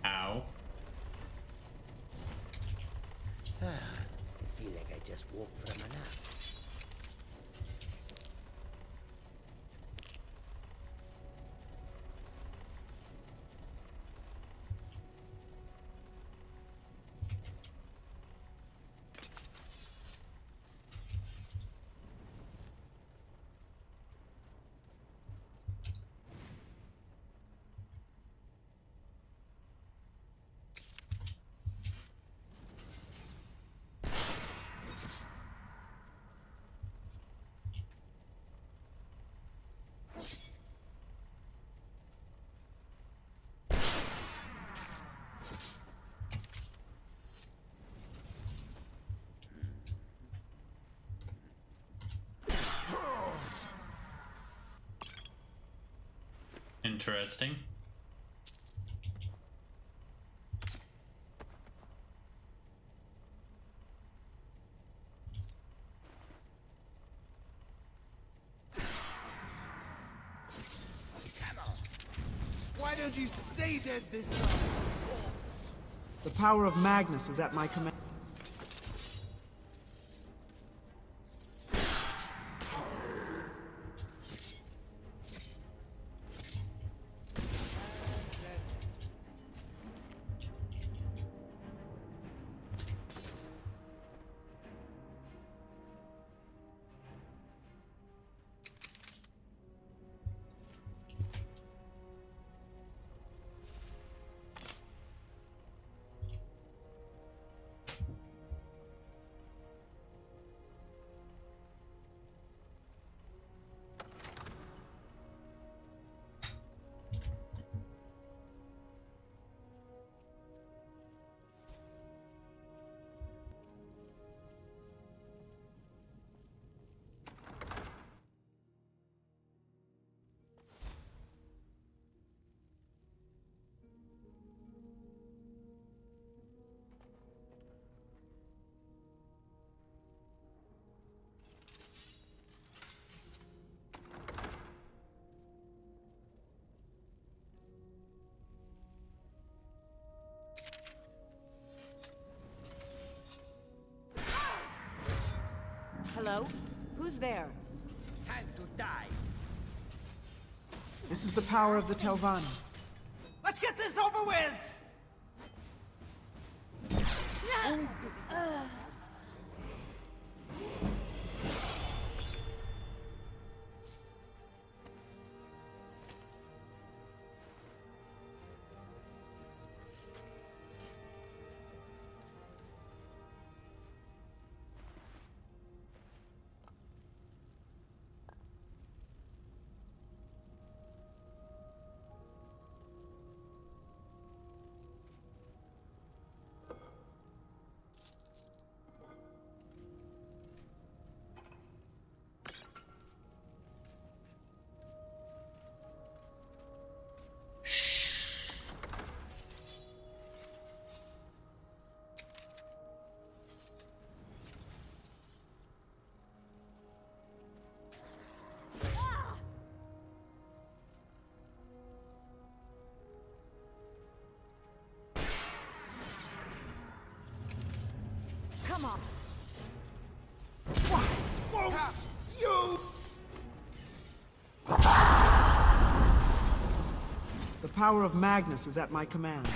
Ow. I feel like I just woke from a nap. Interesting. Why don't you stay dead this time? The power of Magnus is at my command. Hello? Who's there? Time to die. This is the power of the Telvanni. Let's get this over with! power of Magnus is at my command.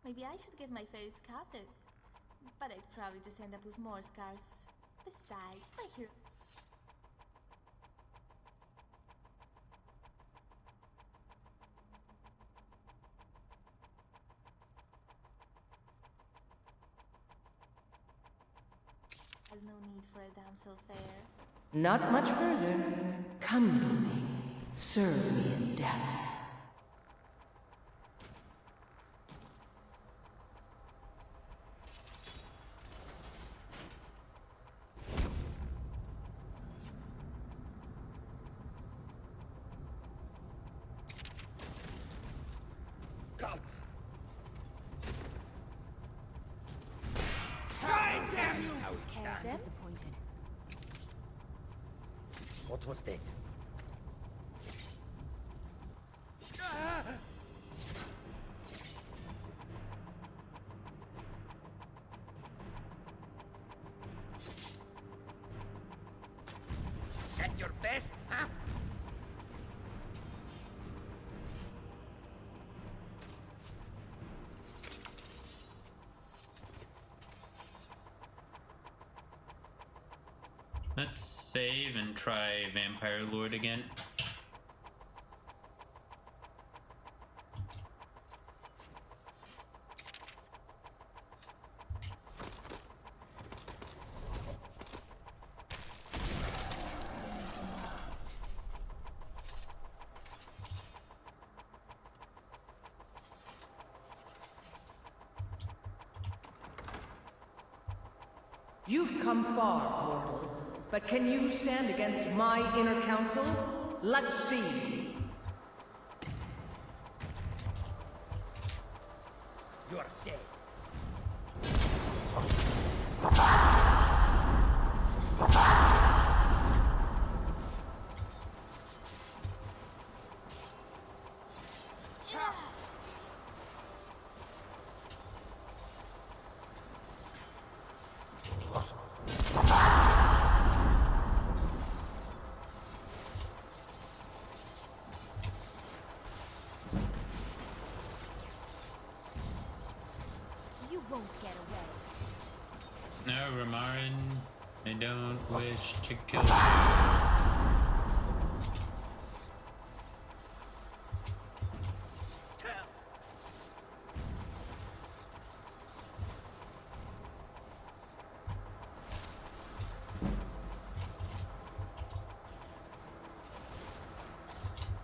Maybe I should get my face scalped. But I'd probably just end up with more scars. Besides, my hero... has no need for a damsel fair. Not much further. Come to me. Serve me in death. Disappointed. What was that? At your best, huh? Let's save and try Vampire Lord again. You've come far, mortal. But can you stand against my inner council? Let's see. You're dead. You won't get away. No, Ramarin, I don't wish to kill you.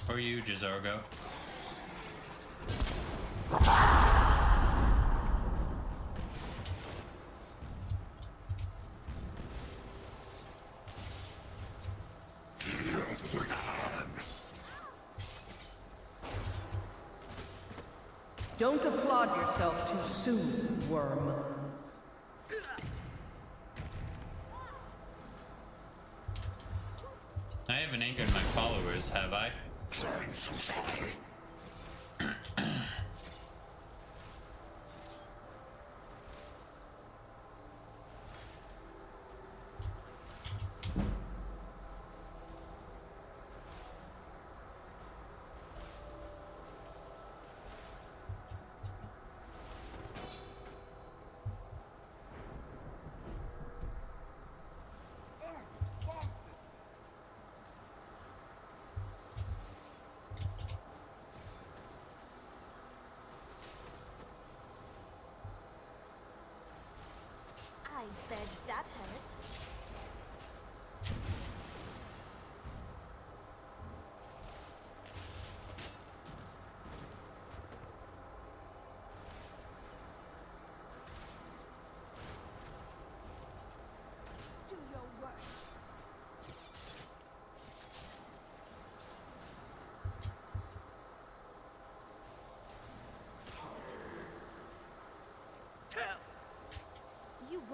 Or you, Jazargo. Don't applaud yourself too soon, worm. I haven't angered my followers, have I?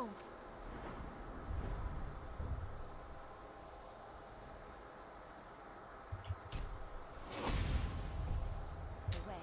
won't. Away.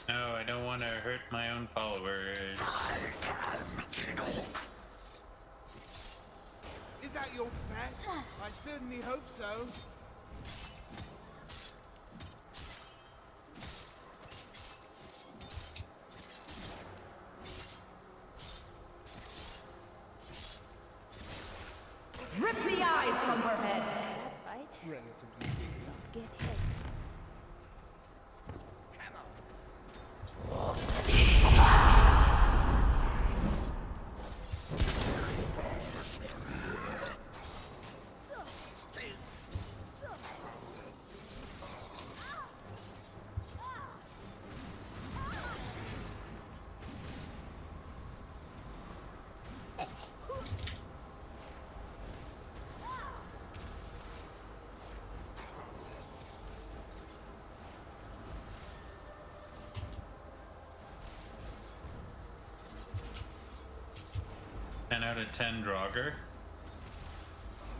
No, I don't want to hurt my own followers. Is that your best? I certainly hope so. Rip the eyes from her head! That's right. Relatively speaking. Don't get hit. Ten out of 10 Draugr.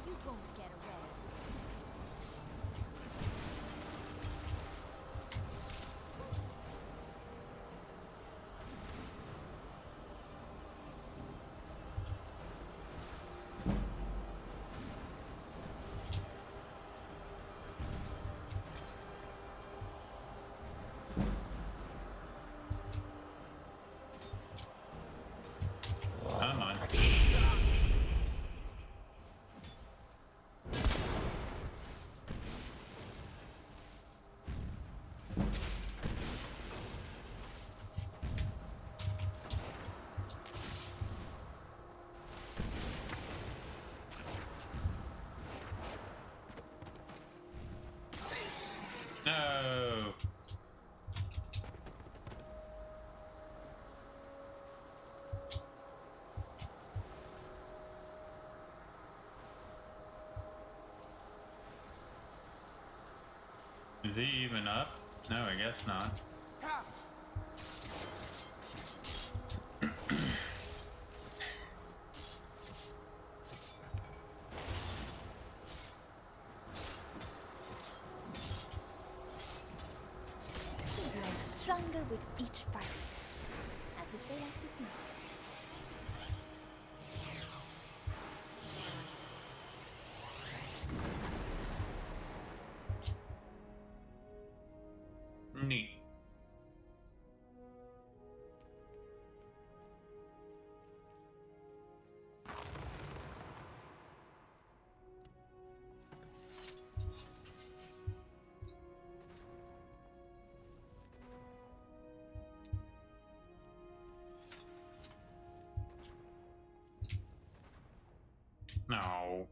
You won't get away. Come on. No. Is he even up? No, I guess not. You grow stronger with each fight. At least I like to think so. Neat. No.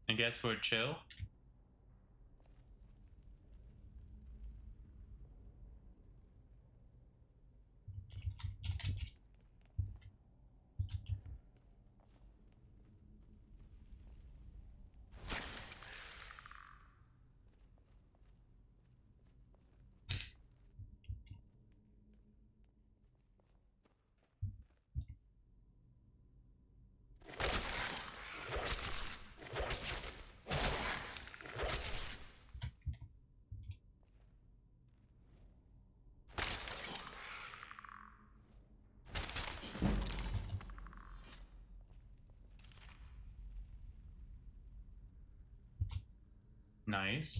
I guess we're chill. Nice.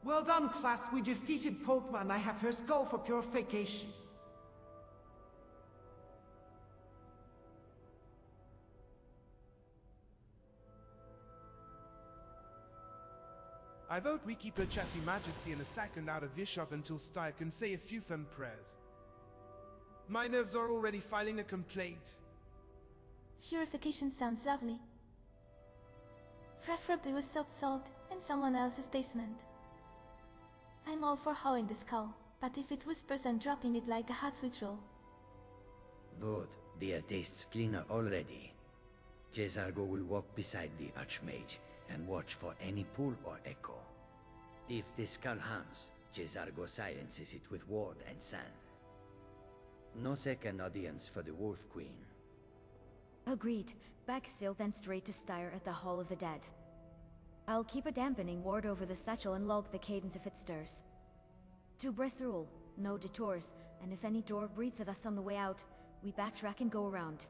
Well done, class. We defeated Potma and I have her skull for purification. I vote we keep her chatty majesty in a second out of earshot until Styr can say a few fun prayers. My nerves are already filing a complaint. Purification sounds lovely. Preferably with soaked salt in someone else's basement. I'm all for hoeing the skull, but if it whispers I'm dropping it like a hot sweet roll. Good. The air tastes cleaner already. Cesargo will walk beside the Archmage and watch for any pull or echo. If the skull hums, Cesargo silences it with ward and sand. No second audience for the Wolf Queen. Agreed. Back sail then straight to Styr at the Hall of the Dead. I'll keep a dampening ward over the satchel and log the cadence if it stirs. 2 breaths rule, no detours, and if any door breathes at us on the way out, we backtrack and go around.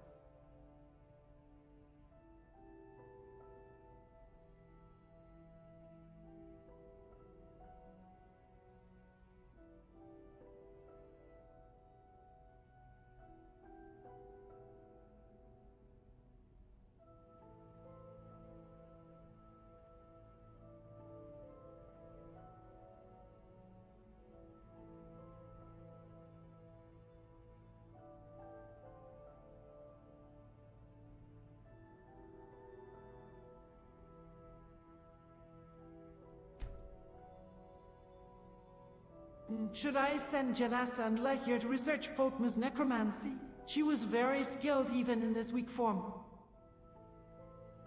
Should I send Janassa and Lehir to research Potma's necromancy? She was very skilled even in this weak form.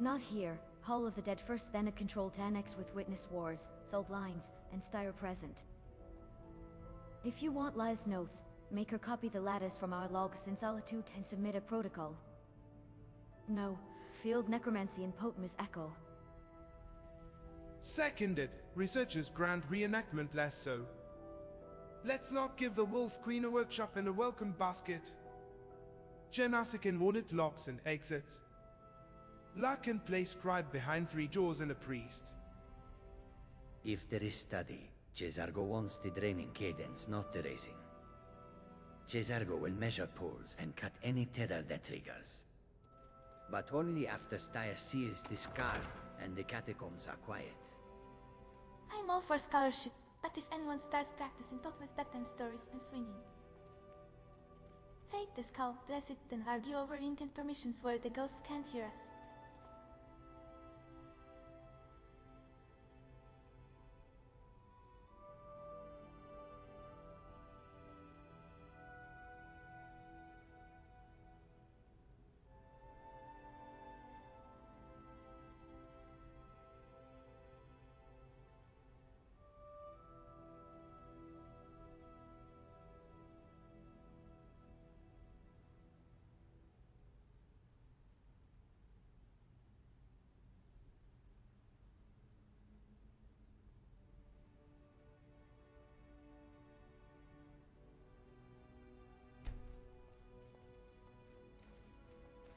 Not here. Hall of the Dead first, then a controlled annex with witness wards, salt lines, and Styr present. If you want La's notes, make her copy the lattice from our logs in Solitude and submit a protocol. No, field necromancy in Potma's echo. Seconded. Researchers grant reenactment less so. Let's not give the Wolf Queen a workshop and a welcome basket. Janassa can audit locks and exits. La can place scribe behind 3 doors and a priest. If there is study, Cesargo wants the draining cadence, not the racing. Cesargo will measure pulls and cut any tether that triggers. But only after Styr seals the scar and the catacombs are quiet. I'm all for scholarship, but if anyone starts practicing Potma's bedtime stories and swinging. Fake the skull, dress it, then argue over ink and permissions where the ghosts can't hear us.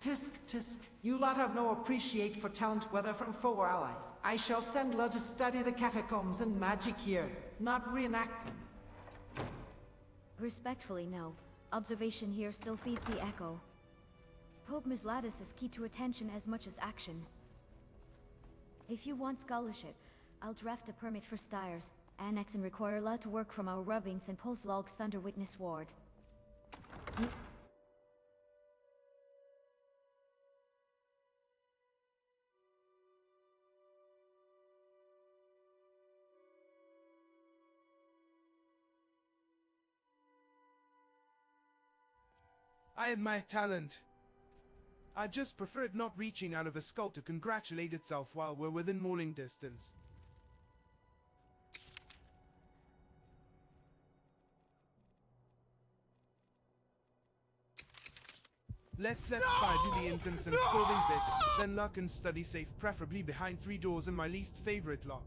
Tisk, tisk. You lot have no appreciate for talent, whether from foe or ally. I shall send La to study the catacombs and magic here, not reenact them. Respectfully, no. Observation here still feeds the echo. Pope's lattice is key to attention as much as action. If you want scholarship, I'll draft a permit for Styres, annex and require La to work from our rubbings and pulse logs Thunder Witness Ward. I admire talent. I just preferred not reaching out of a skull to congratulate itself while we're within mauling distance. Let's start do the incense and scolding bit, then lock and study safe, preferably behind 3 doors and my least favorite lock.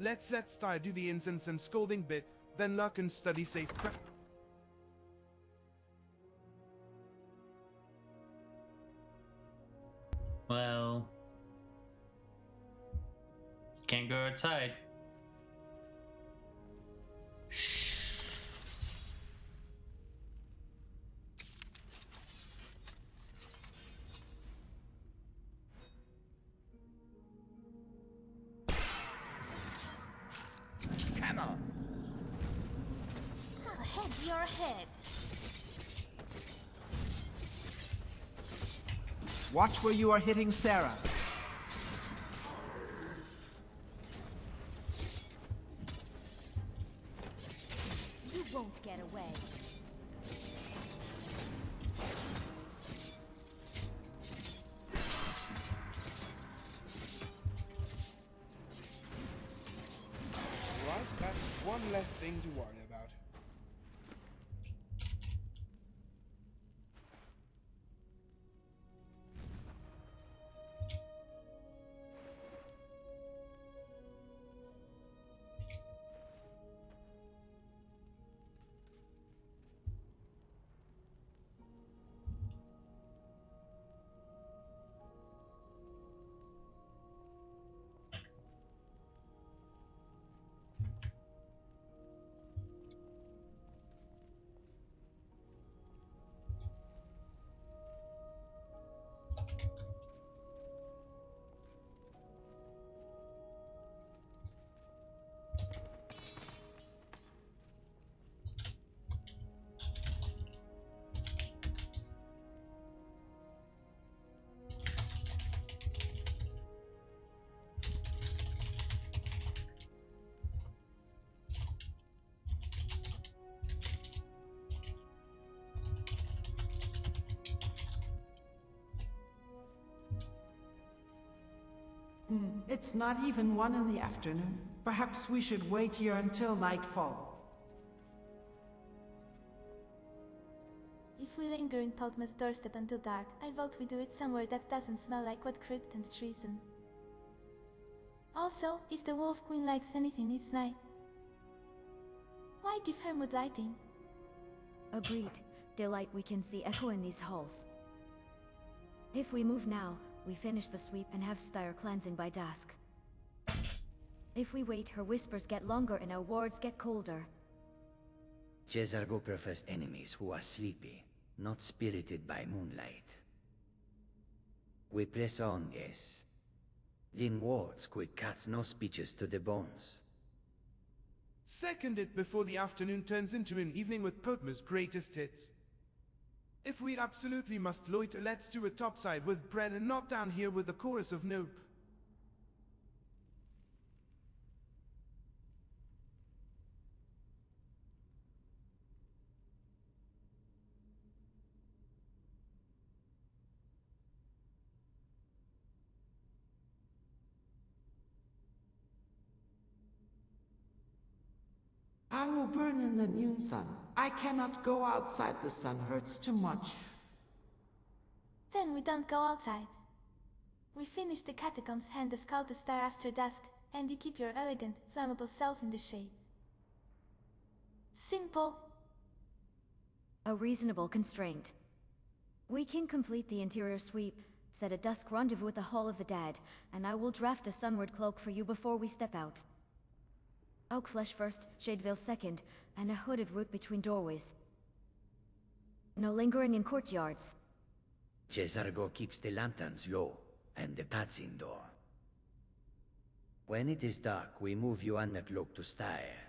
Let's start do the incense and scolding bit, then lock and study safe, Well, can't go outside. Shh. Come on. I'll head your head. Watch where you are hitting Sarah. You won't get away. Right, that's one less thing to worry about. It's not even 1 in the afternoon. Perhaps we should wait here until nightfall. If we linger in Podma's doorstep until dark, I vote we do it somewhere that doesn't smell like what Krypton's treason. Also, if the Wolf Queen likes anything, it's night. Why give her mood lighting? Agreed. Daylight weakens the echo in these halls. If we move now, we finish the sweep and have Styre cleansing by dusk. If we wait, her whispers get longer and our wards get colder. Jezargo prefers enemies who are sleepy, not spirited by moonlight. We press on, yes. Din wards quick cuts no speeches to the bones. Second it before the afternoon turns into an evening with Potma's greatest hits. If we absolutely must loiter, let's do it topside with bread and not down here with the chorus of nope. I will burn in the noon sun. I cannot go outside, the sun hurts too much. Then we don't go outside. We finish the catacombs, hand the skull to Styre after dusk, and you keep your elegant, flammable self in the shade. Simple. A reasonable constraint. We can complete the interior sweep, Set a dusk rendezvous at the Hall of the Dead, and I will draft a sunward cloak for you before we step out. Oakflesh first, Shadevale second, and a hooded route between doorways. No lingering in courtyards. Cesargo keeps the lanterns low, and the paths indoor. When it is dark, we move you undercloak to Styre.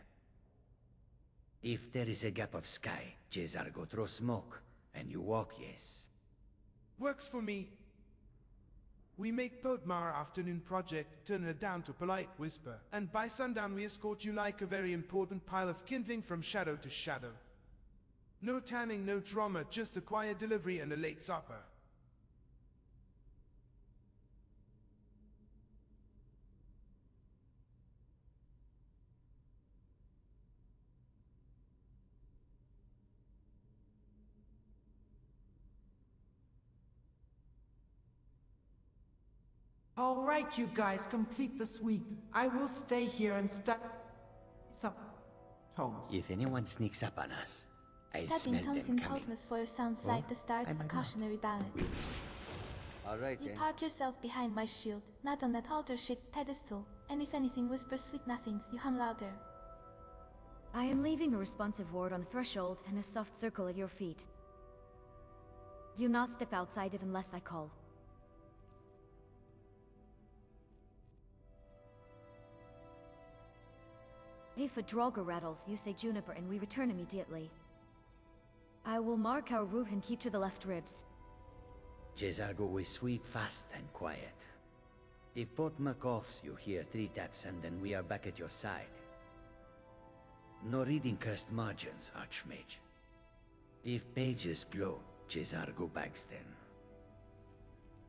If there is a gap of sky, Cesargo throws smoke, and you walk, yes. Works for me. We make Podmar our afternoon project, turn her down to polite whisper, and by sundown we escort you like a very important pile of kindling from shadow to shadow. No tanning, no drama, just a quiet delivery and a late supper. All right, you guys, complete the sweep. I will stay here and some Holmes. If anyone sneaks up on us, I'll Stabbing smell Toms them in coming. Potmas sounds like the start of a cautionary ballad. All right, You then. park yourself behind my shield, not on that altar-shaped pedestal, and if anything whispers sweet nothings, you hum louder. I am leaving a responsive ward on the threshold and a soft circle at your feet. You not step outside it unless I call. If a Draugr rattles, you say Juniper and we return immediately. I will mark our route and keep to the left ribs. Cesargo will sweep fast and quiet. If Potma coughs, you hear 3 taps and then we are back at your side. No reading cursed margins, Archmage. If pages glow, Cesargo bags them.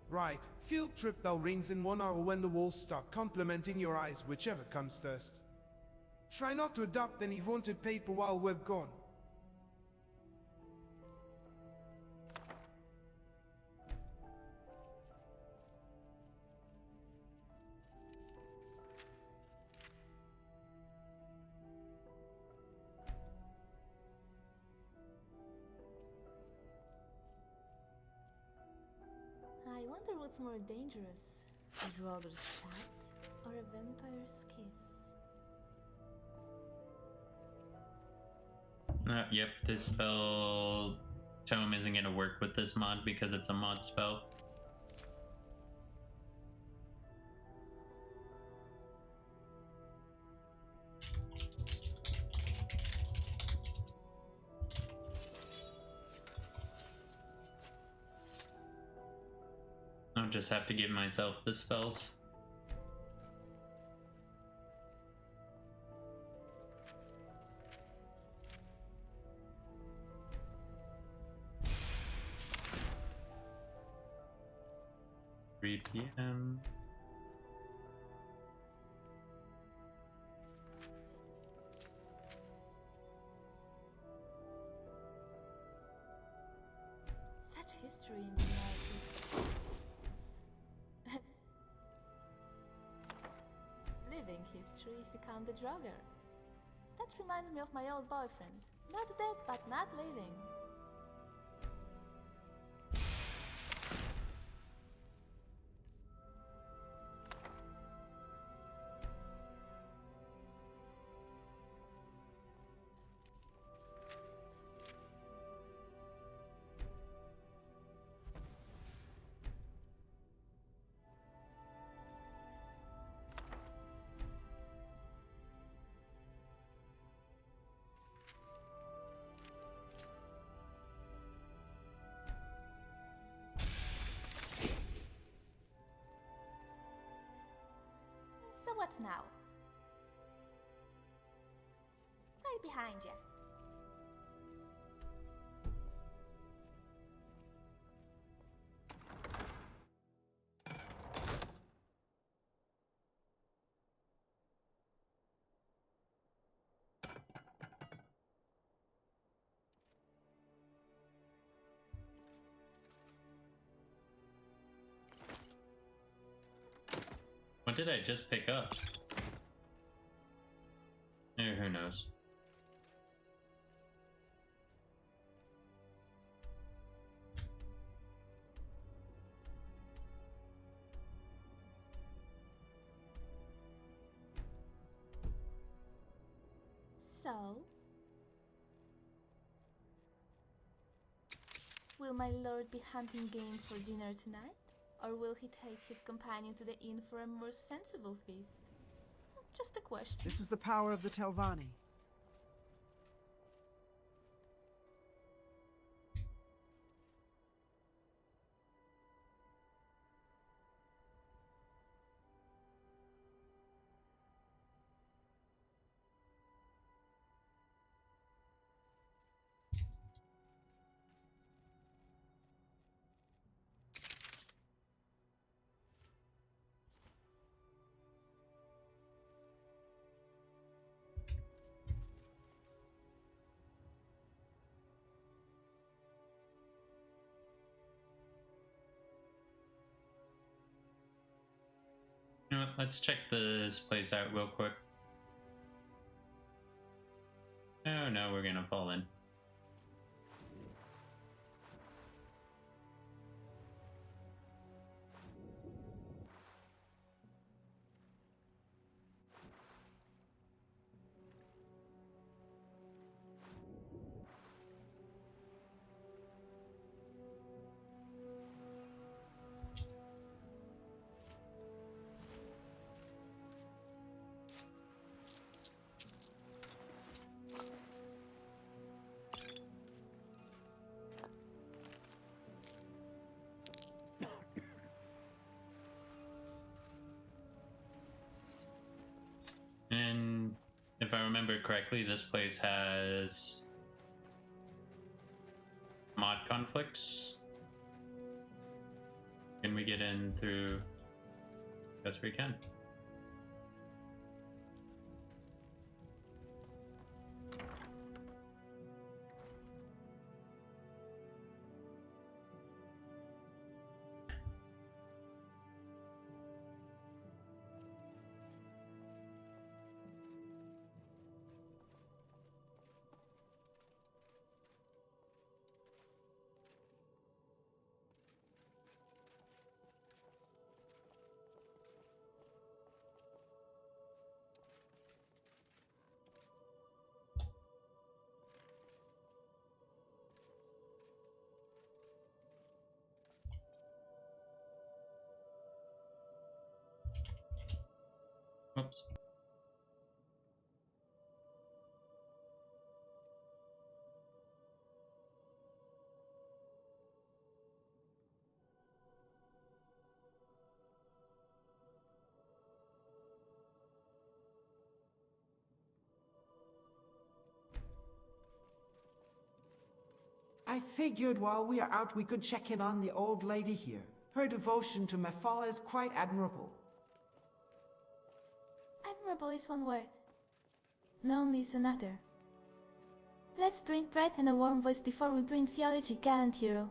Right, field trip bell rings in 1 hour when the walls start complimenting your eyes, whichever comes first. Try not to adopt any vaunted paper while we're gone. I wonder what's more dangerous, a Draugr shot or a vampire's kiss. Yep, this spell tome isn't going to work with this mod because it's a mod spell. I'll just have to give myself the spells. PM. Such history in the library. Living history if you count the Draugr. That reminds me of my old boyfriend. Not dead, but not living. So what now? Right behind you. What did I just pick up? Who knows? So, will my lord be hunting game for dinner tonight? Or will he take his companion to the inn for a more sensible feast? Just a question. This is the power of the Telvanni. You know what, let's check this place out real quick. Oh no, we're gonna fall in. And if I remember correctly, this place has mod conflicts. Can we get in through? Yes, we can. Oops. I figured while we are out we could check in on the old lady here. Her devotion to Mephala is quite admirable. Admirable is one word. Lonely is another. Let's bring bread and a warm voice before we bring theology, gallant hero.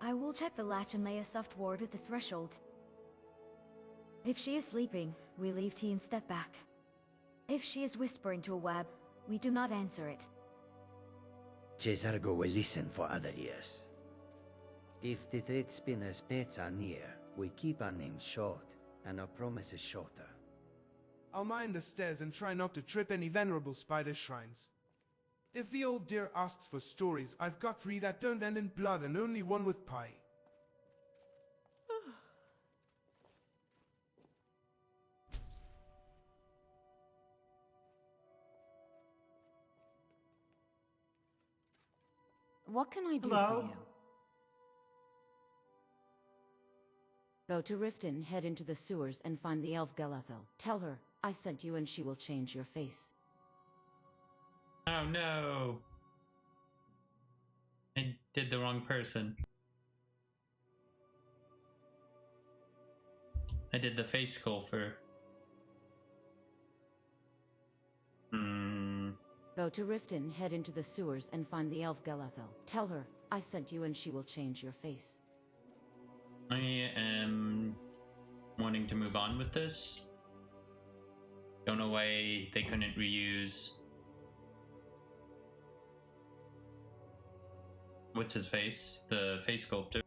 I will check the latch and lay a soft ward at the threshold. If she is sleeping, we leave tea and step back. If she is whispering to a web, we do not answer it. Cesargo will listen for other ears. If the thread spinner's pets are near, we keep our names short, and our promises shorter. I'll mind the stairs and try not to trip any venerable spider shrines. If the old dear asks for stories, I've got 3 that don't end in blood and only 1 with pie. What can I do Hello? for you? Go to Riften, head into the sewers, and find the elf Ilath-Pal. Tell her I sent you and she will change your face. Oh no! I did the wrong person. I did the face sculptor. Go to Riften, head into the sewers, and find the elf Ilath-Pal. Tell her I sent you and she will change your face. I am wanting to move on with this. Don't know why they couldn't reuse... What's his face? The face sculptor.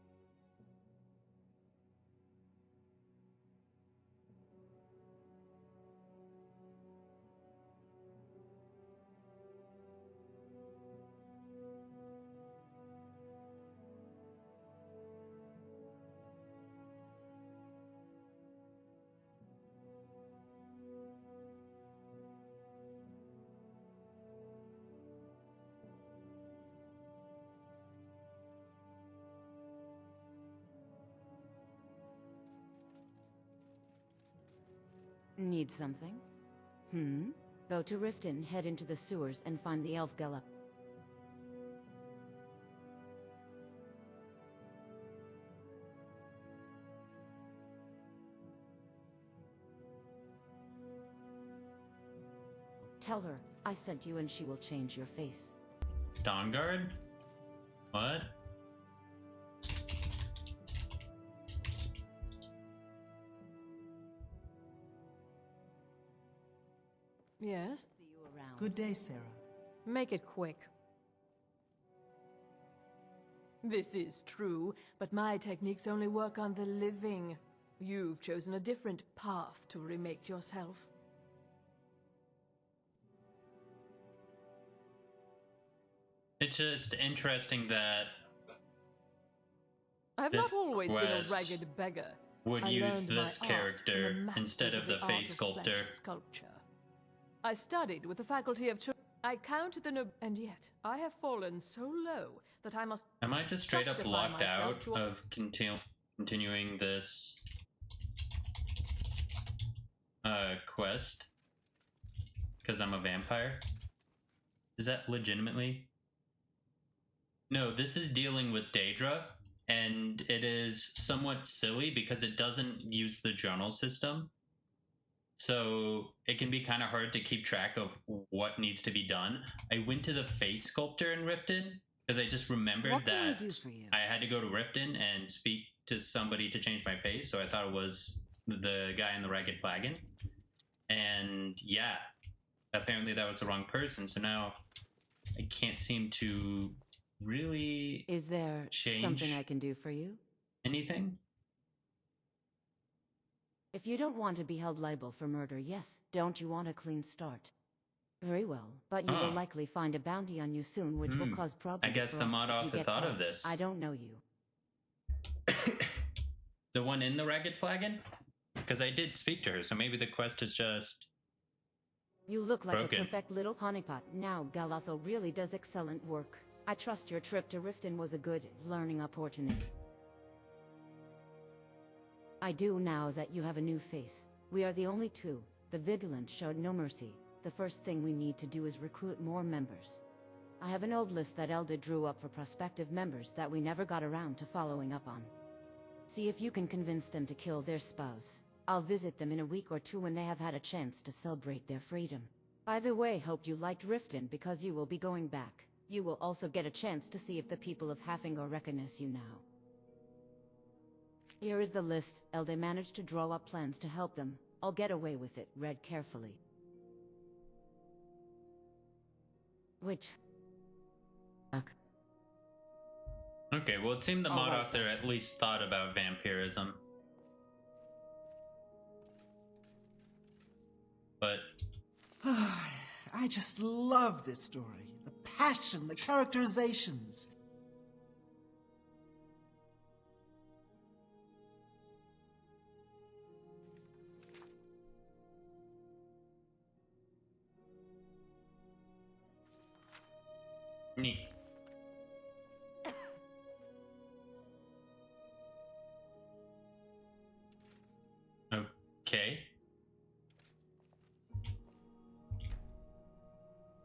Need something? Go to Riften, head into the sewers, and find the Ilath-Pal. Tell her I sent you and she will change your face. Dawnguard? What? Yes? See you around. Good day, Sarah. Make it quick. This is true, but my techniques only work on the living. You've chosen a different path to remake yourself. It's just interesting that I've this not always been a quest ragged beggar. would I use learned my this art character from the masters instead of the art face sculptor. flesh sculpture. I studied with the faculty of I counted the and yet I have fallen so low that I must. Am I just straight up justify locked myself out to of continuing this quest because I'm a vampire? Is that legitimately? No, this is dealing with Daedra, and it is somewhat silly because it doesn't use the journal system. So it can be kind of hard to keep track of what needs to be done. I went to the face sculptor in Riften because I just remembered What can we that do for you? I had to go to Riften and speak to somebody to change my face. So I thought it was the guy in the ragged flagon. And yeah, apparently that was the wrong person. So now I can't seem to really Is there change something I can do for you? anything. If you don't want to be held liable for murder, yes. Don't you want a clean start? Very well, but you will likely find a bounty on you soon, which will cause problems. I guess for the us mod if you author get thought of caught. this. I don't know you. The one in the ragged flagon? Because I did speak to her, so maybe the quest is just You look like broken. a perfect little honeypot. Now, Galatho really does excellent work. I trust your trip to Riften was a good learning opportunity. I do now that you have a new face. We are the only two. The Vigilant showed no mercy. The first thing we need to do is recruit more members. I have an old list that Elda drew up for prospective members that we never got around to following up on. See if you can convince them to kill their spouse. I'll visit them in a week or two when they have had a chance to celebrate their freedom. By the way, hope you liked Riften because you will be going back. You will also get a chance to see if the people of Hafingor recognize you now. Here is the list. Elde managed to draw up plans to help them. I'll get away with it. Read carefully. Which? Okay, well, it seemed the All mod right, author at least thought about vampirism. But I just love this story. The passion, the characterizations. neat. Okay.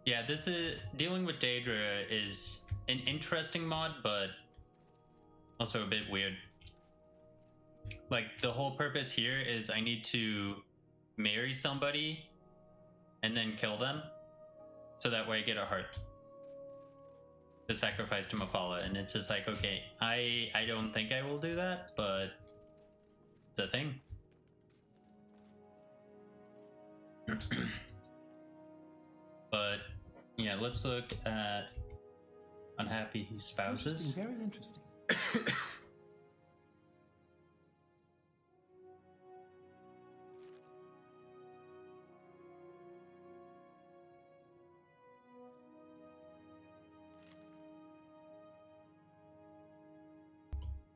Yeah, this is dealing with Daedra is an interesting mod, but also a bit weird. Like, the whole purpose here is I need to marry somebody and then kill them, so that way I get a heart to sacrifice to Mafala. And it's just like, okay, I don't think I will do that, but it's a thing. But yeah, let's look at unhappy spouses. Interesting, very interesting.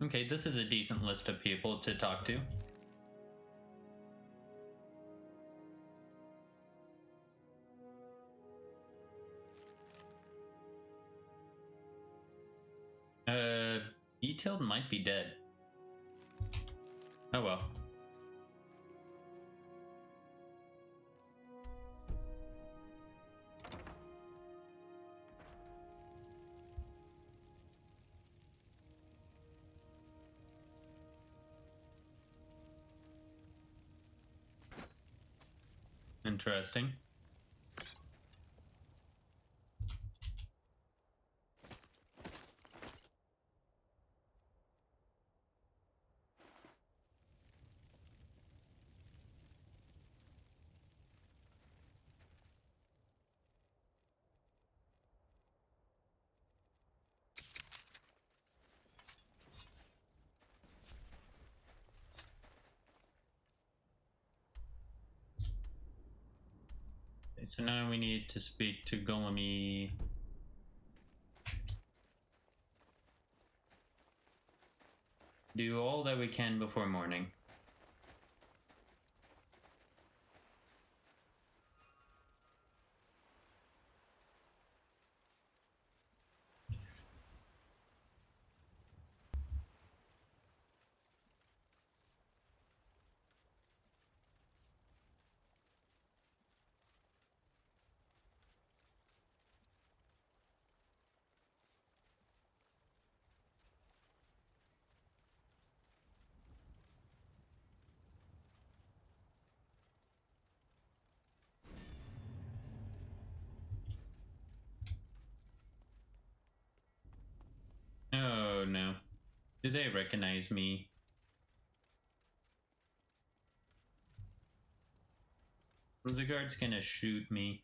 Okay, this is a decent list of people to talk to. Detailed might be dead. Oh well. Interesting. Okay, so now we need to speak to Golemy. Do all that we can before morning. Oh no. Do they recognize me? The guard's gonna shoot me.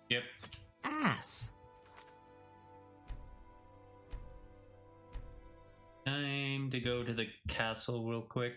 Yep. Ass. Time to go to the castle real quick.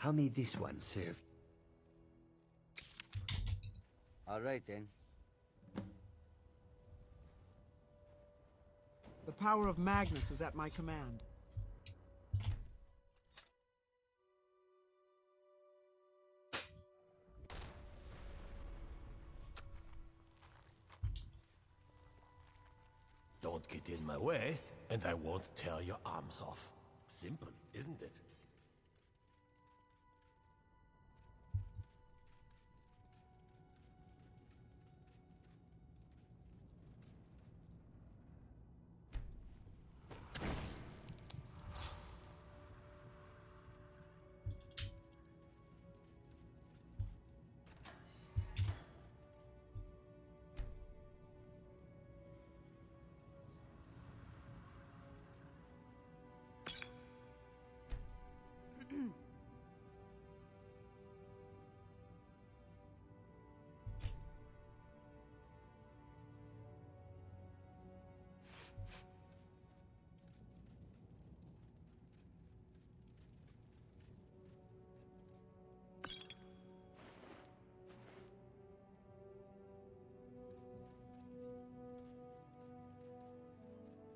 How may this one serve? All right, then. The power of Magnus is at my command. Don't get in my way, and I won't tear your arms off. Simple, isn't it?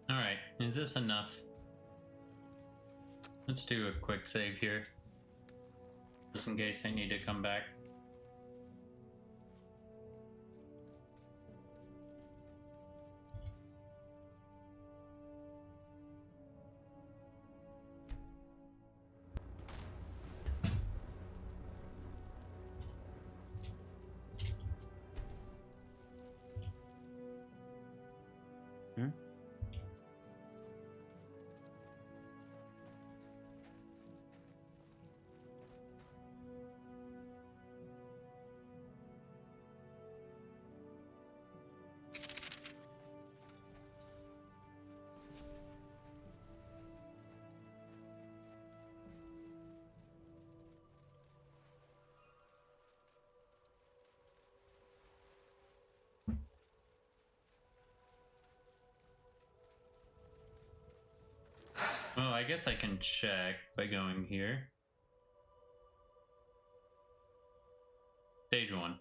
Alright, is this enough? Let's do a quick save here. Just in case I need to come back. Hmm? Well, I guess I can check by going here. Stage 1.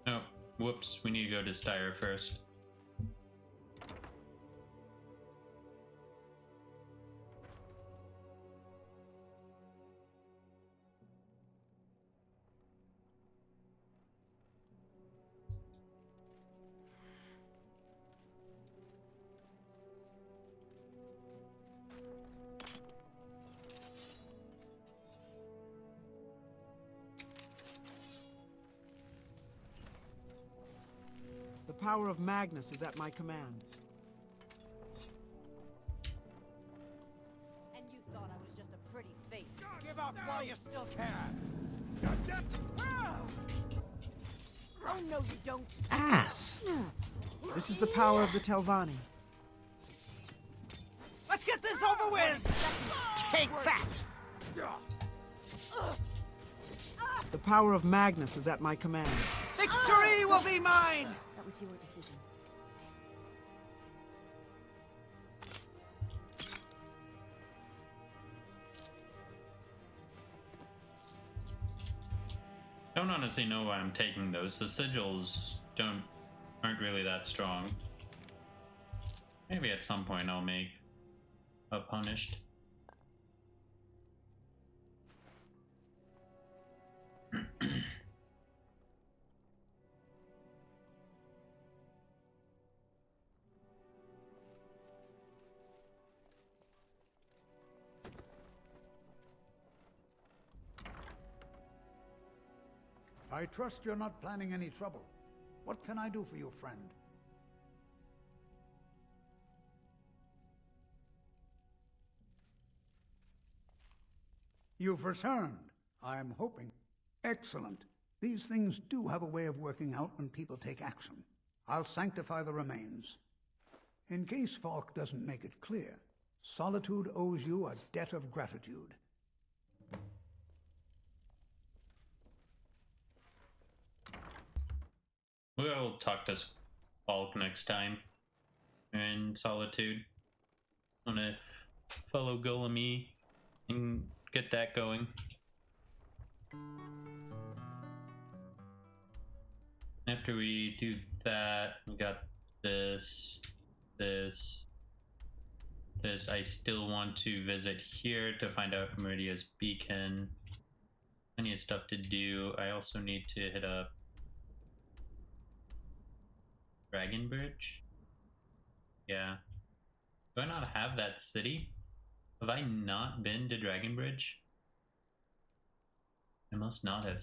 Oh, whoops. We need to go to Styre first. The power of Magnus is at my command. And you thought I was just a pretty face. Give up while you still can! Oh, no, you don't. Ass! This is the power of the Telvanni. Let's get this over with! Take that! The power of Magnus is at my command. Victory will be mine! That was your decision. Don't honestly know why I'm taking those. The sigils aren't really that strong. Maybe at some point I'll make a punished. I trust you're not planning any trouble. What can I do for you, friend? You've returned, I'm hoping. Excellent. These things do have a way of working out when people take action. I'll sanctify the remains. In case Falk doesn't make it clear, Solitude owes you a debt of gratitude. We'll talk to Falk next time in Solitude. I'm gonna follow Golemy and get that going. After we do that, we got this. I still want to visit here to find out Meridia's beacon. Plenty of stuff to do. I also need to hit up Dragon Bridge. Yeah. Do I not have that city? Have I not been to Dragon Bridge? I must not have.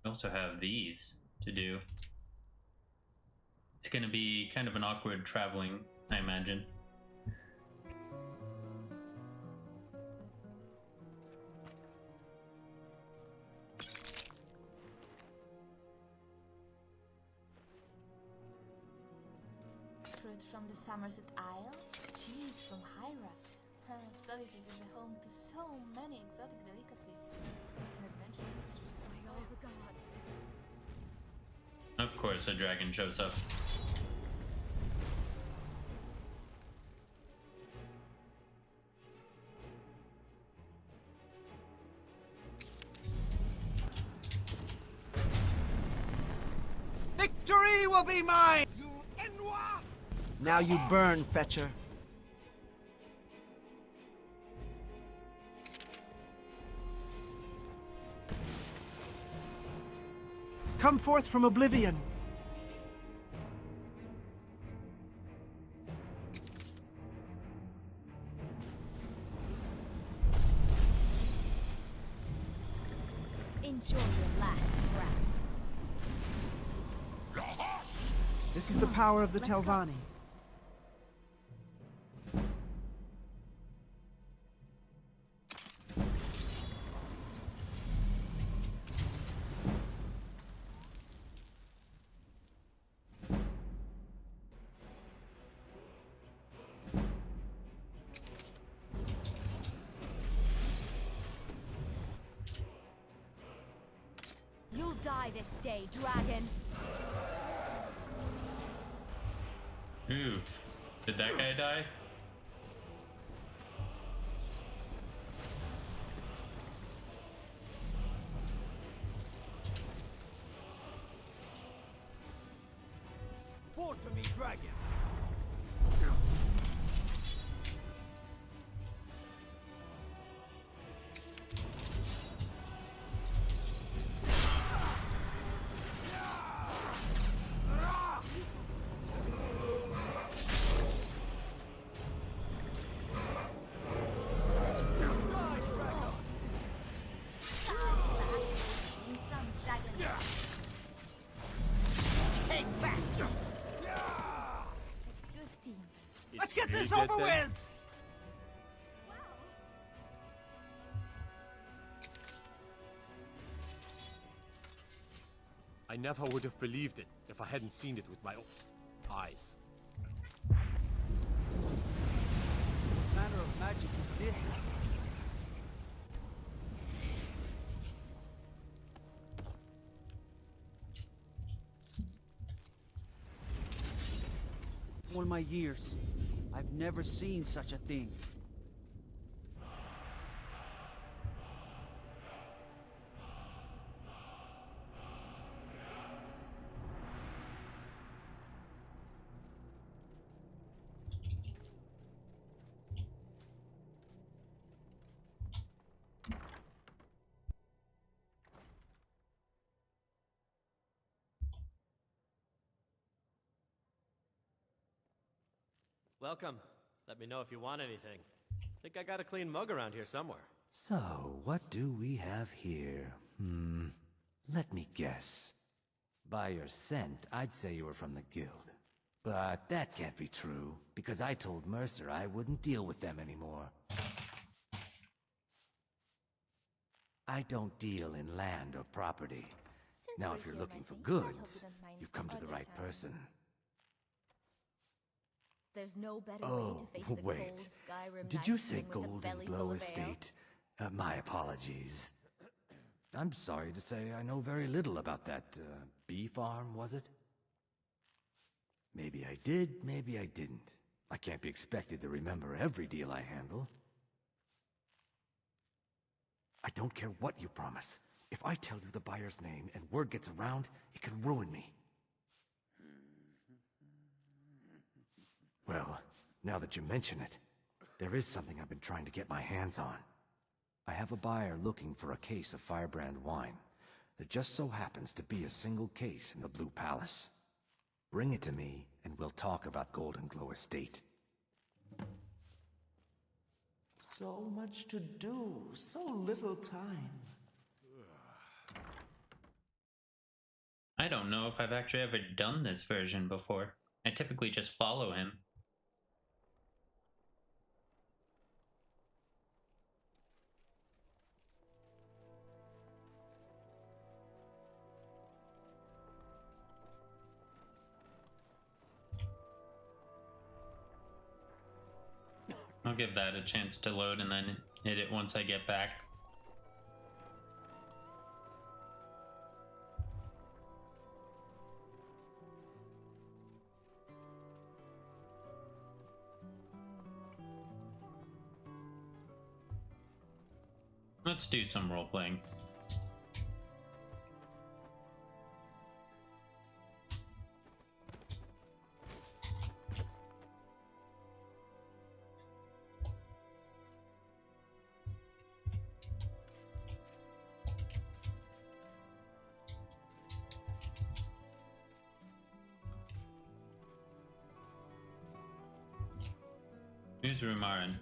I also have these to do. It's gonna be kind of an awkward traveling, I imagine. Fruit from the Somerset Isle, cheese from Hyra. Solitude is a home to so many exotic delicacies. It's an adventure by all the gods. Of course, a dragon shows up. Victory will be mine! Now you burn, Fetcher. Come forth from oblivion. Enjoy your last breath. This is the power of the Telvanni. You'll die this day, dragon. Oof. Did that guy die? Fall to me, dragon! Let's get this over with! I never would have believed it if I hadn't seen it with my own eyes. What manner of magic is this? All my years, I've never seen such a thing. Welcome. Let me know if you want anything. Think I got a clean mug around here somewhere. So, what do we have here? Let me guess. By your scent, I'd say you were from the guild. But that can't be true, because I told Mercer I wouldn't deal with them anymore. I don't deal in land or property. Now, if you're looking for goods, you've come to the right person. There's no better way to face the wait. cold Skyrim Did night you say than with a belly Golden full Glow of ale. Estate? My apologies. I'm sorry to say I know very little about that, bee farm, was it? Maybe I did, maybe I didn't. I can't be expected to remember every deal I handle. I don't care what you promise. If I tell you the buyer's name and word gets around, it could ruin me. Well, now that you mention it, there is something I've been trying to get my hands on. I have a buyer looking for a case of Firebrand wine. There just so happens to be a single case in the Blue Palace. Bring it to me, and we'll talk about Golden Glow Estate. So much to do, so little time. I don't know if I've actually ever done this version before. I typically just follow him. I'll give that a chance to load and then hit it once I get back. Let's do some role-playing. Who's Rumarin?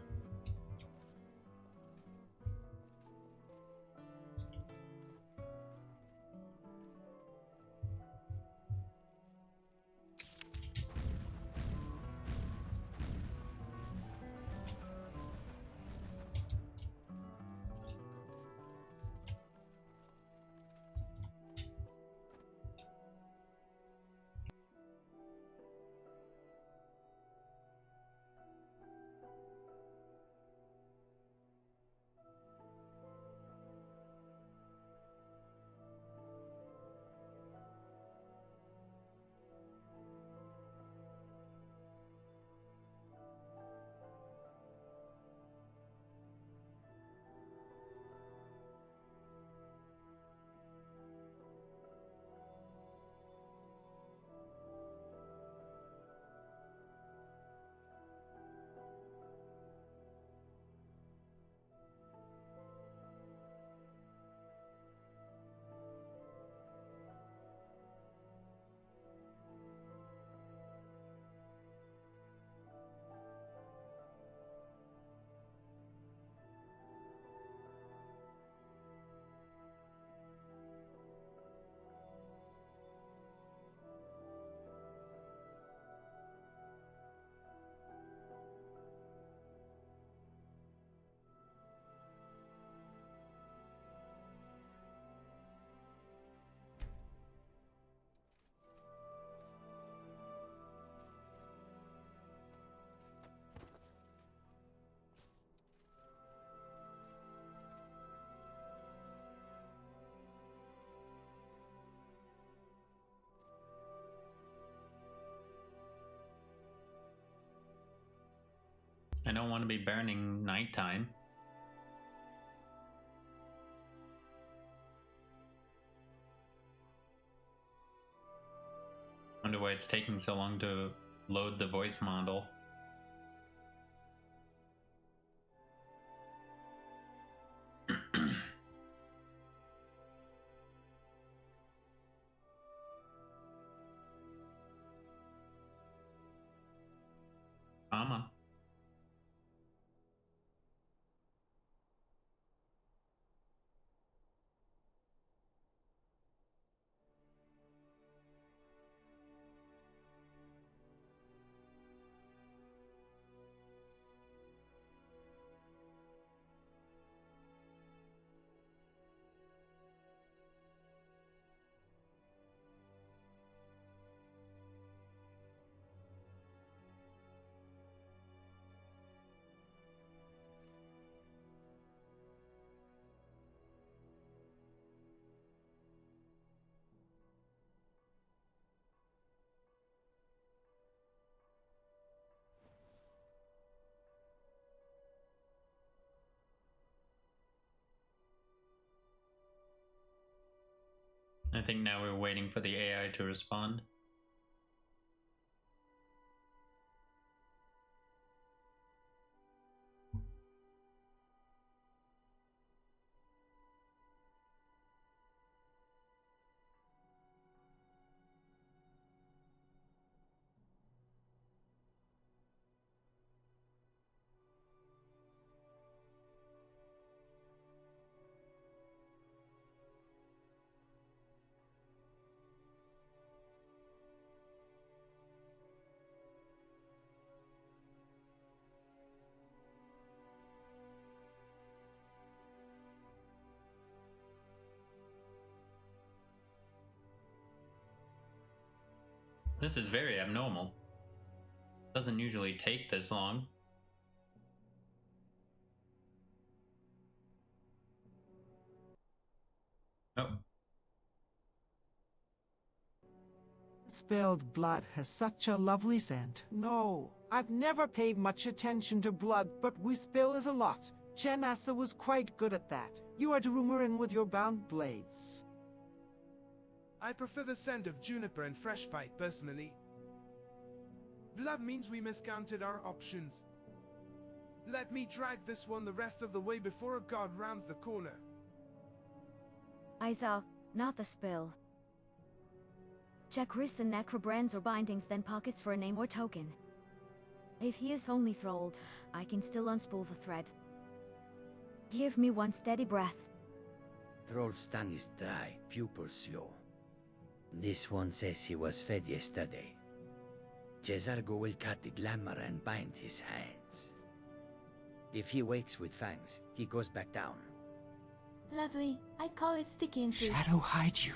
I don't want to be burning nighttime. Wonder why it's taking so long to load the voice model. Mama. I think now we're waiting for the AI to respond. This is very abnormal. Doesn't usually take this long. Oh. Spilled blood has such a lovely scent. No, I've never paid much attention to blood, but we spill it a lot. Janassa was quite good at that. You are Dunmer in with your bound blades. I prefer the scent of juniper and fresh fight, personally. Blood means we miscounted our options. Let me drag this one the rest of the way before a guard rounds the corner. I saw, not the spill. Check wrists and neck for brands or bindings, then pockets for a name or token. If he is only thralled, I can still unspool the thread. Give me one steady breath. Thrall's tongue is dry, pupils slow. This one says he was fed yesterday. Jezargo will cut the glamour and bind his hands. If he wakes with fangs, he goes back down. Lovely. I call it sticky and free. Shadow hides you.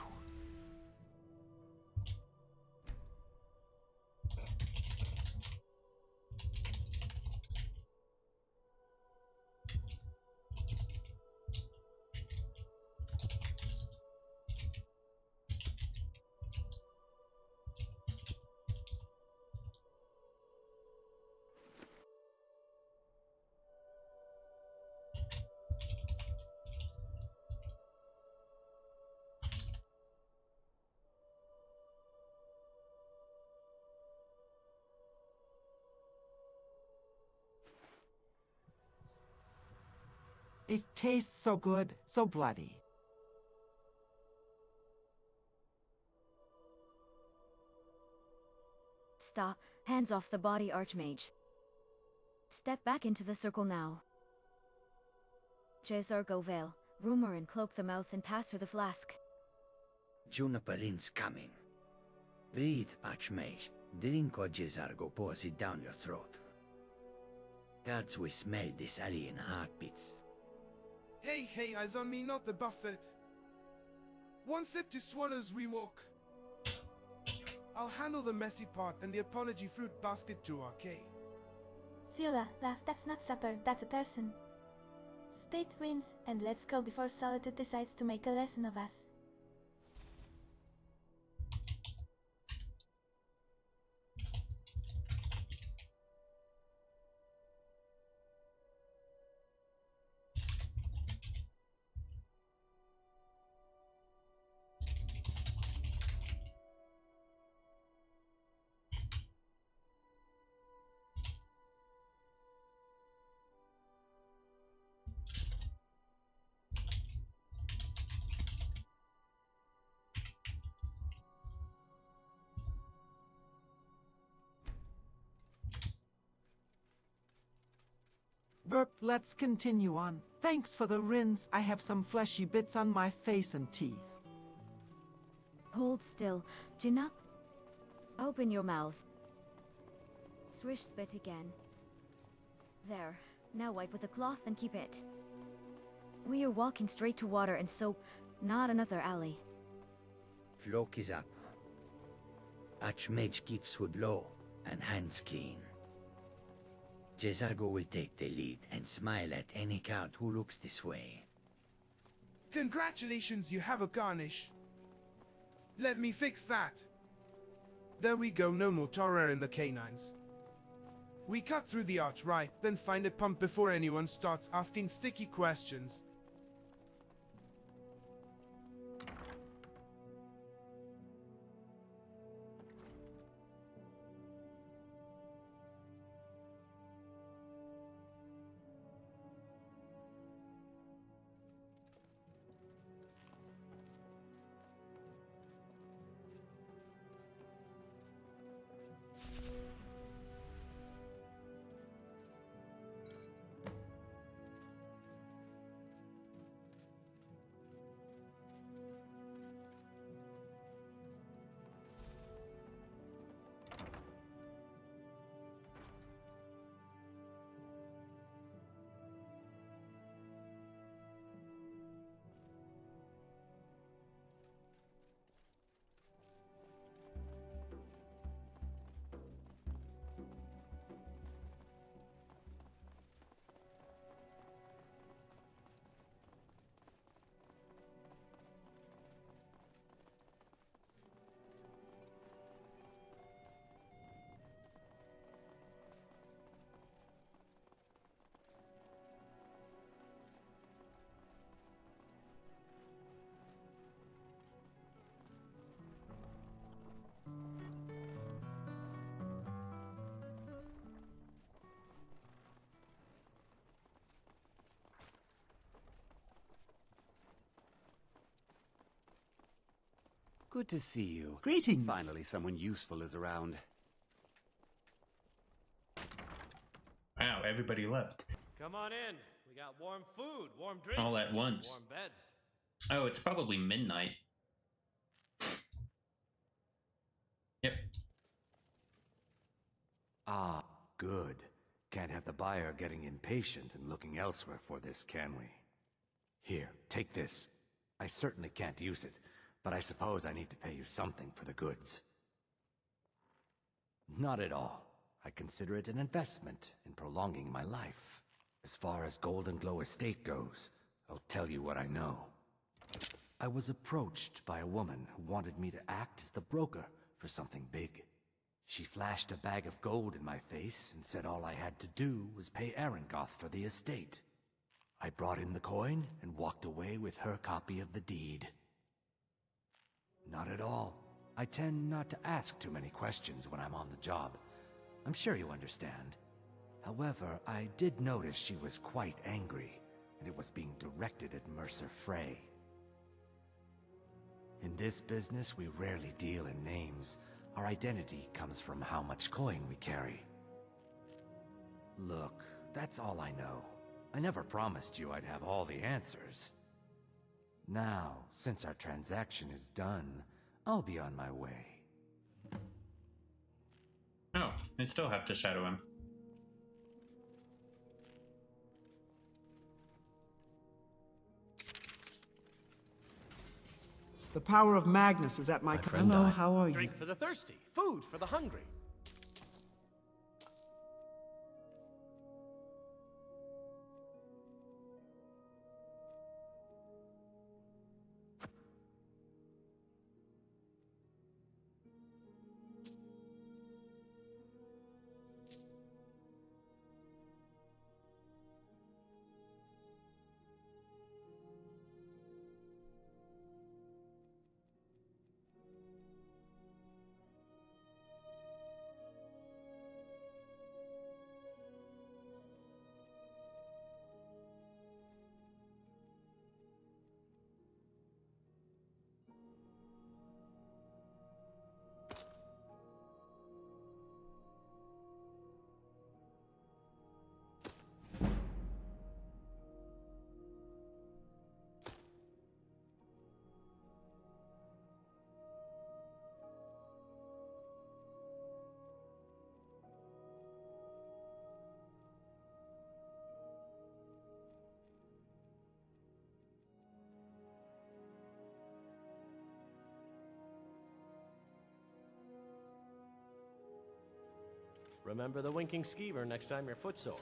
It tastes so good, so bloody. Stop. Hands off the body, Archmage. Step back into the circle now. Jezargo Veil, Rumor and cloak the mouth and pass her the flask. Juniper-in's coming. Breathe, Archmage. Drink or Jezargo pours it down your throat. Guards will smell this alien heartbeats. Hey, eyes on me, not the buffet. One sip to swallows we walk. I'll handle the messy part and the apology fruit basket to Arcade. Zula, laugh, that's not supper, that's a person. State wins, and let's go before Solitude decides to make a lesson of us. Burp, let's continue on. Thanks for the rinse. I have some fleshy bits on my face and teeth. Hold still. Chin up. Open your mouths. Swish spit again. There. Now wipe with a cloth and keep it. We are walking straight to water and soap, not another alley. Flock is up. Archmage keeps hood low and hands clean. Jezargo will take the lead and smile at any card who looks this way. Congratulations, you have a garnish. Let me fix that. There we go, no more terror in the canines. We cut through the arch right, then find a pump before anyone starts asking sticky questions. Good to see you. Greetings. Finally, someone useful is around. Wow, everybody left. Come on in. We got warm food, warm drinks. All at once. Warm beds. Oh, it's probably midnight. Yep. Ah, good. Can't have the buyer getting impatient and looking elsewhere for this, can we? Here, take this. I certainly can't use it, but I suppose I need to pay you something for the goods. Not at all. I consider it an investment in prolonging my life. As far as Golden Glow Estate goes, I'll tell you what I know. I was approached by a woman who wanted me to act as the broker for something big. She flashed a bag of gold in my face and said all I had to do was pay Arangoth for the estate. I brought in the coin and walked away with her copy of the deed. Not at all. I tend not to ask too many questions when I'm on the job. I'm sure you understand. However, I did notice she was quite angry, and it was being directed at Mercer Frey. In this business, we rarely deal in names. Our identity comes from how much coin we carry. Look, that's all I know. I never promised you I'd have all the answers. Now, since our transaction is done, I'll be on my way. Oh, I still have to shadow him. The power of Magnus is at my Hello, how are you? Drink for the thirsty, food for the hungry. Remember the winking skeever next time you're footsore.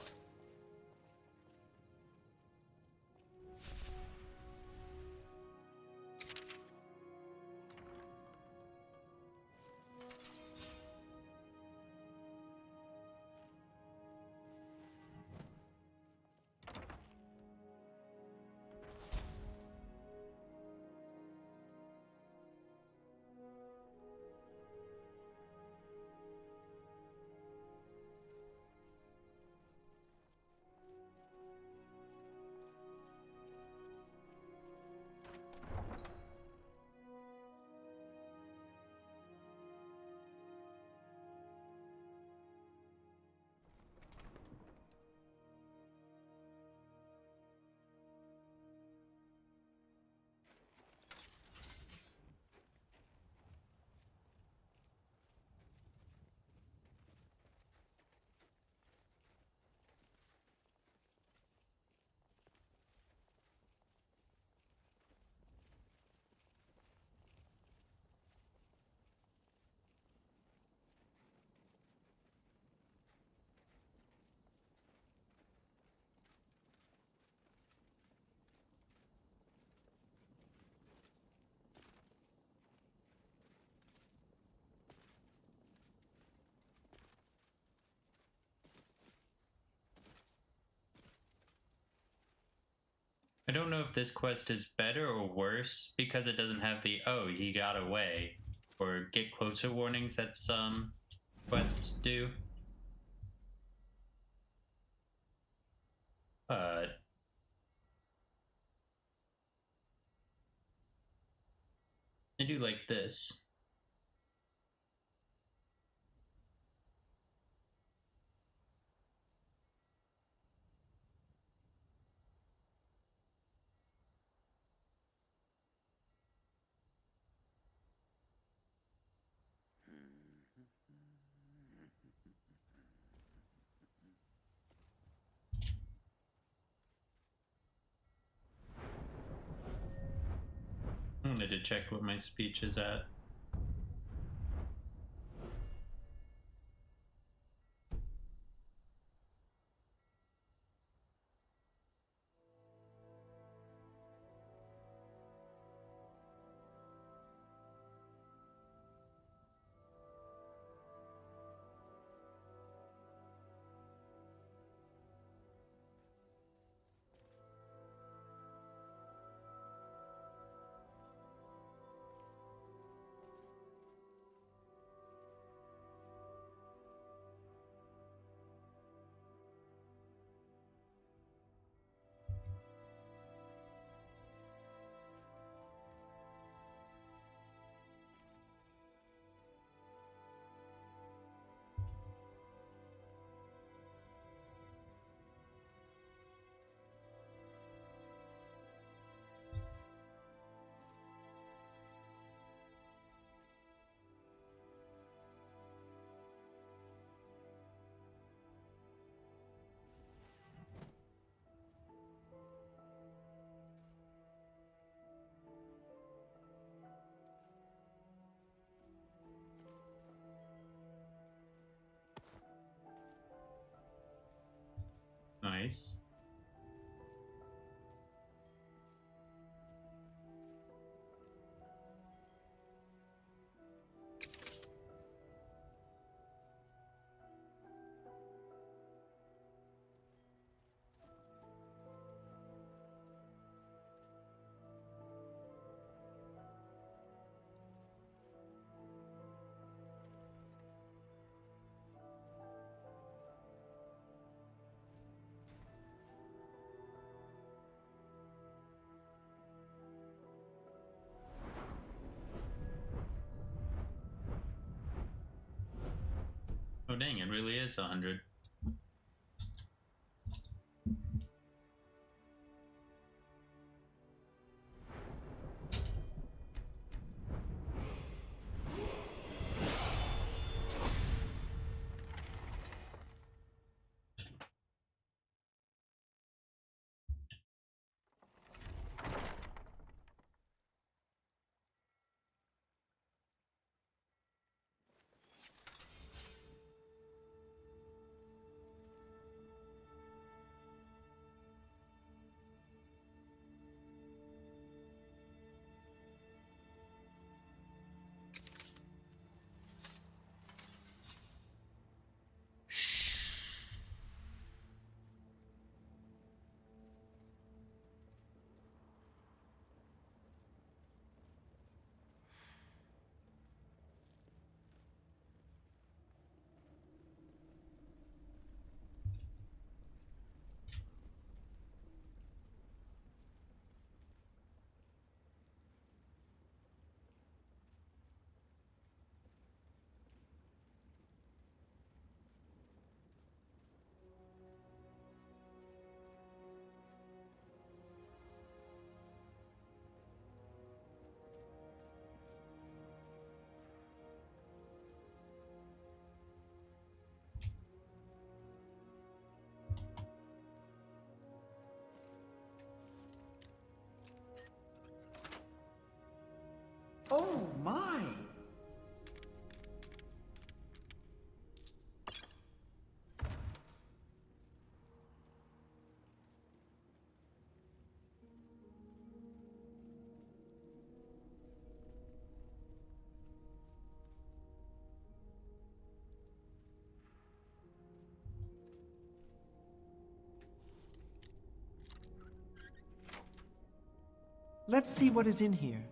I don't know if this quest is better or worse because it doesn't have the, oh, he got away, or get closer warnings that some quests do. But I do like this. I wanted to check what my speech is at. Nice. Oh dang, it really is 100. Oh my! Let's see what is in here.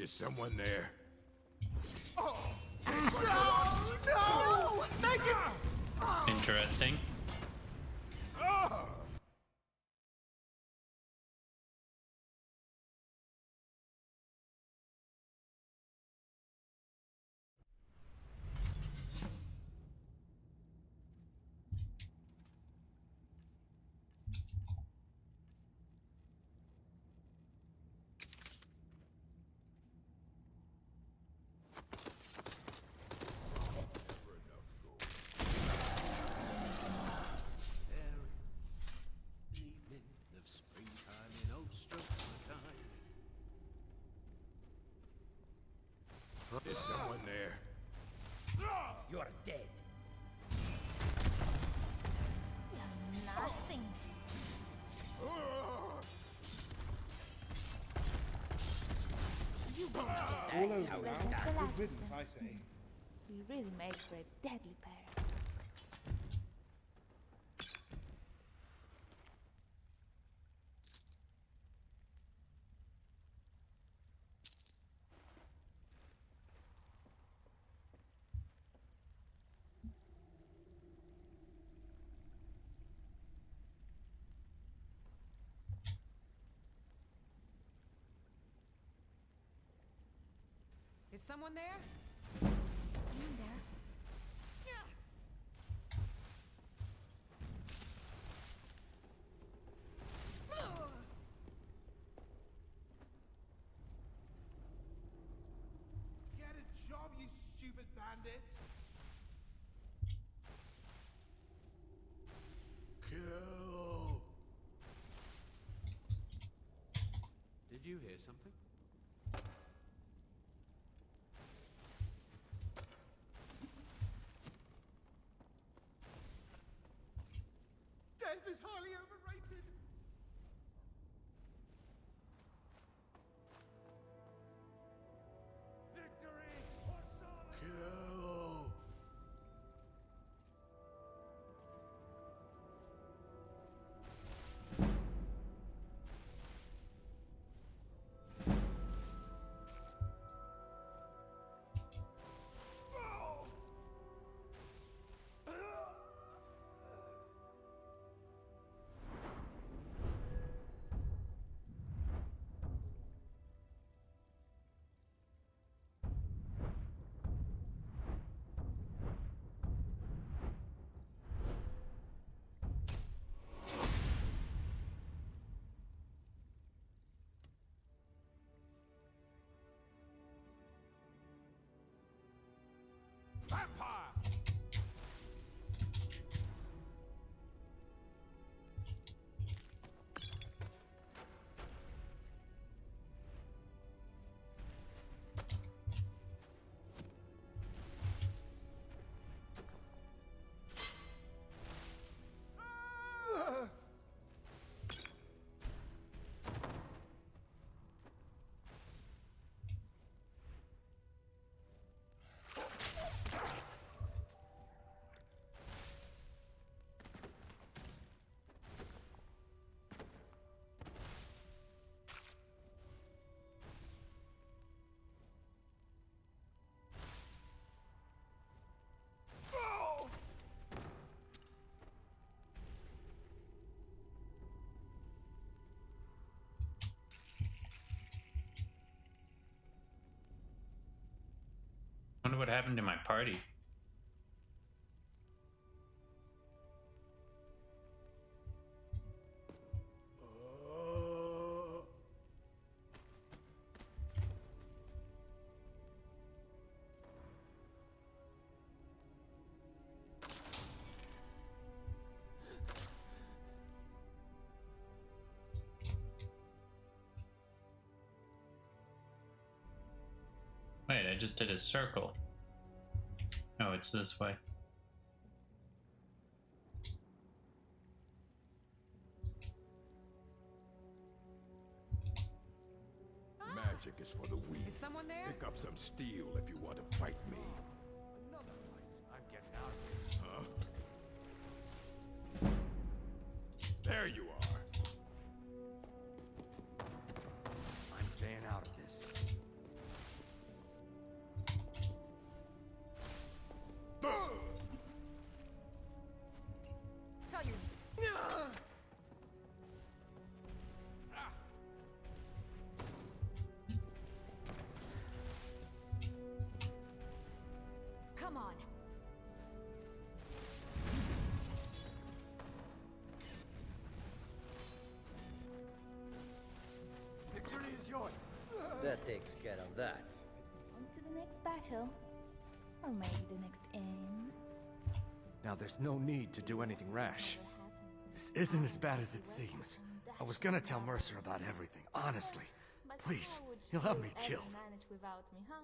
Is someone there? No! Make it! Interesting. Is someone there? You're dead. Nothing. You won't All get over that. now. The Good last riddance, of I them. say. We really made for a deadly pair. Is someone there? Someone there? Get a job, you stupid bandit! Kill! Did you hear something? Death is highly overrated! Victory for Solitude! Kill! Vampire! Wonder what happened to my party. Wait, I just did a circle. Oh, it's this way. Magic is for the weak. Is someone there? Pick up some steel if you want to fight me. Another fight. I'm getting out of here. Huh? There you are. I'm staying out of this. takes care of that. On to the next battle. Or maybe the next aim. Now there's no need to do anything rash. This isn't as bad as it seems. I was gonna tell Mercer about everything, honestly. But Please, how would he'll have you me ever killed. manage without me, huh?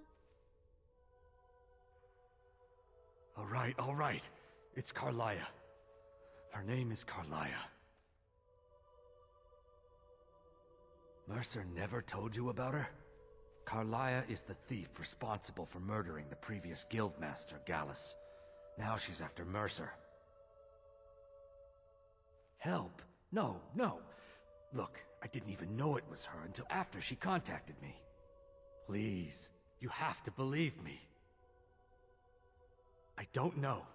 All right. It's Carlia. Her name is Carlia. Mercer never told you about her? Carlia is the thief responsible for murdering the previous guildmaster, Gallus. Now she's after Mercer. Help? No. Look, I didn't even know it was her until after she contacted me. Please, you have to believe me. I don't know.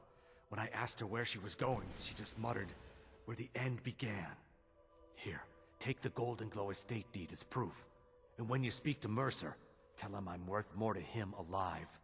When I asked her where she was going, she just muttered, "Where the end began." Here, take the Golden Glow estate deed as proof. And when you speak to Mercer, tell him I'm worth more to him alive.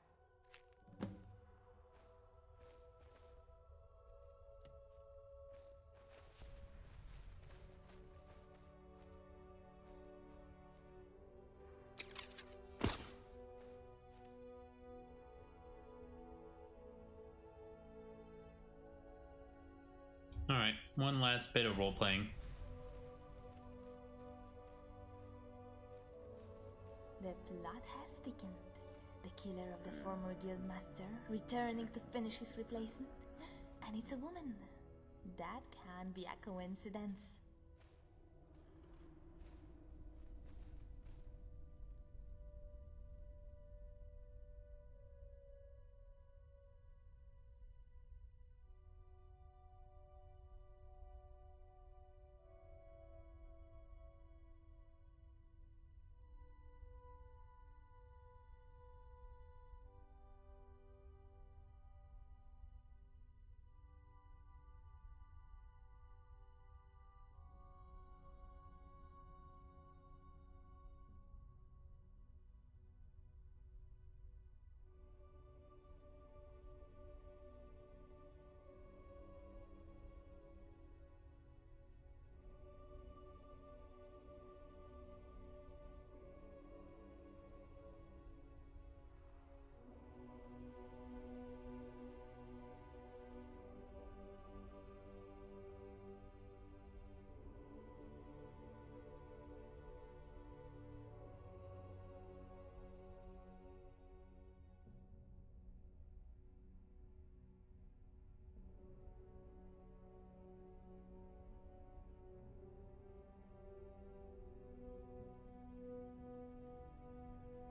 Alright, one last bit of role-playing. The plot has thickened. The killer of the former guildmaster returning to finish his replacement. And it's a woman. That can't be a coincidence.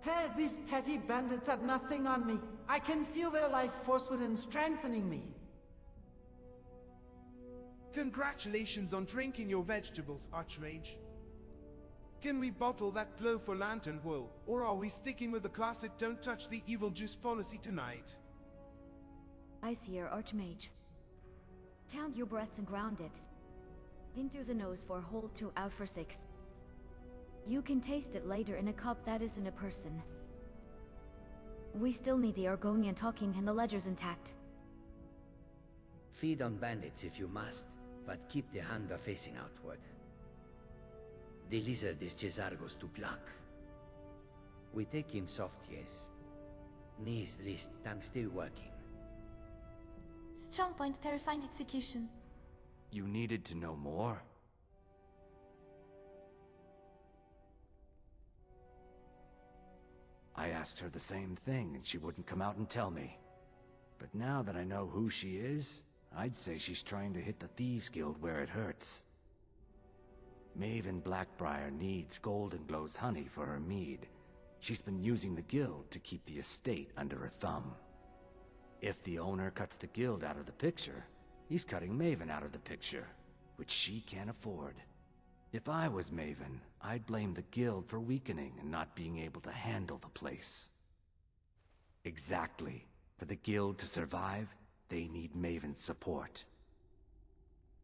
Hey, these petty bandits have nothing on me. I can feel their life force within strengthening me. Congratulations on drinking your vegetables, Archmage. Can we bottle that blow for lantern wool, or are we sticking with the classic don't touch the evil juice policy tonight? I see your Archmage. Count your breaths and ground it. In through the nose for hold 2, out for 6. You can taste it later in a cup that isn't a person. We still need the Argonian talking and the ledgers intact. Feed on bandits if you must, but keep the hand facing outward. The lizard is Cesargo's to block. We take him soft, yes. Knees list, tongue still working. Strong point, terrifying execution. You needed to know more? I asked her the same thing, and she wouldn't come out and tell me. But now that I know who she is, I'd say she's trying to hit the Thieves Guild where it hurts. Maven Blackbriar needs Golden Glow's honey for her mead. She's been using the guild to keep the estate under her thumb. If the owner cuts the guild out of the picture, he's cutting Maven out of the picture, which she can't afford. If I was Maven, I'd blame the guild for weakening and not being able to handle the place. Exactly. For the guild to survive, they need Maven's support.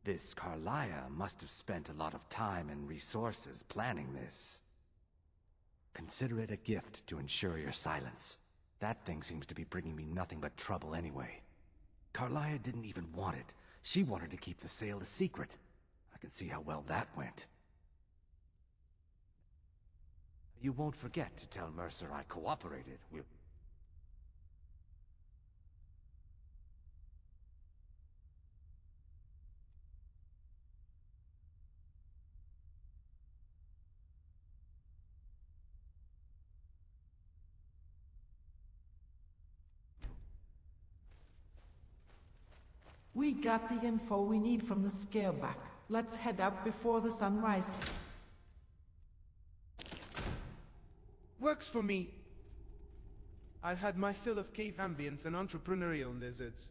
This Carlia must have spent a lot of time and resources planning this. Consider it a gift to ensure your silence. That thing seems to be bringing me nothing but trouble anyway. Carlia didn't even want it. She wanted to keep the sale a secret. I can see how well that went. You won't forget to tell Mercer I cooperated, will you? We got the info we need from the scaleback. Let's head out before the sun rises. Works for me. I've had my fill of cave ambience and entrepreneurial lizards.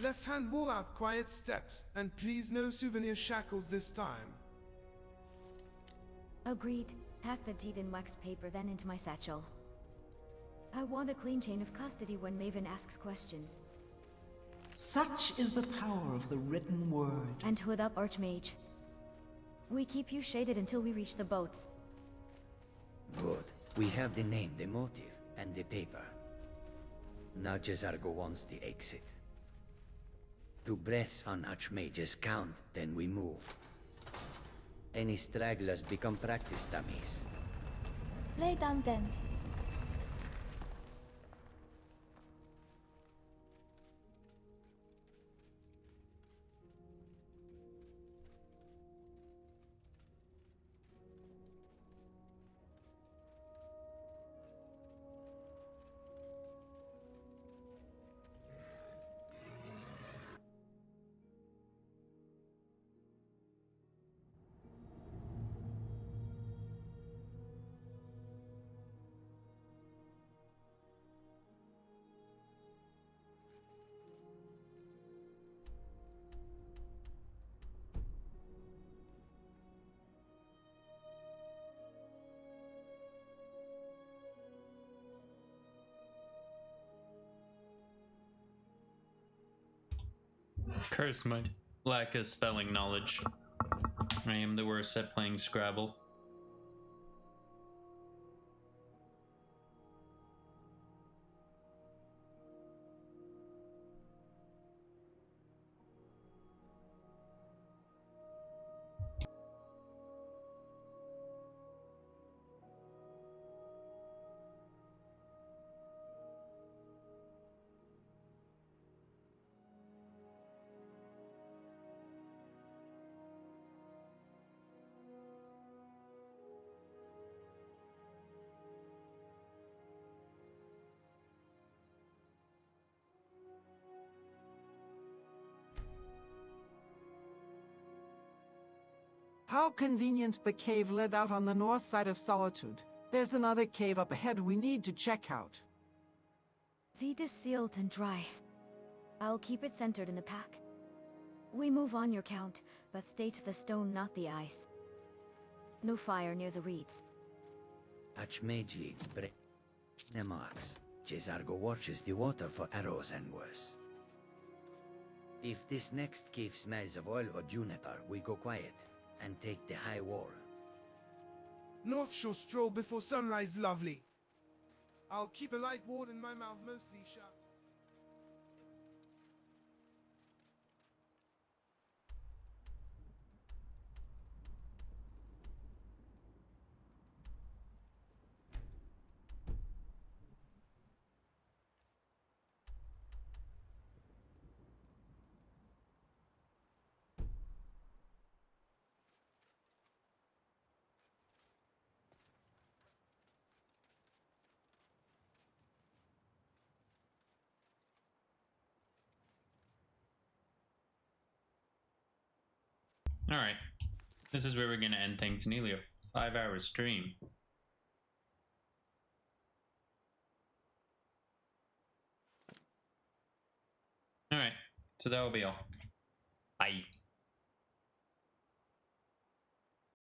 Left hand wall out, quiet steps, and please no souvenir shackles this time. Agreed. Pack the deed in waxed paper, then into my satchel. I want a clean chain of custody when Maven asks questions. Such is the power of the written word. And hood up, Archmage. We keep you shaded until we reach the boats. Good. We have the name, the motive, and the paper. Now Jezargo wants the exit. 2 breaths on Archmage's count, then we move. Any stragglers become practice dummies. Lay down them. Curse my lack of spelling knowledge. I am the worst at playing Scrabble. How convenient the cave led out on the north side of Solitude. There's another cave up ahead we need to check out. Feed is sealed and dry. I'll keep it centered in the pack. We move on your count, but stay to the stone, not the ice. No fire near the reeds. Archmage leads the marks. Jezargo watches the water for arrows and worse. If this next cave smells of oil or juniper, we go quiet and take the high wall. North Shore stroll before sunrise, lovely. I'll keep a light ward in my mouth mostly shut. Alright. This is where we're going to end things. Nearly a 5-hour stream. Alright. So that will be all. Bye.